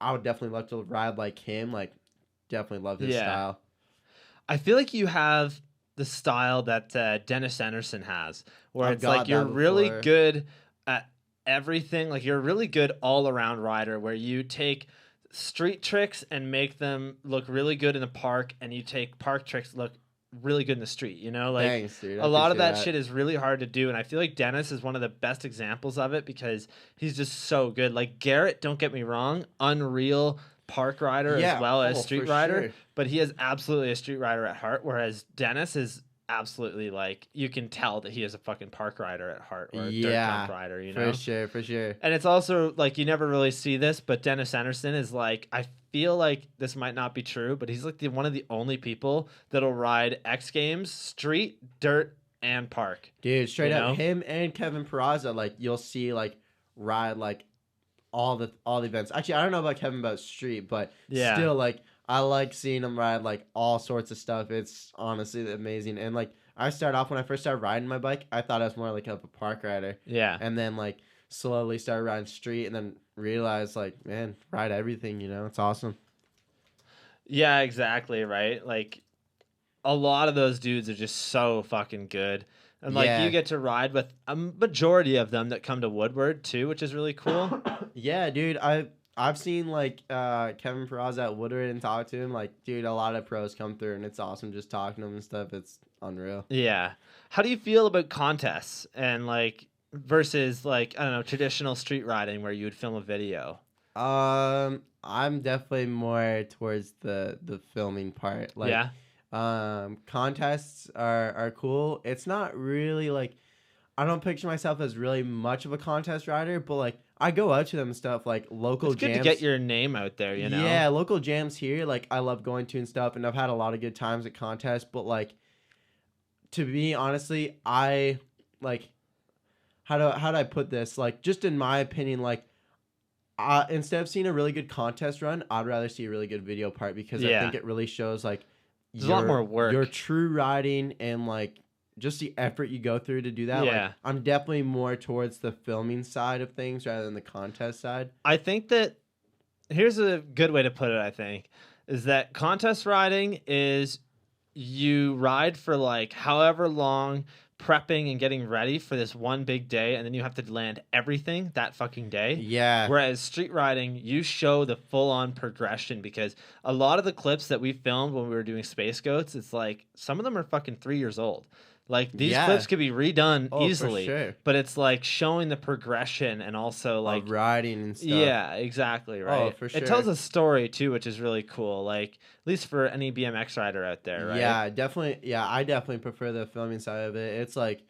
[SPEAKER 3] I would definitely love to ride like him. Like, definitely love his style.
[SPEAKER 2] I feel like you have the style that Dennis Anderson has, where
[SPEAKER 3] I've
[SPEAKER 2] it's like
[SPEAKER 3] got
[SPEAKER 2] you're
[SPEAKER 3] that
[SPEAKER 2] really
[SPEAKER 3] before.
[SPEAKER 2] good at everything. Like, you're a really good all-around rider where you take street tricks and make them look really good in the park, and you take park tricks look really good in the street, you know? Like,
[SPEAKER 3] Thanks, dude. I
[SPEAKER 2] a lot of
[SPEAKER 3] appreciate
[SPEAKER 2] that shit is really hard to do, and I feel like Dennis is one of the best examples of it because he's just so good. Like, Garrett, don't get me wrong, unreal park rider as well as street
[SPEAKER 3] for
[SPEAKER 2] rider,
[SPEAKER 3] sure.
[SPEAKER 2] but he is absolutely a street rider at heart, whereas Dennis is absolutely, like, you can tell that he is a fucking park rider at heart, or a dirt jump rider, you know?
[SPEAKER 3] For sure.
[SPEAKER 2] And it's also, like, you never really see this, but Dennis Anderson is, like, I feel like this might not be true, but he's, like, one of the only people that'll ride X Games, street, dirt, and park.
[SPEAKER 3] Dude, straight
[SPEAKER 2] You
[SPEAKER 3] up,
[SPEAKER 2] know?
[SPEAKER 3] him and Kevin Peraza, like, you'll see, like, ride, like, all the events. Actually, I don't know about Kevin about street, but
[SPEAKER 2] Yeah.
[SPEAKER 3] still, like, I like seeing him ride, like, all sorts of stuff. It's honestly amazing. And, like, I started off, when I first started riding my bike, I thought I was more like a park rider.
[SPEAKER 2] Yeah.
[SPEAKER 3] And then, like, slowly started riding street, and then realized, like, man, ride everything, you know? It's awesome.
[SPEAKER 2] Yeah, exactly, right? Like, a lot of those dudes are just so fucking good. And, like,
[SPEAKER 3] Yeah.
[SPEAKER 2] you get to ride with a majority of them that come to WoodWard, too, which is really cool.
[SPEAKER 3] Yeah, dude, I've seen, like, Kevin Peraza at Woodward and talk to him. Like, dude, a lot of pros come through, and it's awesome just talking to him and stuff. It's unreal.
[SPEAKER 2] Yeah. How do you feel about contests and, like, versus, like, I don't know, traditional street riding where you would film a video?
[SPEAKER 3] I'm definitely more towards the filming part. Like,
[SPEAKER 2] Yeah.
[SPEAKER 3] Contests are cool. It's not really, like, I don't picture myself as really much of a contest rider, but, like, I go out to them and stuff, like, local
[SPEAKER 2] It's good
[SPEAKER 3] jams.
[SPEAKER 2] to get your name out there, you know?
[SPEAKER 3] Yeah, local jams here, like, I love going to and stuff, and I've had a lot of good times at contests, but, like, to be honestly, I, like, how do I put this? Like, just in my opinion, like, instead of seeing a really good contest run, I'd rather see a really good video part, because I
[SPEAKER 2] Yeah.
[SPEAKER 3] think it really shows, like,
[SPEAKER 2] There's a lot more work.
[SPEAKER 3] your true riding, and, like, just the effort you go through to do that.
[SPEAKER 2] Yeah.
[SPEAKER 3] Like, I'm definitely more towards the filming side of things rather than the contest side.
[SPEAKER 2] I think that here's a good way to put it, I think, is that contest riding is you ride for, like, however long, prepping and getting ready for this one big day, and then you have to land everything that fucking day.
[SPEAKER 3] Yeah.
[SPEAKER 2] Whereas street riding, you show the full-on progression, because a lot of the clips that we filmed when we were doing Space Goats, it's like some of them are fucking 3 years old. Like, these
[SPEAKER 3] Yeah.
[SPEAKER 2] clips could be redone
[SPEAKER 3] Oh, for
[SPEAKER 2] easily,
[SPEAKER 3] sure.
[SPEAKER 2] but it's like showing the progression and also, like,
[SPEAKER 3] Of riding and stuff.
[SPEAKER 2] yeah, exactly, right.
[SPEAKER 3] for
[SPEAKER 2] It tells
[SPEAKER 3] sure.
[SPEAKER 2] a story too, which is really cool. Like, at least for any BMX rider out there, right?
[SPEAKER 3] Yeah, definitely. Yeah, I definitely prefer the filming side of it. It's like,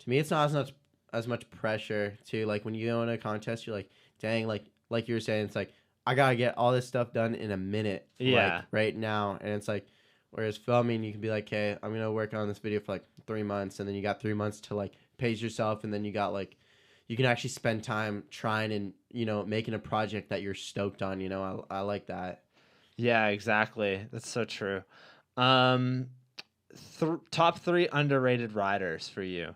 [SPEAKER 3] to me, it's not as much pressure to, like, when you go in a contest, you're like, dang, like you were saying, it's like, I gotta get all this stuff done in a minute.
[SPEAKER 2] Yeah.
[SPEAKER 3] Like, right now. And it's like, Whereas filming, you can be like, okay, I'm gonna work on this video for like 3 months, and then you got 3 months to like pace yourself, and then you got like you can actually spend time trying and making a project that you're stoked on. I like that.
[SPEAKER 2] Yeah, exactly. That's so true. Top 3 underrated riders for you.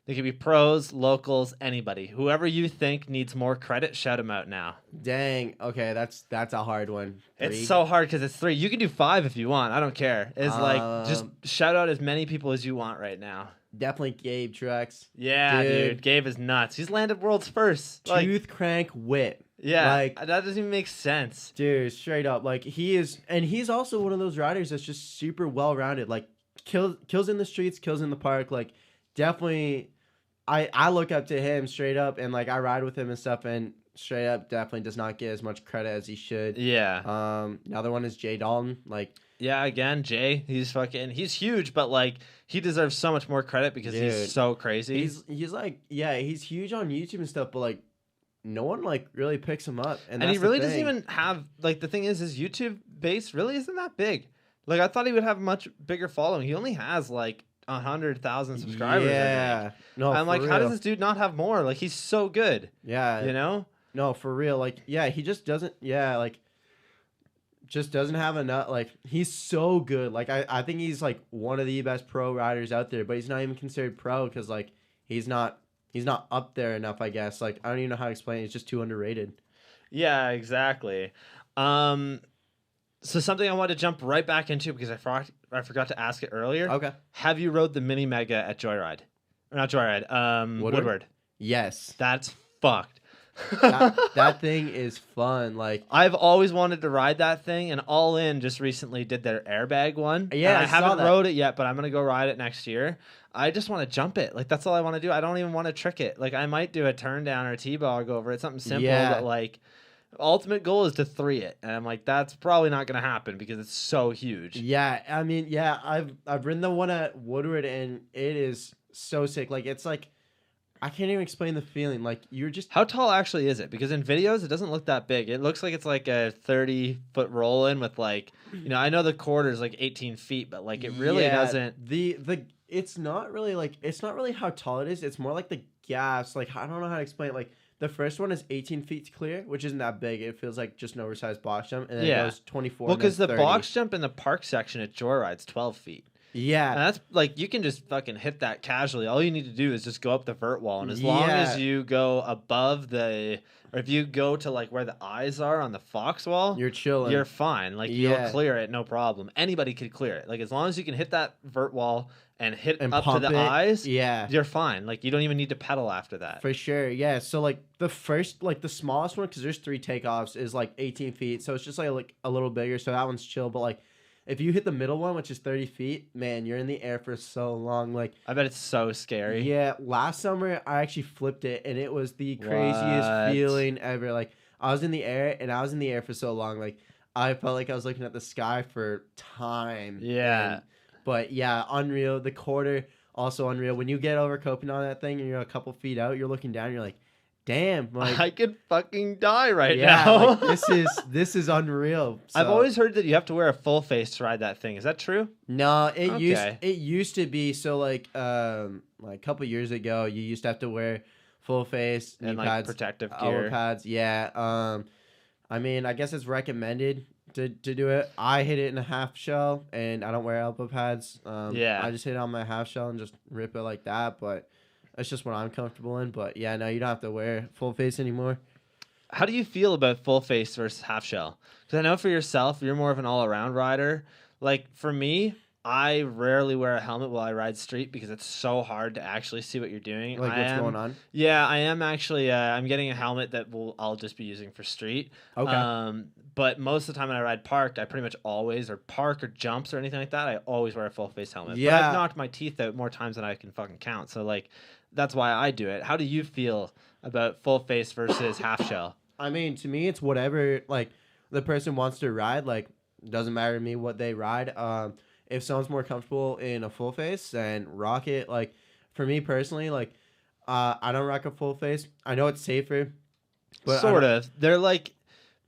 [SPEAKER 2] They could be pros, locals, anybody. Whoever you think needs more credit, shout them out now.
[SPEAKER 3] Dang. Okay, that's a hard one. 3?
[SPEAKER 2] It's so hard because it's 3. You can do 5 if you want. I don't care. It's like just shout out as many people as you want right now.
[SPEAKER 3] Definitely Gabe Trucks.
[SPEAKER 2] Yeah, dude. Gabe is nuts. He's landed world's first.
[SPEAKER 3] Tooth crank whip.
[SPEAKER 2] Yeah,
[SPEAKER 3] like
[SPEAKER 2] that doesn't even make sense.
[SPEAKER 3] Dude, straight up. Like he is, and he's also one of those riders that's just super well rounded. Like kills in the streets, kills in the park. Like definitely. I look up to him straight up, and like I ride with him and stuff, and straight up definitely does not get as much credit as he should.
[SPEAKER 2] Yeah.
[SPEAKER 3] Another one is Jay Dalton. Like,
[SPEAKER 2] yeah, again, Jay, he's huge, but like he deserves so much more credit because he's so crazy.
[SPEAKER 3] He's like, yeah, he's huge on YouTube and stuff, but like no one like really picks him up, and
[SPEAKER 2] he really doesn't even have like the thing is his YouTube base really isn't that big. Like I thought he would have a much bigger following. He only has like 100,000 subscribers.
[SPEAKER 3] Yeah. No,
[SPEAKER 2] I'm like,
[SPEAKER 3] real.
[SPEAKER 2] how does this dude not have more? Like, he's so good.
[SPEAKER 3] Yeah.
[SPEAKER 2] You know?
[SPEAKER 3] No, for real. Like, yeah, he just doesn't. Yeah, like, just doesn't have enough. Like, he's so good. Like, I think he's like one of the best pro riders out there, but he's not even considered pro because like he's not up there enough. I guess. Like, I don't even know how to explain it. He's just too underrated.
[SPEAKER 2] Yeah, exactly. So something I want to jump right back into because I forgot to ask it earlier.
[SPEAKER 3] Okay.
[SPEAKER 2] Have you rode the Mini Mega at Joyride? Or not Joyride. WoodWard.
[SPEAKER 3] Yes.
[SPEAKER 2] That's fucked.
[SPEAKER 3] that thing is fun. Like
[SPEAKER 2] I've always wanted to ride that thing, and All In just recently did their airbag one.
[SPEAKER 3] Yeah,
[SPEAKER 2] I
[SPEAKER 3] saw
[SPEAKER 2] haven't
[SPEAKER 3] that.
[SPEAKER 2] rode it yet, but I'm gonna go ride it next year. I just want to jump it. Like that's all I want to do. I don't even want to trick it. Like I might do a turn down or a T-bog over it, something simple.
[SPEAKER 3] Yeah.
[SPEAKER 2] But like, ultimate goal is to 3 it, and I'm like, that's probably not gonna happen because it's so huge.
[SPEAKER 3] Yeah, I mean, yeah, I've ridden the one at WoodWard, and it is so sick. Like it's like I can't even explain the feeling. Like you're just
[SPEAKER 2] How tall actually is it? Because in videos it doesn't look that big. It looks like it's like a 30-foot roll in with like, I know the quarter is like 18 feet, but like it really doesn't.
[SPEAKER 3] It's not really how tall it is. It's more like the gaps. Like I don't know how to explain it. Like the first one is 18 feet clear, which isn't that big. It feels like just an oversized box jump, and then it goes 24.
[SPEAKER 2] Well, because the
[SPEAKER 3] 30.
[SPEAKER 2] box jump in the park section at Joyride's 12 feet.
[SPEAKER 3] Yeah.
[SPEAKER 2] And that's like you can just fucking hit that casually. All you need to do is just go up the vert wall, and as long as you go above or if you go to like where the eyes are on the fox wall,
[SPEAKER 3] You're chilling.
[SPEAKER 2] You're fine. Like you'll clear it, no problem. Anybody could clear it. Like as long as you can hit that vert wall and hit up to the eyes, you're fine. Like you don't even need to pedal after that.
[SPEAKER 3] For sure, yeah. So like the first, like the smallest one, because there's 3 takeoffs, is like 18 feet. So it's just like a little bigger. So that one's chill. But like if you hit the middle one, which is 30 feet, man, you're in the air for so long. Like
[SPEAKER 2] I bet it's so scary.
[SPEAKER 3] Yeah, last summer I actually flipped it, and it was the craziest feeling ever. Like I was in the air, and I was in the air for so long. Like I felt like I was looking at the sky for time.
[SPEAKER 2] Yeah.
[SPEAKER 3] But yeah, unreal. The quarter, also unreal. When you get over coping on that thing and you're a couple feet out, you're looking down, you're like, damn, like
[SPEAKER 2] I could fucking die right now.
[SPEAKER 3] Like, this is unreal. So,
[SPEAKER 2] I've always heard that you have to wear a full face to ride that thing. Is that true?
[SPEAKER 3] No, it used to be. So like a couple years ago, you used to have to wear full face
[SPEAKER 2] and like
[SPEAKER 3] pads,
[SPEAKER 2] protective
[SPEAKER 3] elbow
[SPEAKER 2] gear.
[SPEAKER 3] pads. Yeah. I mean, I guess it's recommended to do it. I hit it in a half shell, and I don't wear elbow pads. I just hit it on my half shell and just rip it like that. But that's just what I'm comfortable in. But yeah, no, you don't have to wear full face anymore.
[SPEAKER 2] How do you feel about full face versus half shell? Because I know for yourself, you're more of an all-around rider. Like for me, I rarely wear a helmet while I ride street because it's so hard to actually see what you're doing.
[SPEAKER 3] Like what's going on?
[SPEAKER 2] Yeah, I am actually. I'm getting a helmet that I'll just be using for street.
[SPEAKER 3] Okay.
[SPEAKER 2] But most of the time when I ride parked, I pretty much always, or park or jumps or anything like that, I always wear a full face helmet.
[SPEAKER 3] Yeah.
[SPEAKER 2] But I've knocked my teeth out more times than I can fucking count. So like, that's why I do it. How do you feel about full face versus half shell?
[SPEAKER 3] I mean, to me, it's whatever like the person wants to ride. Like, doesn't matter to me what they ride. If someone's more comfortable in a full face, then rock it. Like, for me personally, like, I don't rock a full face. I know it's safer, but
[SPEAKER 2] sort of. They're like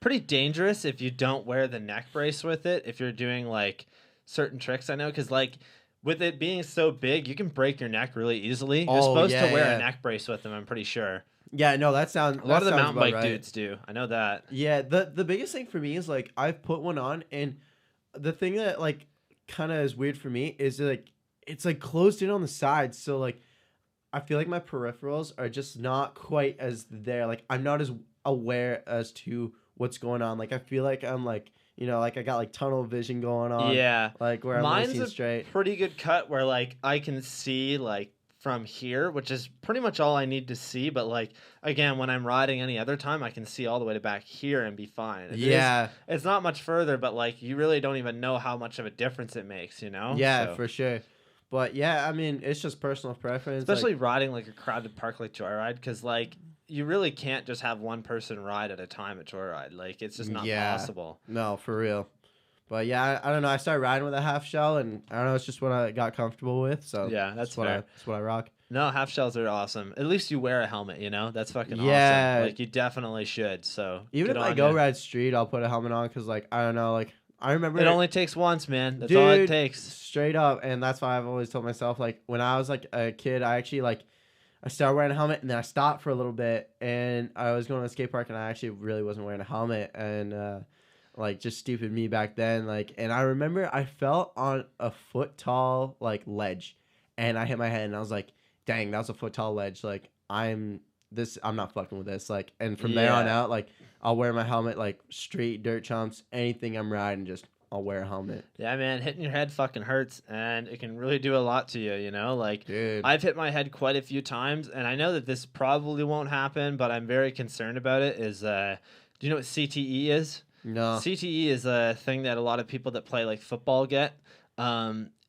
[SPEAKER 2] pretty dangerous if you don't wear the neck brace with it. If you're doing like certain tricks I know, because like with it being so big, you can break your neck really easily. You're
[SPEAKER 3] Oh,
[SPEAKER 2] supposed
[SPEAKER 3] yeah,
[SPEAKER 2] to wear
[SPEAKER 3] yeah.
[SPEAKER 2] a neck brace with them, I'm pretty sure.
[SPEAKER 3] Yeah, no, that sounds.
[SPEAKER 2] A lot of the
[SPEAKER 3] sounds
[SPEAKER 2] mountain
[SPEAKER 3] about
[SPEAKER 2] bike
[SPEAKER 3] right.
[SPEAKER 2] dudes do. I know that.
[SPEAKER 3] Yeah, the biggest thing for me is like I've put one on, and the thing that like kind of is weird for me is like it's like closed in on the sides, so like I feel like my peripherals are just not quite as there. Like I'm not as aware as to what's going on. Like I feel like I'm like like I got like tunnel vision going on.
[SPEAKER 2] Yeah.
[SPEAKER 3] Like where I'm
[SPEAKER 2] Mine's
[SPEAKER 3] seeing
[SPEAKER 2] a
[SPEAKER 3] straight.
[SPEAKER 2] pretty good cut where like I can see like from here, which is pretty much all I need to see. But like again, when I'm riding any other time, I can see all the way to back here and be fine.
[SPEAKER 3] Yeah.
[SPEAKER 2] It's not much further, but like you really don't even know how much of a difference it makes,
[SPEAKER 3] Yeah,
[SPEAKER 2] So-
[SPEAKER 3] for sure. But yeah, I mean, it's just personal preference.
[SPEAKER 2] especially
[SPEAKER 3] like,
[SPEAKER 2] riding like a crowded park like Joyride, because like you really can't just have one person ride at a time at Joyride. Like it's just not
[SPEAKER 3] Yeah.
[SPEAKER 2] possible.
[SPEAKER 3] no, for real. But yeah, I don't know. I started riding with a half shell, and I don't know. It's just what I got comfortable with. So
[SPEAKER 2] Yeah, that's
[SPEAKER 3] what
[SPEAKER 2] fair.
[SPEAKER 3] that's what I rock.
[SPEAKER 2] No, half shells are awesome. At least you wear a helmet, That's fucking
[SPEAKER 3] Yeah.
[SPEAKER 2] awesome. Like you definitely should. So
[SPEAKER 3] Even
[SPEAKER 2] good
[SPEAKER 3] if I
[SPEAKER 2] on
[SPEAKER 3] go
[SPEAKER 2] ya.
[SPEAKER 3] ride street, I'll put a helmet on because like I don't know. Like I remember
[SPEAKER 2] It only takes once, man. That's all it takes.
[SPEAKER 3] straight up, and that's why I've always told myself like when I was like a kid, I actually like I started wearing a helmet, and then I stopped for a little bit, and I was going to a skate park, and I actually really wasn't wearing a helmet, and like just stupid me back then, like, and I remember I fell on a foot tall like ledge, and I hit my head, and I was like, dang, that was a foot tall ledge, like I'm not fucking with this, like, and from there on
[SPEAKER 2] Yeah.
[SPEAKER 3] out, like I'll wear my helmet like street dirt chumps, anything I'm riding, just I'll wear a helmet.
[SPEAKER 2] Yeah, man, hitting your head fucking hurts, and it can really do a lot to you, Like,
[SPEAKER 3] Dude.
[SPEAKER 2] I've hit my head quite a few times, and I know that this probably won't happen, but I'm very concerned about it. Do you know what CTE is?
[SPEAKER 3] No.
[SPEAKER 2] CTE is a thing that a lot of people that play like football get.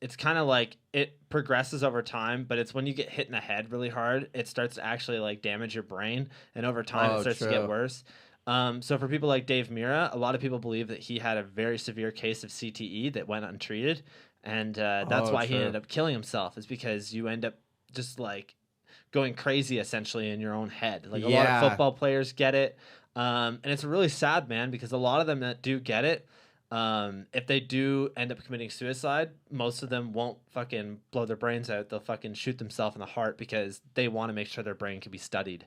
[SPEAKER 2] It's kind of like it progresses over time, but it's when you get hit in the head really hard, it starts to actually like damage your brain, and over time it starts to get
[SPEAKER 3] true.
[SPEAKER 2] worse. So for people like Dave Mira, a lot of people believe that he had a very severe case of CTE that went untreated, and that's why he
[SPEAKER 3] true.
[SPEAKER 2] ended up killing himself. Is because you end up just like going crazy essentially in your own head. Like a lot
[SPEAKER 3] Yeah.
[SPEAKER 2] of football players get it, and it's really sad, man, because a lot of them that do get it, if they do end up committing suicide, most of them won't fucking blow their brains out. They'll fucking shoot themselves in the heart because they want to make sure their brain can be studied.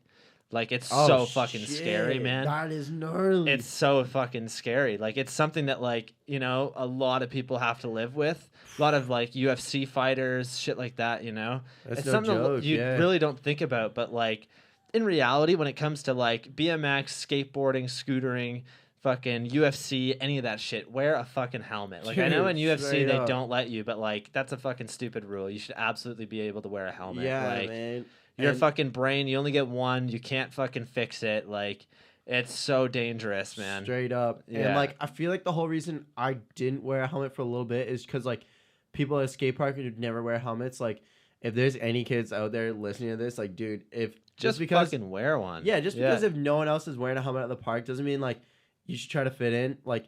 [SPEAKER 2] Like it's so fucking scary, man.
[SPEAKER 3] That is gnarly.
[SPEAKER 2] It's so fucking scary. Like it's something that like, a lot of people have to live with. A lot of like UFC fighters, shit like that,
[SPEAKER 3] That's
[SPEAKER 2] it's
[SPEAKER 3] no
[SPEAKER 2] something
[SPEAKER 3] joke,
[SPEAKER 2] you
[SPEAKER 3] yeah.
[SPEAKER 2] really don't think about, but like in reality, when it comes to like BMX, skateboarding, scootering, fucking UFC, any of that shit, wear a fucking helmet. Like I know in
[SPEAKER 3] Dude,
[SPEAKER 2] UFC
[SPEAKER 3] straight
[SPEAKER 2] they
[SPEAKER 3] up.
[SPEAKER 2] don't let you, but like that's a fucking stupid rule. You should absolutely be able to wear a helmet.
[SPEAKER 3] Yeah,
[SPEAKER 2] like,
[SPEAKER 3] man.
[SPEAKER 2] your
[SPEAKER 3] And-
[SPEAKER 2] fucking brain, you only get one. You can't fucking fix it. Like, it's so dangerous, man.
[SPEAKER 3] Straight up.
[SPEAKER 2] Yeah.
[SPEAKER 3] And like I feel like the whole reason I didn't wear a helmet for a little bit is because like people at a skate park who never wear helmets, like if there's any kids out there listening to this, like dude, if
[SPEAKER 2] Just
[SPEAKER 3] because
[SPEAKER 2] fucking wear one.
[SPEAKER 3] yeah, just because if no one else is wearing a helmet at the park doesn't mean like you should try to fit in. Like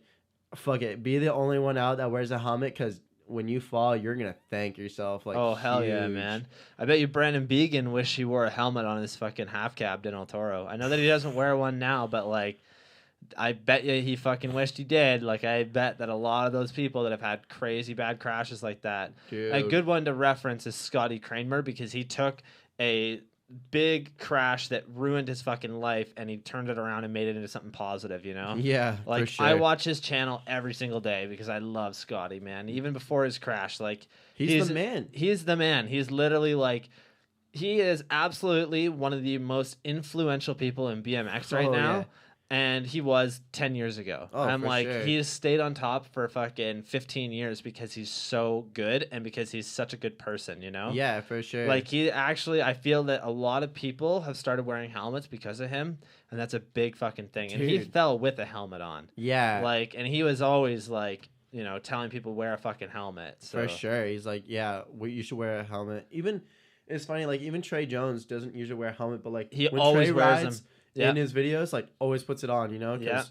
[SPEAKER 3] fuck it, be the only one out that wears a helmet because when you fall, you're gonna thank yourself. Like,
[SPEAKER 2] oh hell yeah,
[SPEAKER 3] huge.
[SPEAKER 2] man! I bet you Brandon Began wish he wore a helmet on his fucking half cab de El Toro. I know that he doesn't wear one now, but like, I bet you he fucking wished he did. Like, I bet that a lot of those people that have had crazy bad crashes like that.
[SPEAKER 3] Dude.
[SPEAKER 2] A good one to reference is Scotty Kramer because he took a big crash that ruined his fucking life and he turned it around and made it into something positive,
[SPEAKER 3] Yeah,
[SPEAKER 2] Like
[SPEAKER 3] for sure.
[SPEAKER 2] I watch his channel every single day because I love Scotty, man. Even before his crash, like
[SPEAKER 3] He's the man.
[SPEAKER 2] He's the man. He's literally like he is absolutely one of the most influential people in BMX right
[SPEAKER 3] Oh,
[SPEAKER 2] now.
[SPEAKER 3] yeah.
[SPEAKER 2] And he was 10 years ago.
[SPEAKER 3] Oh,
[SPEAKER 2] I'm
[SPEAKER 3] for
[SPEAKER 2] like,
[SPEAKER 3] sure.
[SPEAKER 2] he has stayed on top for fucking 15 years because he's so good and because he's such a good person,
[SPEAKER 3] Yeah, for sure.
[SPEAKER 2] Like he actually, I feel that a lot of people have started wearing helmets because of him, and that's a big fucking thing. And he
[SPEAKER 3] Dude.
[SPEAKER 2] fell with a helmet on,
[SPEAKER 3] yeah,
[SPEAKER 2] like, and he was always like, telling people wear a fucking helmet. So.
[SPEAKER 3] for sure. He's like, yeah, you should wear a helmet. Even it's funny, like even Trey Jones doesn't usually wear a helmet, but like
[SPEAKER 2] He
[SPEAKER 3] when
[SPEAKER 2] always
[SPEAKER 3] Trey
[SPEAKER 2] wears
[SPEAKER 3] rides
[SPEAKER 2] them. Yeah.
[SPEAKER 3] in his videos, like always puts it on, because
[SPEAKER 2] Yeah.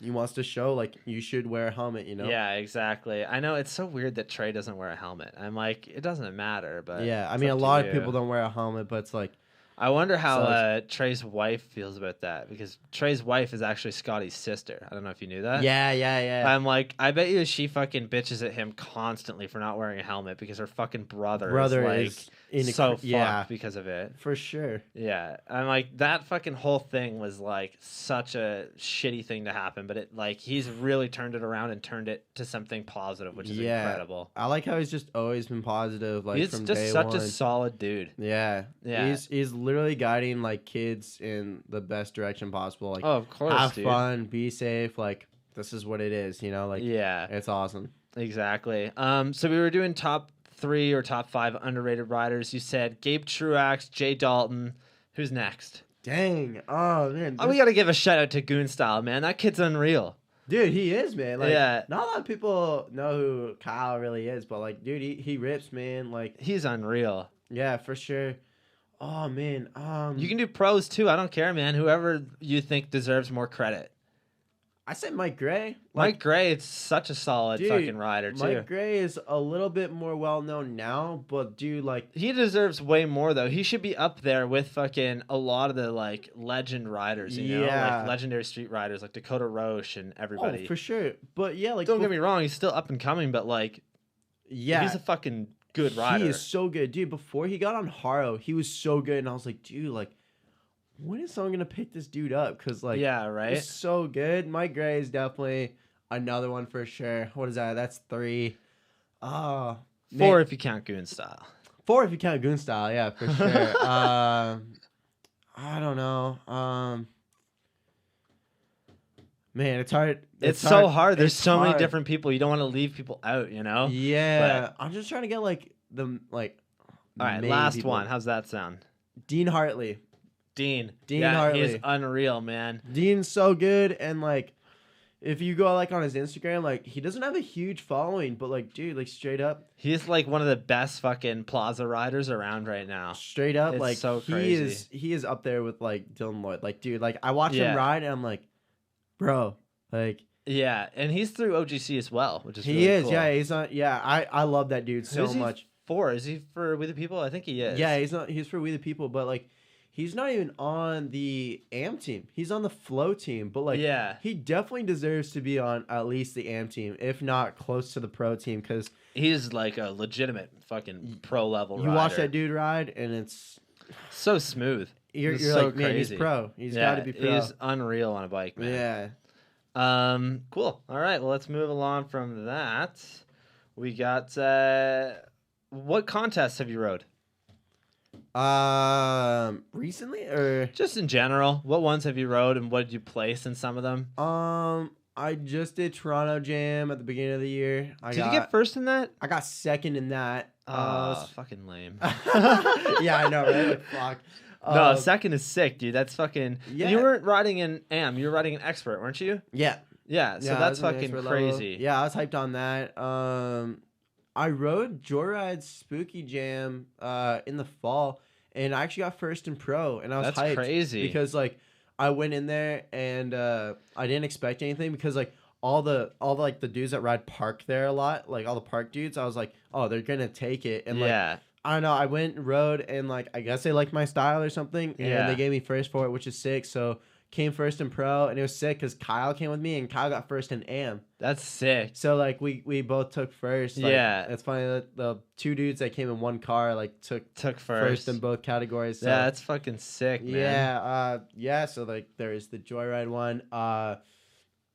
[SPEAKER 3] he wants to show like you should wear a helmet,
[SPEAKER 2] Yeah, exactly. I know it's so weird that Trey doesn't wear a helmet. I'm like, it doesn't matter, but
[SPEAKER 3] Yeah, I
[SPEAKER 2] it's
[SPEAKER 3] mean,
[SPEAKER 2] up
[SPEAKER 3] a
[SPEAKER 2] to
[SPEAKER 3] lot of
[SPEAKER 2] you.
[SPEAKER 3] people don't wear a helmet, but it's like,
[SPEAKER 2] I wonder how
[SPEAKER 3] Sucks.
[SPEAKER 2] Trey's wife feels about that, because Trey's wife is actually Scotty's sister. I don't know if you knew that.
[SPEAKER 3] Yeah.
[SPEAKER 2] I'm like, I bet you she fucking bitches at him constantly for not wearing a helmet because her fucking brother is like so fucked because of it.
[SPEAKER 3] For sure.
[SPEAKER 2] Yeah, I'm like, that fucking whole thing was like such a shitty thing to happen, but it like he's really turned it around and turned it to something positive, which is incredible.
[SPEAKER 3] I like how he's just always been positive. Like
[SPEAKER 2] He's
[SPEAKER 3] from
[SPEAKER 2] just
[SPEAKER 3] day
[SPEAKER 2] such
[SPEAKER 3] one.
[SPEAKER 2] a solid dude.
[SPEAKER 3] Yeah.
[SPEAKER 2] Yeah.
[SPEAKER 3] He's literally guiding like kids in the best direction possible. Like,
[SPEAKER 2] Oh, of course,
[SPEAKER 3] have
[SPEAKER 2] dude.
[SPEAKER 3] fun, be safe. Like, this is what it is, you know? Like,
[SPEAKER 2] Yeah,
[SPEAKER 3] it's awesome.
[SPEAKER 2] exactly. So we were doing top 3 or top 5 underrated riders. You said Gabe Truax, Jay Dalton. Who's next?
[SPEAKER 3] Dang. Oh, man.
[SPEAKER 2] Oh, we got to give a shout out to Goon Style, man. That kid's unreal.
[SPEAKER 3] Dude, he is, man. Like,
[SPEAKER 2] Yeah.
[SPEAKER 3] not a lot of people know who Kyle really is, but, like, dude, he rips, man. Like,
[SPEAKER 2] He's unreal.
[SPEAKER 3] yeah, for sure. Oh, man.
[SPEAKER 2] You can do pros too. I don't care, man. Whoever you think deserves more credit.
[SPEAKER 3] I said Mike Gray.
[SPEAKER 2] Mike Gray, it's such a solid
[SPEAKER 3] dude,
[SPEAKER 2] fucking rider too.
[SPEAKER 3] Mike Gray is a little bit more well known now, but dude, like,
[SPEAKER 2] He deserves way more though. He should be up there with fucking a lot of the like legend riders, you know,
[SPEAKER 3] Yeah.
[SPEAKER 2] like legendary street riders like Dakota Roche and everybody.
[SPEAKER 3] oh, for sure. But yeah, like,
[SPEAKER 2] Don't get me wrong, he's still up and coming, but like,
[SPEAKER 3] yeah,
[SPEAKER 2] he's a fucking good rider.
[SPEAKER 3] He is so good, dude. Before he got on Haro, he was so good, and I was like, dude, like, when is someone gonna pick this dude up? Because like,
[SPEAKER 2] yeah, right.
[SPEAKER 3] he's so good. Mike Gray is definitely another one for sure. What is that? That's 3. Oh,
[SPEAKER 2] 4
[SPEAKER 3] man.
[SPEAKER 2] if you count Goon Style.
[SPEAKER 3] 4 if you count Goon Style. Yeah, for sure. I don't know. Man, it's hard.
[SPEAKER 2] It's so hard. There's
[SPEAKER 3] It's
[SPEAKER 2] so many
[SPEAKER 3] hard.
[SPEAKER 2] different people. You don't want to leave people out, you know?
[SPEAKER 3] Yeah, I'm just trying to get like the like.
[SPEAKER 2] All right,
[SPEAKER 3] main
[SPEAKER 2] last
[SPEAKER 3] people.
[SPEAKER 2] one. How's that sound?
[SPEAKER 3] Dean Hartley.
[SPEAKER 2] Dean.
[SPEAKER 3] Dean
[SPEAKER 2] yeah,
[SPEAKER 3] Hartley.
[SPEAKER 2] He's unreal, man.
[SPEAKER 3] Dean's so good, and like, if you go like on his Instagram, like he doesn't have a huge following, but like, dude, like straight up,
[SPEAKER 2] He's like one of the best fucking plaza riders around right now.
[SPEAKER 3] straight up,
[SPEAKER 2] It's
[SPEAKER 3] like
[SPEAKER 2] so
[SPEAKER 3] he
[SPEAKER 2] crazy.
[SPEAKER 3] is up there with like Dylan Lloyd. Like, dude, like I watch
[SPEAKER 2] Yeah.
[SPEAKER 3] him ride, and I'm like, bro, like
[SPEAKER 2] Yeah, and he's through OGC as well, which is
[SPEAKER 3] he
[SPEAKER 2] really
[SPEAKER 3] is.
[SPEAKER 2] cool.
[SPEAKER 3] Yeah, he's not. Yeah, I love that dude so
[SPEAKER 2] Who's he
[SPEAKER 3] much.
[SPEAKER 2] for? Is he for We the People? I think he is.
[SPEAKER 3] Yeah, he's not. He's for We the People, but like. He's not even on the AM team. He's on the Flow team. But like,
[SPEAKER 2] Yeah.
[SPEAKER 3] he definitely deserves to be on at least the AM team, if not close to the pro team. Because
[SPEAKER 2] He's like a legitimate fucking pro level
[SPEAKER 3] you
[SPEAKER 2] rider.
[SPEAKER 3] watch that dude ride, and it's
[SPEAKER 2] So smooth.
[SPEAKER 3] you're
[SPEAKER 2] It's
[SPEAKER 3] so
[SPEAKER 2] so
[SPEAKER 3] like, man, he's
[SPEAKER 2] crazy.
[SPEAKER 3] pro. He's
[SPEAKER 2] Yeah,
[SPEAKER 3] got to be pro.
[SPEAKER 2] He's unreal on a bike, man.
[SPEAKER 3] Yeah.
[SPEAKER 2] Cool. All right, well, let's move along from that. We got what contests have you rode?
[SPEAKER 3] Recently or
[SPEAKER 2] Just in general, what ones have you rode and what did you place in some of them?
[SPEAKER 3] I just did Toronto Jam at the beginning of the year.
[SPEAKER 2] Did you get first in that?
[SPEAKER 3] I got second in that.
[SPEAKER 2] Fucking lame.
[SPEAKER 3] Yeah, I know, right? Like, fuck.
[SPEAKER 2] No, second is sick, dude. That's fucking.
[SPEAKER 3] Yeah.
[SPEAKER 2] You weren't riding an AM. You were riding an expert, weren't you?
[SPEAKER 3] Yeah.
[SPEAKER 2] Yeah. So
[SPEAKER 3] Yeah, I
[SPEAKER 2] that's
[SPEAKER 3] was in the
[SPEAKER 2] fucking
[SPEAKER 3] expert level.
[SPEAKER 2] crazy.
[SPEAKER 3] Yeah, I was hyped on that. I rode Joyride's Spooky Jam in the fall, and I actually got first in pro, and I was
[SPEAKER 2] That's
[SPEAKER 3] hyped
[SPEAKER 2] crazy.
[SPEAKER 3] because like I went in there and I didn't expect anything because like all the like the dudes that ride park there a lot, like all the park dudes, I was like, oh, they're gonna take it, and like
[SPEAKER 2] Yeah.
[SPEAKER 3] I don't know, I went and rode, and like I guess they liked my style or something, and
[SPEAKER 2] Yeah.
[SPEAKER 3] they gave me first for it, which is sick. So came first in pro, and it was sick because Kyle came with me, and Kyle got first in AM.
[SPEAKER 2] That's sick.
[SPEAKER 3] So like we both took first. Like,
[SPEAKER 2] Yeah.
[SPEAKER 3] it's funny that the 2 dudes that came in one car like took
[SPEAKER 2] Took
[SPEAKER 3] first
[SPEAKER 2] first.
[SPEAKER 3] in both categories. So,
[SPEAKER 2] Yeah, that's fucking sick, man.
[SPEAKER 3] yeah. So like there is the Joyride one.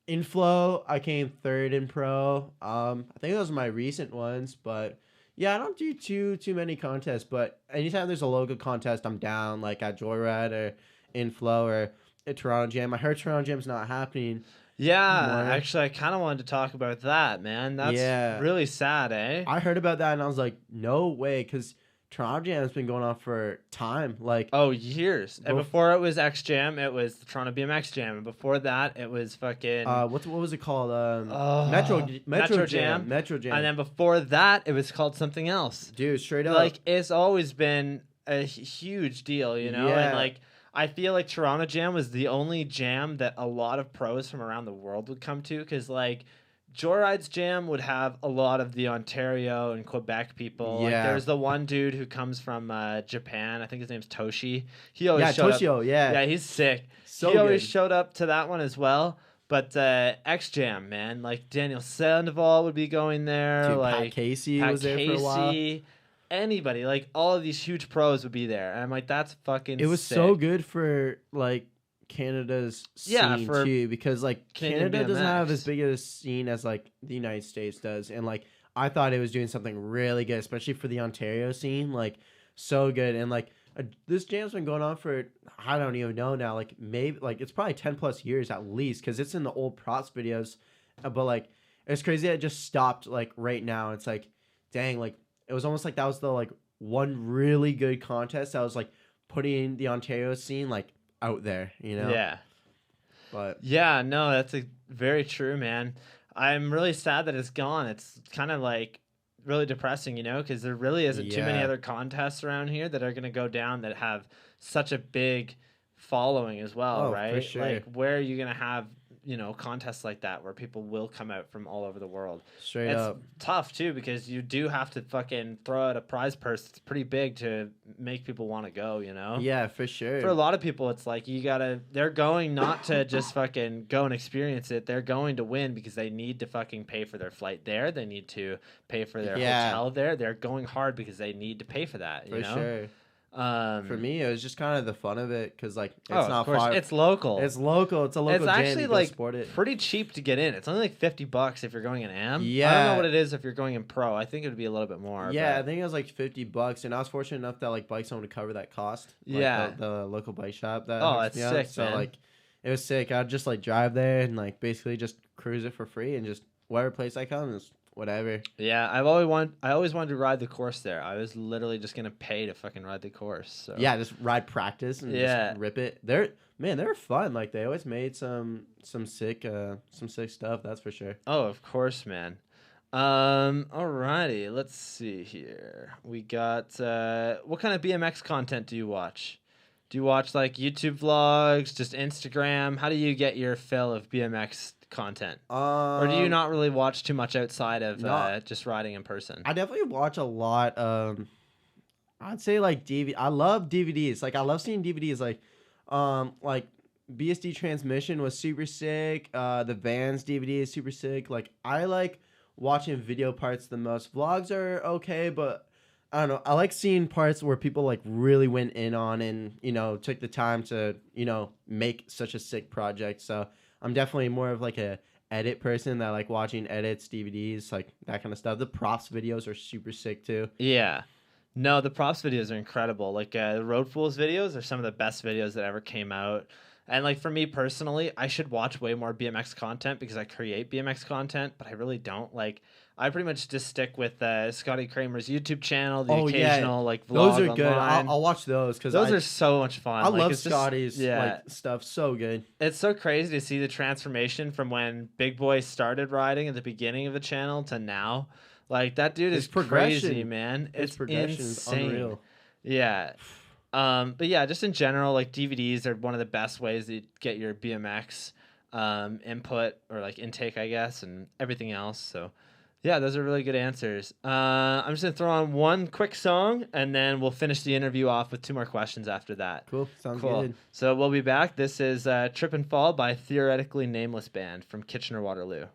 [SPEAKER 3] In flow, I came third in pro. I think those are my recent ones, but yeah, I don't do too many contests. But anytime there's a local contest, I'm down. Like at Joyride or in flow or at Toronto Jam. I heard Toronto Jam's not happening.
[SPEAKER 2] Yeah,
[SPEAKER 3] More.
[SPEAKER 2] actually, I kind of wanted to talk about that, man. That's
[SPEAKER 3] Yeah.
[SPEAKER 2] really sad, eh?
[SPEAKER 3] I heard about that and I was like, no way, because Toronto Jam's been going on for time. Like,
[SPEAKER 2] Oh, years. And
[SPEAKER 3] Bef-
[SPEAKER 2] before it was X Jam, it was the Toronto BMX Jam. And before that, it was fucking.
[SPEAKER 3] what was it called?
[SPEAKER 2] Metro
[SPEAKER 3] Metro
[SPEAKER 2] Jam.
[SPEAKER 3] Metro Jam.
[SPEAKER 2] And then before that, it was called something else.
[SPEAKER 3] Dude, straight up.
[SPEAKER 2] Like, it's always been a huge deal, you know?
[SPEAKER 3] Yeah.
[SPEAKER 2] And, like, I feel like Toronto Jam was the only jam that a lot of pros from around the world would come to because, like, Joyride's jam would have a lot of the Ontario and Quebec people. Like,
[SPEAKER 3] Yeah.
[SPEAKER 2] there's the one dude who comes from Japan. I think his name's Toshi. He always
[SPEAKER 3] Yeah,
[SPEAKER 2] showed
[SPEAKER 3] Toshio,
[SPEAKER 2] up.
[SPEAKER 3] yeah.
[SPEAKER 2] Yeah, he's sick.
[SPEAKER 3] So
[SPEAKER 2] he always
[SPEAKER 3] good.
[SPEAKER 2] showed up to that one as well. But X Jam, man, like Daniel Sandoval would be going there.
[SPEAKER 3] Dude,
[SPEAKER 2] like
[SPEAKER 3] Pat Casey
[SPEAKER 2] Pat
[SPEAKER 3] was there for a while.
[SPEAKER 2] Casey, anybody, like all of these huge pros would be there. And I'm like, that's fucking
[SPEAKER 3] It was
[SPEAKER 2] sick.
[SPEAKER 3] so good for like Canada's
[SPEAKER 2] Yeah,
[SPEAKER 3] scene
[SPEAKER 2] for
[SPEAKER 3] too, because like
[SPEAKER 2] Canadian
[SPEAKER 3] Canada doesn't have
[SPEAKER 2] BMX.
[SPEAKER 3] as big a scene as like the United States does, and like I thought it was doing something really good, especially for the Ontario scene, like so good. And like this jam's been going on for I don't even know now, like maybe like it's probably 10+ years at least, because it's in the old props videos, but like it's crazy that it just stopped like right now. It's like dang, like it was almost like that was the like one really good contest that was like putting the Ontario scene like out there, you know?
[SPEAKER 2] Yeah.
[SPEAKER 3] But
[SPEAKER 2] Yeah, no, that's very true, man. I'm really sad that it's gone. It's kind of like really depressing, you know, because there really isn't too many
[SPEAKER 3] Yeah.
[SPEAKER 2] other contests around here that are going to go down that have such a big following as well,
[SPEAKER 3] Oh, for
[SPEAKER 2] right?
[SPEAKER 3] sure.
[SPEAKER 2] Like, where are you going to have, you know, contests like that where people will come out from all over the world?
[SPEAKER 3] straight
[SPEAKER 2] It's
[SPEAKER 3] up.
[SPEAKER 2] tough too because you do have to fucking throw out a prize purse. It's pretty big to make people want to go, you know?
[SPEAKER 3] Yeah, for sure.
[SPEAKER 2] For a lot of people, it's like they're going not to just fucking go and experience it. They're going to win because they need to fucking pay for their flight there. They need to pay for their
[SPEAKER 3] Yeah.
[SPEAKER 2] hotel there. They're going hard because they need to pay for that,
[SPEAKER 3] For
[SPEAKER 2] you know?
[SPEAKER 3] sure. For me, it was just kind of the fun of it, because like it's
[SPEAKER 2] Of
[SPEAKER 3] not
[SPEAKER 2] course.
[SPEAKER 3] far.
[SPEAKER 2] It's local.
[SPEAKER 3] It's local. It's a local
[SPEAKER 2] It's
[SPEAKER 3] jam.
[SPEAKER 2] actually
[SPEAKER 3] You go
[SPEAKER 2] like
[SPEAKER 3] sport it.
[SPEAKER 2] pretty cheap to get in. It's only like $50 if you're going in am. I don't
[SPEAKER 3] Yeah.
[SPEAKER 2] know what it is if you're going in pro. I think it would be a little bit more.
[SPEAKER 3] Yeah, I
[SPEAKER 2] but-
[SPEAKER 3] think it was like $50, and I was fortunate enough that like Bike Zone to cover that cost. Like,
[SPEAKER 2] Yeah.
[SPEAKER 3] the local bike shop. That
[SPEAKER 2] Oh,
[SPEAKER 3] hooks
[SPEAKER 2] that's
[SPEAKER 3] me up.
[SPEAKER 2] sick,
[SPEAKER 3] So
[SPEAKER 2] man.
[SPEAKER 3] like, it was sick. I'd just like drive there and like basically just cruise it for free, and just whatever place I come is whatever.
[SPEAKER 2] Yeah, I always wanted to ride the course there. I was literally just gonna pay to fucking ride the course. So.
[SPEAKER 3] Yeah, just ride practice and
[SPEAKER 2] Yeah.
[SPEAKER 3] just rip it. They're fun. Like they always made some sick stuff. That's for sure.
[SPEAKER 2] Oh, of course, man. Alrighty, let's see here. We got what kind of BMX content do you watch? Do you watch like YouTube vlogs, just Instagram? How do you get your fill of BMX content? Or do you not really watch too much outside of
[SPEAKER 3] no.
[SPEAKER 2] just riding in person?
[SPEAKER 3] I definitely watch a lot. I'd say like I love DVDs. Like I love seeing DVDs. Like BSD Transmission was super sick. The Vans DVD is super sick. Like I like watching video parts the most. Vlogs are okay, but I don't know. I like seeing parts where people like really went in on and, you know, took the time to, you know, make such a sick project. So I'm definitely more of like a edit person that like watching edits, DVDs, like that kind of stuff. The props videos are super sick too.
[SPEAKER 2] Yeah. No, the props videos are incredible. Like the Road Fools videos are some of the best videos that ever came out. And like for me personally, I should watch way more BMX content because I create BMX content, but I really don't. Like I pretty much just stick with Scotty Kramer's YouTube channel, the occasional like vlog
[SPEAKER 3] those are good.
[SPEAKER 2] online.
[SPEAKER 3] I'll watch those because
[SPEAKER 2] Those are so much fun.
[SPEAKER 3] I
[SPEAKER 2] Like,
[SPEAKER 3] love
[SPEAKER 2] it's just-
[SPEAKER 3] Scotty's
[SPEAKER 2] yeah.
[SPEAKER 3] like stuff. So good.
[SPEAKER 2] It's so crazy to see the transformation from when Big Boy started riding at the beginning of the channel to now. Like that dude
[SPEAKER 3] His
[SPEAKER 2] is crazy,
[SPEAKER 3] progression-
[SPEAKER 2] man.
[SPEAKER 3] His
[SPEAKER 2] It's
[SPEAKER 3] progression is
[SPEAKER 2] insane.
[SPEAKER 3] unreal.
[SPEAKER 2] Yeah. But yeah, just in general, like DVDs are one of the best ways to get your BMX input or like intake, I guess, and everything else. So yeah, those are really good answers. I'm just gonna throw on one quick song and then we'll finish the interview off with 2 more questions after that.
[SPEAKER 3] Cool. Sounds
[SPEAKER 2] Cool.
[SPEAKER 3] good.
[SPEAKER 2] So we'll be back. This is Trip and Fall by Theoretically Nameless Band from Kitchener-Waterloo.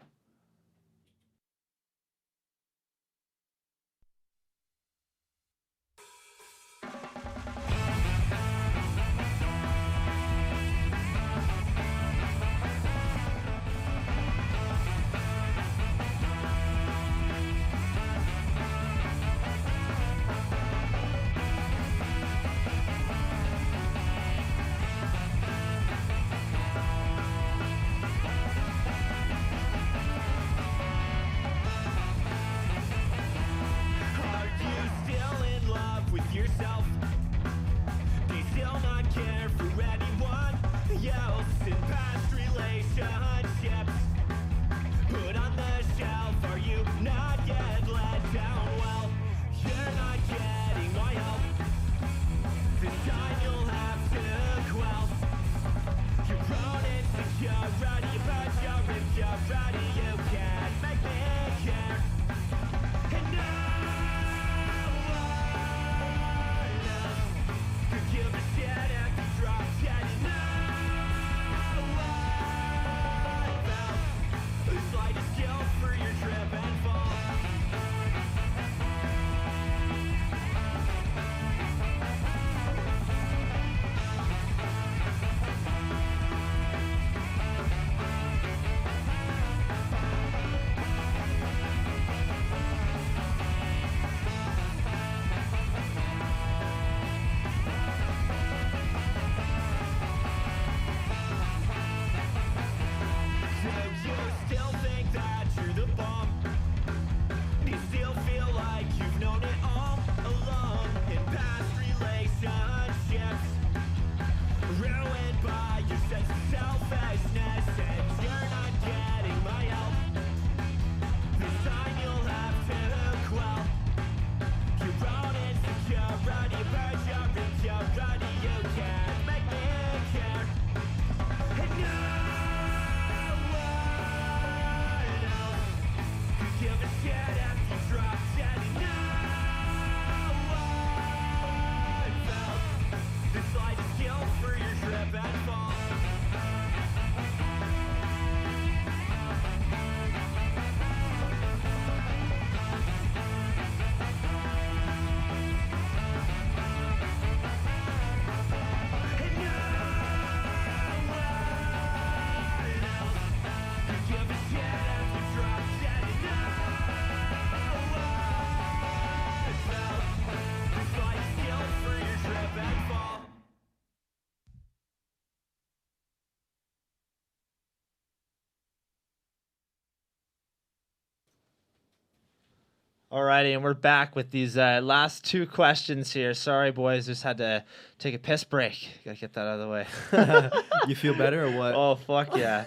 [SPEAKER 2] Alrighty, and we're back with these last two questions here. Sorry, boys, just had to take a piss break. Gotta get that out of the way.
[SPEAKER 3] You feel better or what?
[SPEAKER 2] Oh, fuck yeah.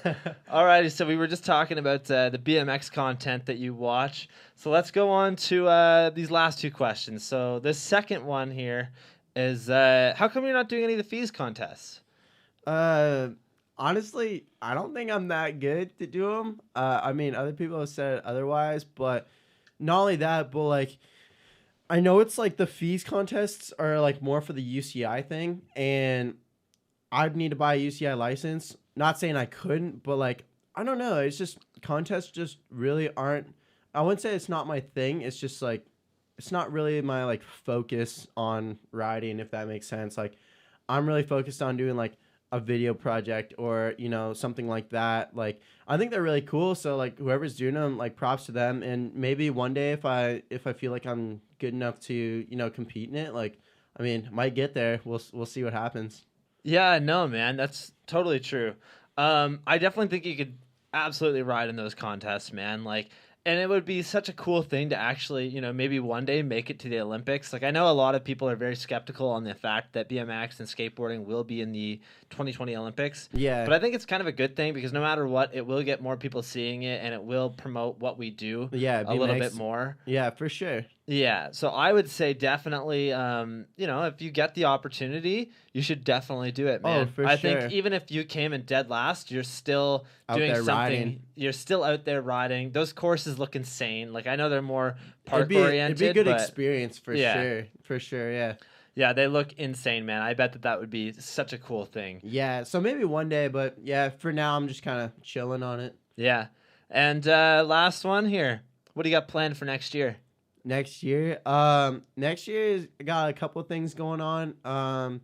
[SPEAKER 2] Alrighty, so we were just talking about the BMX content that you watch. So let's go on to these last two questions. So this second one here is, how come you're not doing any of the fees contests?
[SPEAKER 3] Honestly, I don't think I'm that good to do them. I mean, other people have said otherwise, but not only that, but like, I know it's like the fees contests are like more for the UCI thing, and I'd need to buy a UCI license. Not saying I couldn't, but like, I don't know. It's just contests just really aren't. I wouldn't say it's not my thing. It's just like, it's not really my like focus on riding, if that makes sense. Like, I'm really focused on doing like a video project or, you know, something like that. Like, I think they're really cool. So like, whoever's doing them, like, props to them. And maybe one day if I feel like I'm good enough to, you know, compete in it, like, I mean, might get there. We'll see what happens.
[SPEAKER 2] Yeah, no, man, that's totally true. I definitely think you could absolutely ride in those contests, man. Like, and it would be such a cool thing to actually, you know, maybe one day make it to the Olympics. Like, I know a lot of people are very skeptical on the fact that BMX and skateboarding will be in the 2020 Olympics.
[SPEAKER 3] Yeah.
[SPEAKER 2] But I think it's kind of a good thing because no matter what, it will get more people seeing it and it will promote what we do
[SPEAKER 3] Yeah,
[SPEAKER 2] a little
[SPEAKER 3] BMX.
[SPEAKER 2] bit more.
[SPEAKER 3] Yeah, for sure.
[SPEAKER 2] Yeah, so I would say definitely, you know, if you get the opportunity, you should definitely do it, man.
[SPEAKER 3] for
[SPEAKER 2] I
[SPEAKER 3] sure.
[SPEAKER 2] think even if you came in dead last, you're still
[SPEAKER 3] Out
[SPEAKER 2] doing
[SPEAKER 3] there
[SPEAKER 2] something.
[SPEAKER 3] riding.
[SPEAKER 2] You're still out there riding. Those courses look insane. Like, I know they're more park
[SPEAKER 3] It'd be
[SPEAKER 2] oriented,
[SPEAKER 3] a good
[SPEAKER 2] but
[SPEAKER 3] experience for
[SPEAKER 2] yeah.
[SPEAKER 3] sure. For sure, yeah.
[SPEAKER 2] yeah, they look insane, man. I bet that would be such a cool thing.
[SPEAKER 3] Yeah, so maybe one day, but yeah, for now I'm just kind of chilling on it.
[SPEAKER 2] Yeah, and last one here. What do you got planned for next year?
[SPEAKER 3] Next year, next year is got a couple of things going on.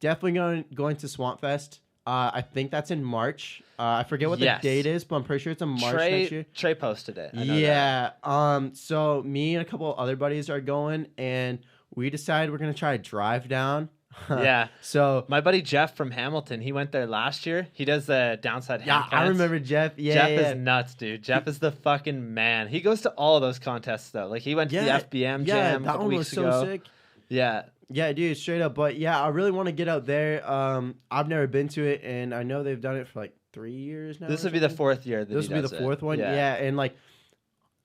[SPEAKER 3] Definitely going to Swamp Fest. I think that's in March. I forget what
[SPEAKER 2] Yes.
[SPEAKER 3] the date is, but I'm pretty sure it's in March next year.
[SPEAKER 2] Trey posted it. I know
[SPEAKER 3] Yeah. So me and a couple of other buddies are going, and we decided we're gonna try to drive down.
[SPEAKER 2] that. Yeah.
[SPEAKER 3] So
[SPEAKER 2] My buddy Jeff from Hamilton, he went there last year. He does the downside
[SPEAKER 3] yeah,
[SPEAKER 2] hand
[SPEAKER 3] I
[SPEAKER 2] plants.
[SPEAKER 3] remember Jeff. Yeah,
[SPEAKER 2] Jeff
[SPEAKER 3] yeah.
[SPEAKER 2] is nuts, dude. Jeff is the fucking man. He goes to all of those contests though. Like, he went to
[SPEAKER 3] Yeah,
[SPEAKER 2] the FBM
[SPEAKER 3] yeah,
[SPEAKER 2] jam a
[SPEAKER 3] that
[SPEAKER 2] couple
[SPEAKER 3] one
[SPEAKER 2] weeks
[SPEAKER 3] was so
[SPEAKER 2] ago.
[SPEAKER 3] sick.
[SPEAKER 2] Yeah.
[SPEAKER 3] Yeah, dude, straight up. But yeah, I really want to get out there. I've never been to it, and I know they've done it for like 3 years now.
[SPEAKER 2] This
[SPEAKER 3] or
[SPEAKER 2] would be the
[SPEAKER 3] something.
[SPEAKER 2] fourth year that
[SPEAKER 3] This
[SPEAKER 2] he
[SPEAKER 3] will be
[SPEAKER 2] does
[SPEAKER 3] the
[SPEAKER 2] it.
[SPEAKER 3] fourth one. Yeah, and like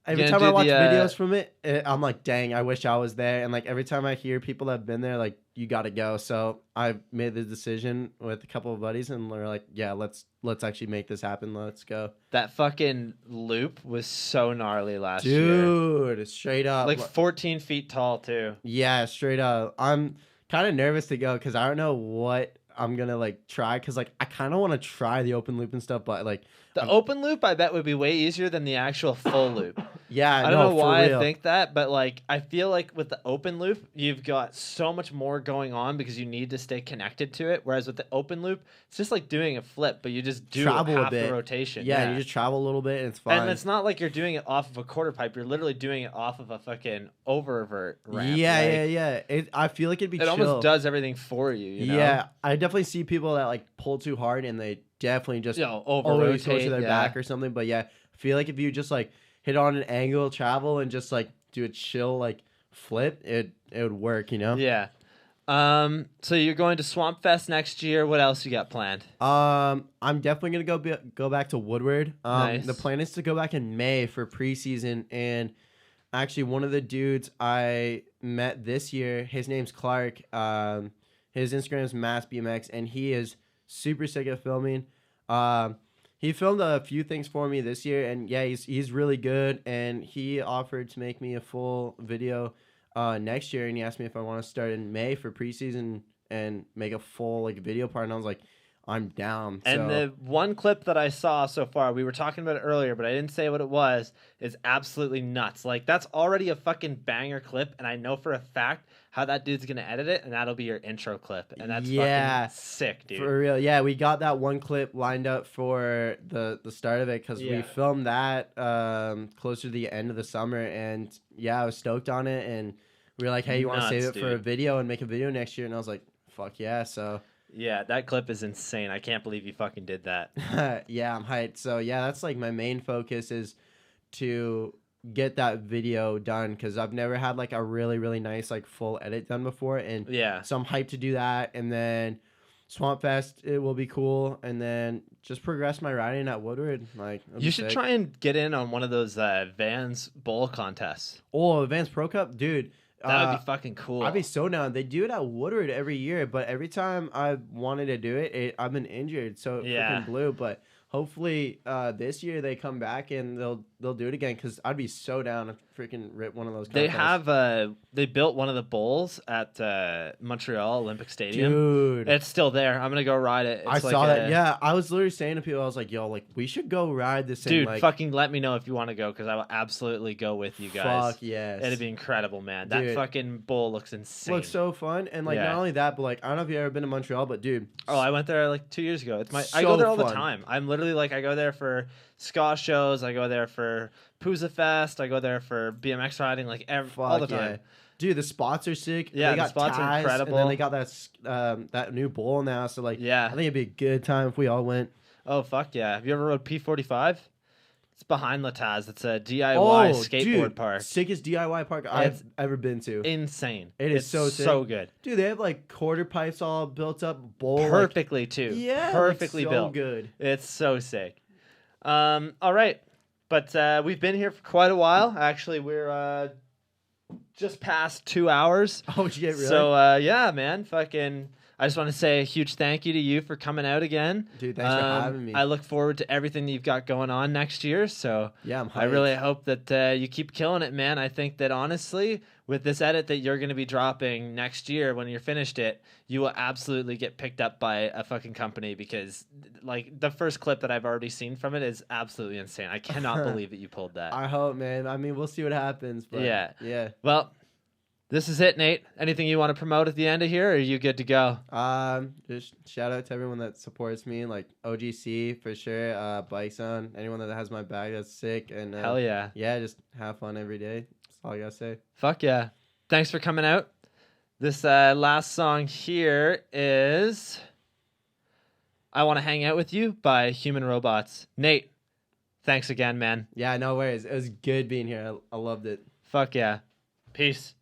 [SPEAKER 3] every
[SPEAKER 2] gonna
[SPEAKER 3] time I
[SPEAKER 2] do
[SPEAKER 3] watch
[SPEAKER 2] the,
[SPEAKER 3] videos from it, I'm like, dang, I wish I was there. And like every time I hear people that have been there, like, you got to go. So I made the decision with a couple of buddies, and we're like, yeah, let's actually make this happen. Let's go,
[SPEAKER 2] That fucking loop was so gnarly last year.
[SPEAKER 3] dude. Straight up,
[SPEAKER 2] Like 14 feet tall too.
[SPEAKER 3] yeah, straight up. I'm kind of nervous to go because I don't know what I'm gonna like try. Because like I kind of want to try the open loop and stuff, but like
[SPEAKER 2] The open loop, I bet, would be way easier than the actual full loop.
[SPEAKER 3] yeah,
[SPEAKER 2] I don't
[SPEAKER 3] no,
[SPEAKER 2] know
[SPEAKER 3] for
[SPEAKER 2] why
[SPEAKER 3] real.
[SPEAKER 2] I think that, but like, I feel like with the open loop, you've got so much more going on because you need to stay connected to it. Whereas with the open loop, it's just like doing a flip, but you just do
[SPEAKER 3] Travel a
[SPEAKER 2] half
[SPEAKER 3] bit.
[SPEAKER 2] the rotation.
[SPEAKER 3] Yeah, you just travel a little bit and it's fine.
[SPEAKER 2] And it's not like you're doing it off of a quarter pipe. You're literally doing it off of a fucking oververt ramp.
[SPEAKER 3] yeah,
[SPEAKER 2] Like,
[SPEAKER 3] yeah. I feel like it'd be
[SPEAKER 2] It
[SPEAKER 3] chill.
[SPEAKER 2] almost does everything for you. You know?
[SPEAKER 3] Yeah, I definitely see people that like pull too hard and they definitely just
[SPEAKER 2] You know, over
[SPEAKER 3] always go to
[SPEAKER 2] rotate.
[SPEAKER 3] their
[SPEAKER 2] Yeah.
[SPEAKER 3] back or something. But yeah, I feel like if you just like hit on an angle, travel, and just like do a chill like flip, it would work. You know.
[SPEAKER 2] Yeah. So you're going to Swamp Fest next year. What else you got planned?
[SPEAKER 3] I'm definitely gonna go back to WoodWard.
[SPEAKER 2] Nice.
[SPEAKER 3] The plan is to go back in May for preseason, and actually one of the dudes I met this year, his name's Clark. His Instagram is Mass BMX, and he is super sick at filming. He filmed a few things for me this year, and yeah, he's really good. And he offered to make me a full video next year, and he asked me if I want to start in May for preseason and make a full like video part. And I was like, I'm down.
[SPEAKER 2] And
[SPEAKER 3] So-
[SPEAKER 2] the one clip that I saw so far, we were talking about it earlier, but I didn't say what it was, is absolutely nuts. Like, that's already a fucking banger clip, and I know for a fact how that dude's gonna edit it, and that'll be your intro clip. And that's
[SPEAKER 3] Yeah.
[SPEAKER 2] fucking sick, dude.
[SPEAKER 3] For real, yeah, we got that one clip lined up for the start of it because
[SPEAKER 2] Yeah.
[SPEAKER 3] we filmed that closer to the end of the summer, and yeah, I was stoked on it, and we were like, hey, you want to
[SPEAKER 2] Nuts,
[SPEAKER 3] save it for a
[SPEAKER 2] dude.
[SPEAKER 3] video and make a video next year? And I was like, fuck yeah, so
[SPEAKER 2] Yeah, that clip is insane. I can't believe you fucking did that.
[SPEAKER 3] yeah, I'm hyped. So yeah, that's like my main focus is to get that video done because I've never had like a really really nice like full edit done before, and
[SPEAKER 2] Yeah.
[SPEAKER 3] so I'm hyped to do that. And then Swamp Fest, it will be cool, and then just progress my riding at WoodWard. Like it'll
[SPEAKER 2] You
[SPEAKER 3] be
[SPEAKER 2] should
[SPEAKER 3] sick.
[SPEAKER 2] try and get in on one of those Vans bowl contests.
[SPEAKER 3] Oh, Advanced Pro Cup, dude.
[SPEAKER 2] That would be fucking cool.
[SPEAKER 3] I'd be so down. They do it at WoodWard every year, but every time I wanted to do it, I've been injured, so it
[SPEAKER 2] Yeah.
[SPEAKER 3] freaking blew. But hopefully this year they come back and they'll do it again because I'd be so down to freaking rip one of those.
[SPEAKER 2] They
[SPEAKER 3] contests.
[SPEAKER 2] have they built one of the bowls at Montreal Olympic Stadium.
[SPEAKER 3] Dude.
[SPEAKER 2] It's still there. I'm gonna go ride it.
[SPEAKER 3] I
[SPEAKER 2] It's
[SPEAKER 3] saw
[SPEAKER 2] like
[SPEAKER 3] that. Yeah, I was literally saying to people, I was like, "Yo, like we should go ride this thing."
[SPEAKER 2] Dude,
[SPEAKER 3] Like,
[SPEAKER 2] fucking let me know if you want to go because I will absolutely go with you guys.
[SPEAKER 3] fuck yes.
[SPEAKER 2] It'd be incredible, man. That
[SPEAKER 3] Dude.
[SPEAKER 2] fucking bowl looks insane.
[SPEAKER 3] Looks so fun, and like
[SPEAKER 2] Yeah.
[SPEAKER 3] not only that, but like I don't know if you've ever been to Montreal, but dude,
[SPEAKER 2] Oh, I went there like 2 years ago. It's I
[SPEAKER 3] So
[SPEAKER 2] go there all the
[SPEAKER 3] fun.
[SPEAKER 2] time. I'm literally like I go there for ska shows. I go there for Pooza Fest. I go there for BMX riding. Like all the
[SPEAKER 3] fuck
[SPEAKER 2] time.
[SPEAKER 3] yeah. Dude, the spots are sick.
[SPEAKER 2] Yeah,
[SPEAKER 3] they
[SPEAKER 2] the
[SPEAKER 3] got
[SPEAKER 2] spots are
[SPEAKER 3] ties,
[SPEAKER 2] incredible.
[SPEAKER 3] And then they got that new bowl now. So like,
[SPEAKER 2] Yeah.
[SPEAKER 3] I think it'd be a good time if we all went.
[SPEAKER 2] Oh fuck yeah! Have you ever rode P45? It's behind Lataz. It's a DIY skateboard
[SPEAKER 3] dude,
[SPEAKER 2] park.
[SPEAKER 3] sickest DIY park
[SPEAKER 2] It's
[SPEAKER 3] I've ever been to.
[SPEAKER 2] Insane.
[SPEAKER 3] It is
[SPEAKER 2] It's
[SPEAKER 3] so sick.
[SPEAKER 2] so good.
[SPEAKER 3] Dude, they have like quarter pipes all built up, bowl like,
[SPEAKER 2] Perfectly too.
[SPEAKER 3] yeah,
[SPEAKER 2] Perfectly
[SPEAKER 3] so
[SPEAKER 2] built.
[SPEAKER 3] good.
[SPEAKER 2] It's so sick. All right, but we've been here for quite a while. Actually, we're just past 2 hours.
[SPEAKER 3] Oh shit, really?
[SPEAKER 2] So yeah, man, fucking. I just want to say a huge thank you to you for coming out again.
[SPEAKER 3] Dude, thanks for having me.
[SPEAKER 2] I look forward to everything that you've got going on next year. So
[SPEAKER 3] Yeah, I'm
[SPEAKER 2] I
[SPEAKER 3] hyped.
[SPEAKER 2] really hope that you keep killing it, man. I think that honestly, with this edit that you're going to be dropping next year when you're finished it, you will absolutely get picked up by a fucking company because like the first clip that I've already seen from it is absolutely insane. I cannot believe that you pulled that.
[SPEAKER 3] I hope, man. I mean, we'll see what happens. But yeah.
[SPEAKER 2] Well, this is it, Nate. Anything you want to promote at the end of here, or are you good to go?
[SPEAKER 3] Just shout out to everyone that supports me, like OGC for sure, Bike Zone, anyone that has my bag that's sick, and
[SPEAKER 2] Hell yeah.
[SPEAKER 3] yeah, just have fun every day. That's all I gotta say.
[SPEAKER 2] Fuck yeah. Thanks for coming out. This last song here is I Want to Hang Out With You by Human Robots. Nate, thanks again, man.
[SPEAKER 3] Yeah, no worries. It was good being here. I loved it.
[SPEAKER 2] Fuck yeah. Peace.